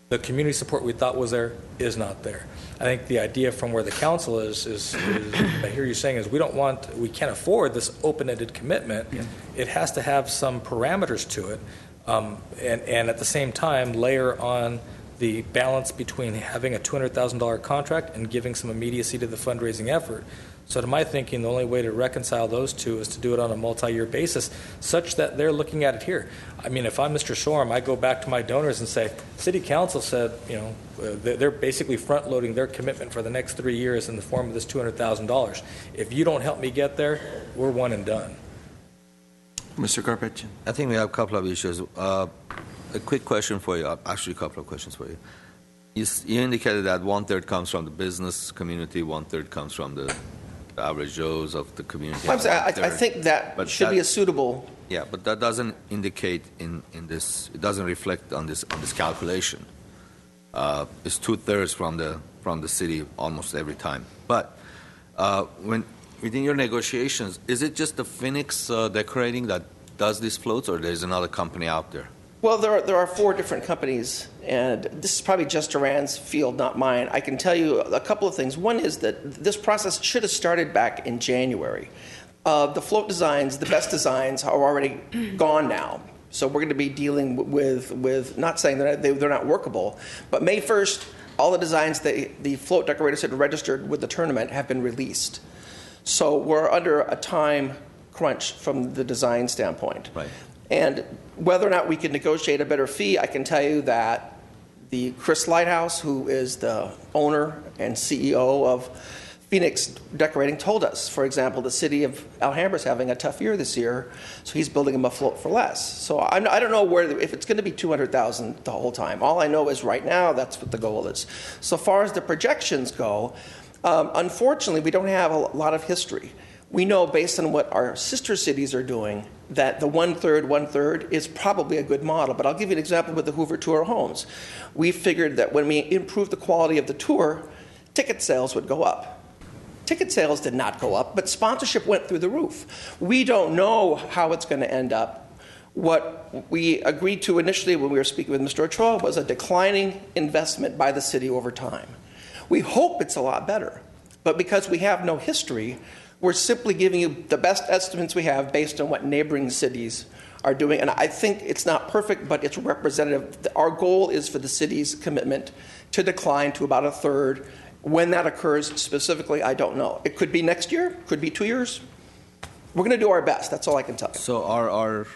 the community support we thought was there is not there. I think the idea from where the council is I hear you saying, is we can't afford this open-ended commitment. Yeah. It has to have some parameters to it, and at the same time layer on the balance between having a $200,000 contract and giving some immediacy to the fundraising effort. So to my thinking, the only way to reconcile those two is to do it on a multi-year basis, such that they're looking at it here. I mean, if I'm Mr. Sorum, I go back to my donors and say, City Council said, they're basically front-loading their commitment for the next 3 years in the form of this $200,000. If you don't help me get there, we're one and done. Mr. Carpetian. I think we have a couple of issues. A quick question for you, actually a couple of questions for you. You indicated that 1/3 comes from the business community, 1/3 comes from the average Joes of the community. I think that should be a suitable. Yeah, but that doesn't indicate in this. It doesn't reflect on this calculation. It's 2/3 from the city almost every time. But when within your negotiations, is it just the Phoenix Decorating that does these floats, or there's another company out there? Well, there are 4 different companies, and this is probably just Duran's field, not mine. I can tell you a couple of things. One is that this process should have started back in January. The float designs, the best designs, are already gone now. So we're going to be dealing with not saying that they're not workable, but May 1st, all the designs that the float decorators had registered with the tournament have been released. So we're under a time crunch from the design standpoint. Right. And whether or not we can negotiate a better fee, I can tell you that the Chris Lighthouse, who is the owner and CEO of Phoenix Decorating, told us, for example, the city of Alhambra is having a tough year this year, so he's building them a float for less. So I don't know if it's going to be $200,000 the whole time. All I know is right now that's what the goal is. So far as the projections go, unfortunately, we don't have a lot of history. We know, based on what our sister cities are doing, that the 1/3 is probably a good model. But I'll give you an example with the Hoover Tour of Homes. We figured that when we improved the quality of the tour, ticket sales would go up. Ticket sales did not go up, but sponsorship went through the roof. We don't know how it's going to end up. What we agreed to initially when we were speaking with Mr. Ochoa was a declining investment by the city over time. We hope it's a lot better, but because we have no history, we're simply giving you the best estimates we have based on what neighboring cities are doing. And I think it's not perfect, but it's representative. Our goal is for the city's commitment to decline to about a third. When that occurs specifically, I don't know. It could be next year, could be 2 years. We're going to do our best. That's all I can tell you. So our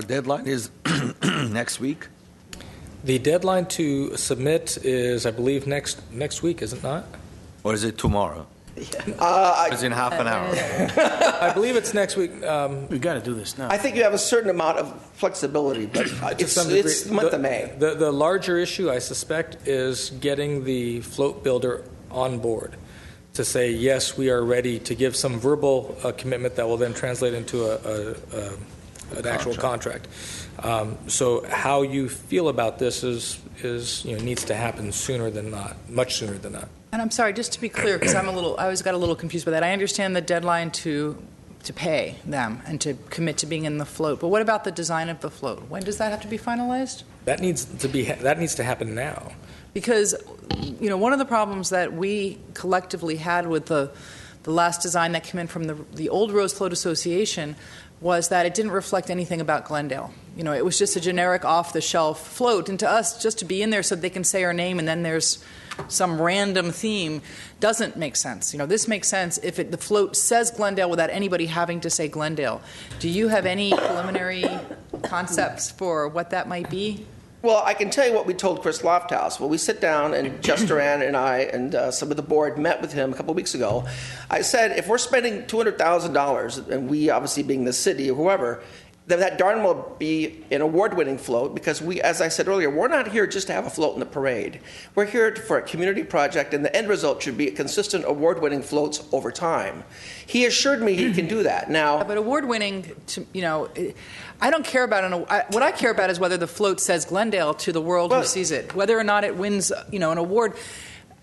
deadline is next week? The deadline to submit is, I believe, next week, is it not? Or is it tomorrow? It's in half an hour. I believe it's next week. We've got to do this now. I think you have a certain amount of flexibility, but it's the month of May. The larger issue, I suspect, is getting the float builder on board to say, yes, we are ready to give some verbal commitment that will then translate into an actual contract. So how you feel about this is needs to happen sooner than not, much sooner than not. And I'm sorry, just to be clear, because I always got a little confused by that. I understand the deadline to pay them and to commit to being in the float, but what about the design of the float? When does that have to be finalized? That needs to happen now. Because one of the problems that we collectively had with the last design that came in from the old Rose Float Association was that it didn't reflect anything about Glendale. It was just a generic off-the-shelf float, and to us, just to be in there so they can say our name and then there's some random theme doesn't make sense. This makes sense if the float says Glendale without anybody having to say Glendale. Do you have any preliminary concepts for what that might be? Well, I can tell you what we told Chris Lofthouse. Well, we sit down, and Jeff Duran and I and some of the board met with him a couple of weeks ago. I said, if we're spending $200,000, and we obviously being the city or whoever, then that darn will be an award-winning float, because we, as I said earlier, we're not here just to have a float in the parade. We're here for a community project, and the end result should be consistent award-winning floats over time. He assured me he can do that. Now, but award-winning, I don't care about what I care about is whether the float says Glendale to the world who sees it, whether or not it wins, an award.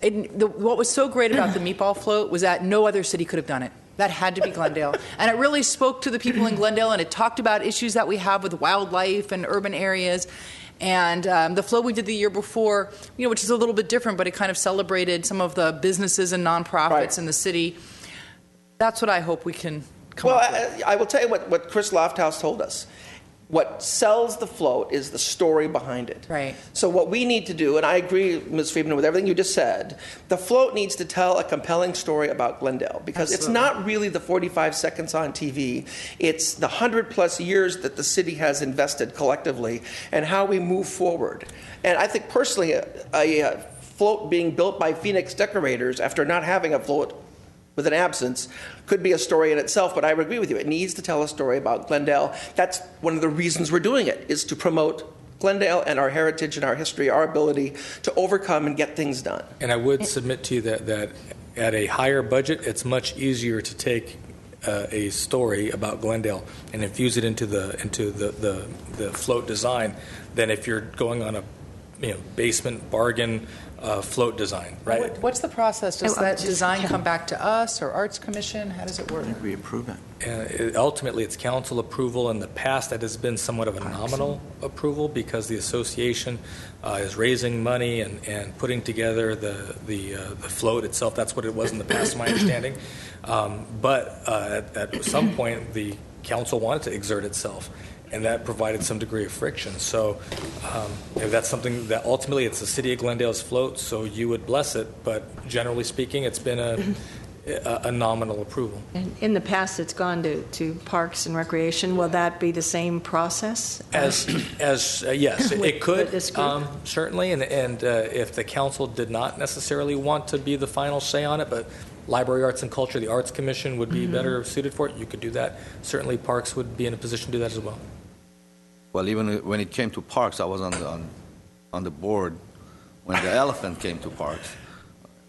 What was so great about the meatball float was that no other city could have done it. That had to be Glendale. And it really spoke to the people in Glendale, and it talked about issues that we have with wildlife and urban areas. And the float we did the year before, which is a little bit different, but it kind of celebrated some of the businesses and nonprofits in the city. That's what I hope we can come up with. I will tell you what Chris Lofthouse told us. What sells the float is the story behind it. Right. So what we need to do, and I agree, Ms. Friedman, with everything you just said, the float needs to tell a compelling story about Glendale, because It's not really the 45 seconds on TV. It's the 100-plus years that the city has invested collectively and how we move forward. And I think personally, a float being built by Phoenix decorators after not having a float with an absence could be a story in itself, but I would agree with you. It needs to tell a story about Glendale. That's one of the reasons we're doing it, is to promote Glendale and our heritage and our history, our ability to overcome and get things done. And I would submit to you that at a higher budget, it's much easier to take a story about Glendale and infuse it into the float design than if you're going on a basement bargain float design, right? What's the process? Does that design come back to us or Arts Commission? How does it work? I think we approve it. Ultimately, it's council approval. In the past, that has been somewhat of a nominal approval because the association is raising money and putting together the float itself. That's what it was in the past, my understanding. But at some point, the council wanted to exert itself, and that provided some degree of friction. So that's something that ultimately it's the city of Glendale's float, so you would bless it, but generally speaking, it's been a nominal approval. And in the past, it's gone to Parks and Recreation. Will that be the same process? Yes, it could, certainly, and if the council did not necessarily want to be the final say on it, but Library Arts and Culture, the Arts Commission would be better suited for it, you could do that. Certainly Parks would be in a position to do that as well. Well, even when it came to Parks, I was on the board when the elephant came to Parks.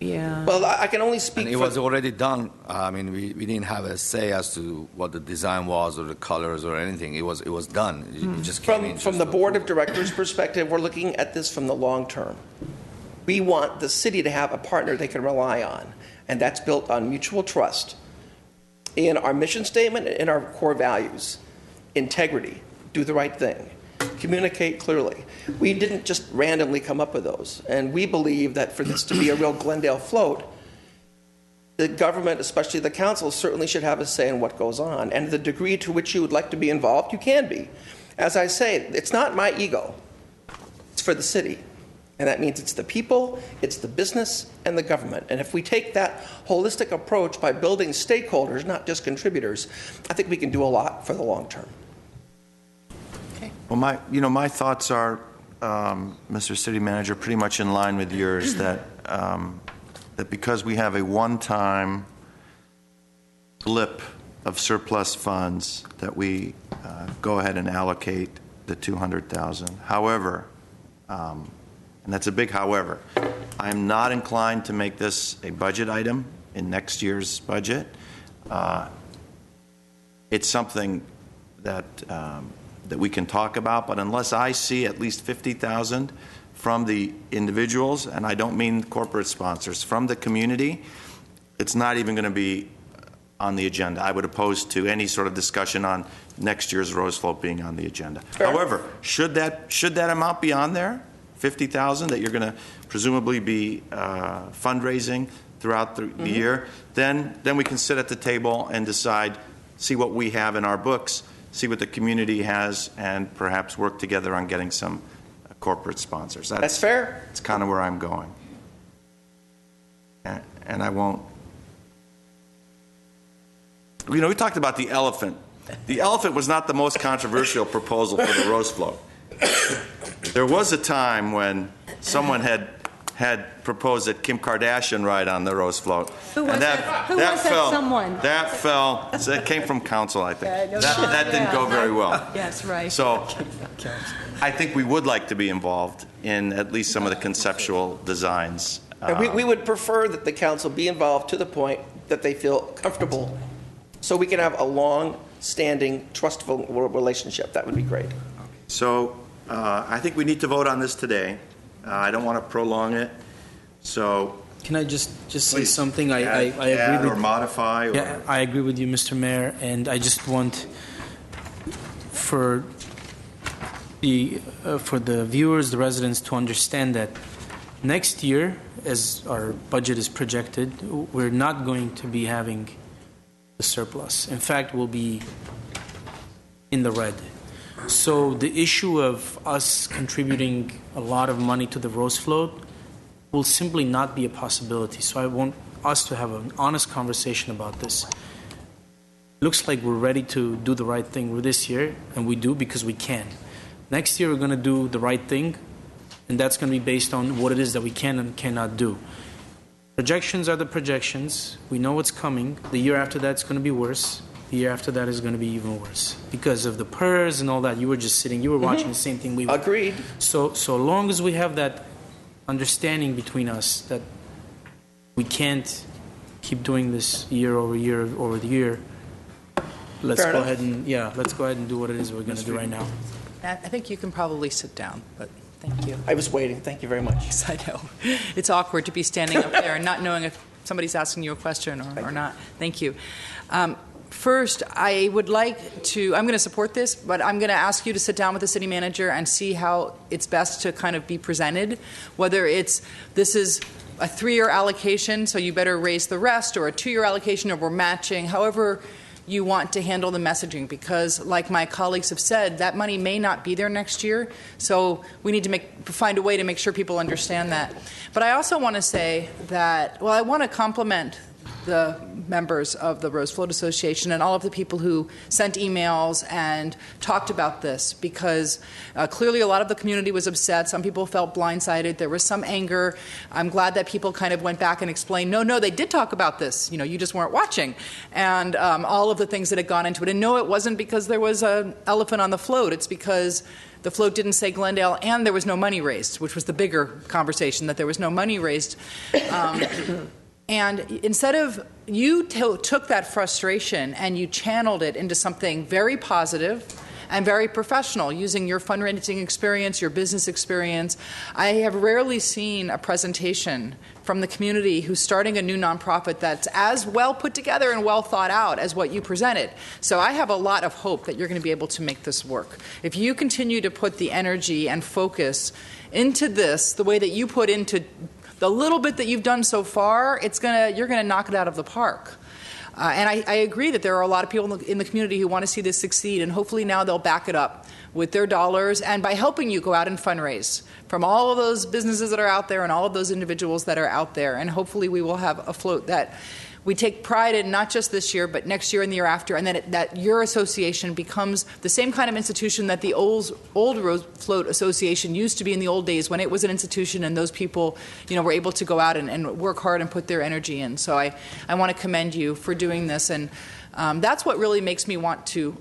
Yeah. Well, I can only speak. And it was already done. I mean, we didn't have a say as to what the design was or the colors or anything. It was done. It just came in. From the board of directors' perspective, we're looking at this from the long term. We want the city to have a partner they can rely on, and that's built on mutual trust in our mission statement and in our core values: integrity, do the right thing, communicate clearly. We didn't just randomly come up with those. And we believe that for this to be a real Glendale float, the government, especially the council, certainly should have a say in what goes on. And the degree to which you would like to be involved, you can be. As I say, it's not my ego. It's for the city. And that means it's the people, it's the business, and the government. And if we take that holistic approach by building stakeholders, not just contributors, I think we can do a lot for the long term. Okay. Well, my thoughts are, Mr. City Manager, pretty much in line with yours, that because we have a one-time blip of surplus funds, that we go ahead and allocate the $200,000. However, and that's a big however, I am not inclined to make this a budget item in next year's budget. It's something that we can talk about, but unless I see at least $50,000 from the individuals, and I don't mean corporate sponsors, from the community, it's not even going to be on the agenda. I would oppose to any sort of discussion on next year's Rose Float being on the agenda. Fair. However, should that amount be on there, $50,000, that you're going to presumably be fundraising throughout the year, then we can sit at the table and decide, see what we have in our books, see what the community has, and perhaps work together on getting some corporate sponsors. That's fair. It's kind of where I'm going. And I won't. We talked about the elephant. The elephant was not the most controversial proposal for the Rose Float. There was a time when someone had proposed that Kim Kardashian ride on the Rose Float. Who was that someone? That fell. It came from council, I think. That didn't go very well. Yes, right. So I think we would like to be involved in at least some of the conceptual designs. We would prefer that the council be involved to the point that they feel comfortable, so we can have a long-standing, trustful relationship. That would be great. So I think we need to vote on this today. I don't want to prolong it. So can I just say something? I agree with, or modify. Yeah, I agree with you, Mr. Mayor, and I just want for the viewers, the residents, to understand that next year, as our budget is projected, we're not going to be having the surplus. In fact, we'll be in the red. So the issue of us contributing a lot of money to the Rose Float will simply not be a possibility. So I want us to have an honest conversation about this. Looks like we're ready to do the right thing this year, and we do because we can. Next year, we're going to do the right thing, and that's going to be based on what it is that we can and cannot do. Projections are the projections. We know what's coming. The year after that, it's going to be worse. The year after that is going to be even worse because of the PERS and all that. You were just sitting, you were watching the same thing we were. Agreed. So long as we have that understanding between us that we can't keep doing this year over year over the year, let's go ahead and do what it is we're going to do right now. I think you can probably sit down, but thank you. I was waiting. Thank you very much. Yes, I know. It's awkward to be standing up there and not knowing if somebody's asking you a question or not. Thank you. First, I would like to, I'm going to support this, but I'm going to ask you to sit down with the city manager and see how it's best to kind of be presented, whether this is a 3-year allocation, so you better raise the rest, or a 2-year allocation, or we're matching, however you want to handle the messaging, because like my colleagues have said, that money may not be there next year, so we need to find a way to make sure people understand that. But I also want to say that, I want to compliment the members of the Rose Float Association and all of the people who sent emails and talked about this, because clearly a lot of the community was upset. Some people felt blindsided. There was some anger. I'm glad that people kind of went back and explained, no, they did talk about this. You just weren't watching. And all of the things that had gone into it. And no, it wasn't because there was an elephant on the float. It's because the float didn't say Glendale, and there was no money raised, which was the bigger conversation, that there was no money raised. And instead of, you took that frustration and you channeled it into something very positive and very professional, using your fundraising experience, your business experience. I have rarely seen a presentation from the community who's starting a new nonprofit that's as well put together and well thought out as what you presented. So I have a lot of hope that you're going to be able to make this work. If you continue to put the energy and focus into this the way that you put into the little bit that you've done so far, you're gonna knock it out of the park. And I agree that there are a lot of people in the community who want to see this succeed, and hopefully now they'll back it up with their dollars and by helping you go out and fundraise from all of those businesses that are out there and all of those individuals that are out there. And hopefully we will have a float that we take pride in, not just this year, but next year and the year after, and that your association becomes the same kind of institution that the old Rose Float Association used to be in the old days when it was an institution and those people, were able to go out and work hard and put their energy in. So I want to commend you for doing this, and that's what really makes me want to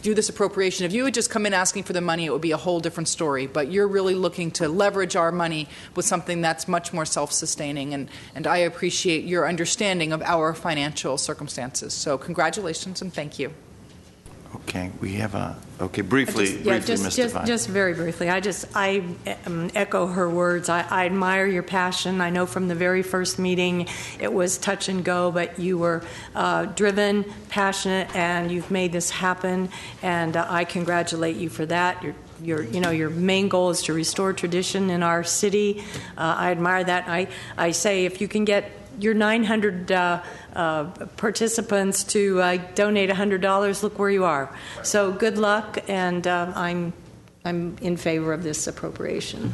do this appropriation. If you had just come in asking for the money, it would be a whole different story. But you're really looking to leverage our money with something that's much more self-sustaining, and I appreciate your understanding of our financial circumstances. So congratulations and thank you. Okay, we have briefly, Ms. Devine. Just very briefly. I echo her words. I admire your passion. I know from the very first meeting it was touch and go, but you were driven, passionate, and you've made this happen. And I congratulate you for that. Your main goal is to restore tradition in our city. I admire that. I say if you can get your 900 participants to donate $100, look where you are. So good luck, and I'm in favor of this appropriation.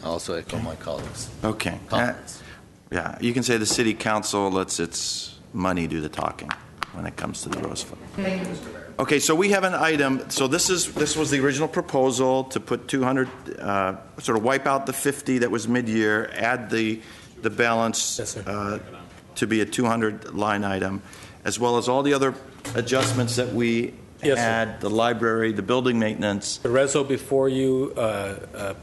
I also echo my colleagues. Okay. Yeah, you can say the city council lets its money do the talking when it comes to the Rose Float. Thank you, Mr. Mayor. Okay, so we have an item. So this was the original proposal to put 200, sort of wipe out the 50 that was mid-year, add the balance to be a 200 line item, as well as all the other adjustments that we had, the library, the building maintenance. The reso before you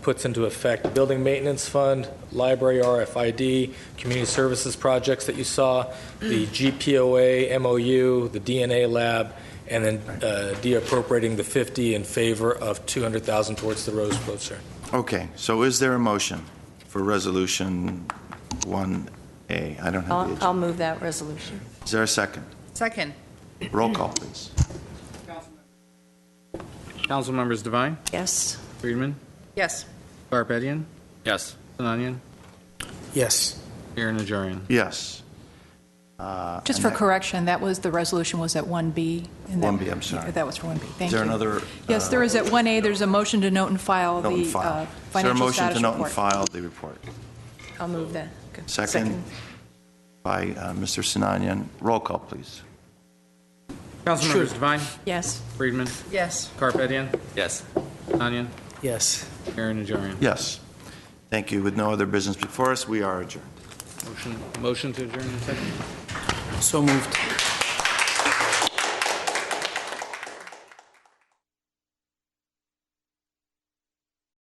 puts into effect the building maintenance fund, library RFID, community services projects that you saw, the GPOA, MOU, the DNA lab, and then de-appropriating the 50 in favor of 200,000 towards the Rose Float, sir. Okay, so is there a motion for resolution 1A? I don't have the agenda. I'll move that resolution. Is there a second? Second. Roll call, please. Council members Devine? Yes. Friedman? Yes. Garpetian? Yes. Sinanian? Yes. Mayor Najarian? Yes. Just for correction, the resolution was at 1B. And 1B, I'm sorry. That was for 1B. Thank you. Is there another? Yes, there is at 1A. There's a motion to note and file Note and the file. Is there a financial motion status to note report. and file the report? I'll move that. Second by Mr. Sinanian. Roll call, please. Council members Devine? Yes. Friedman? Yes. Garpetian? Yes. Sinanian? Yes. Mayor Najarian? Yes. Thank you. With no other business before us, we are adjourned. Motion to adjourn in second. So moved.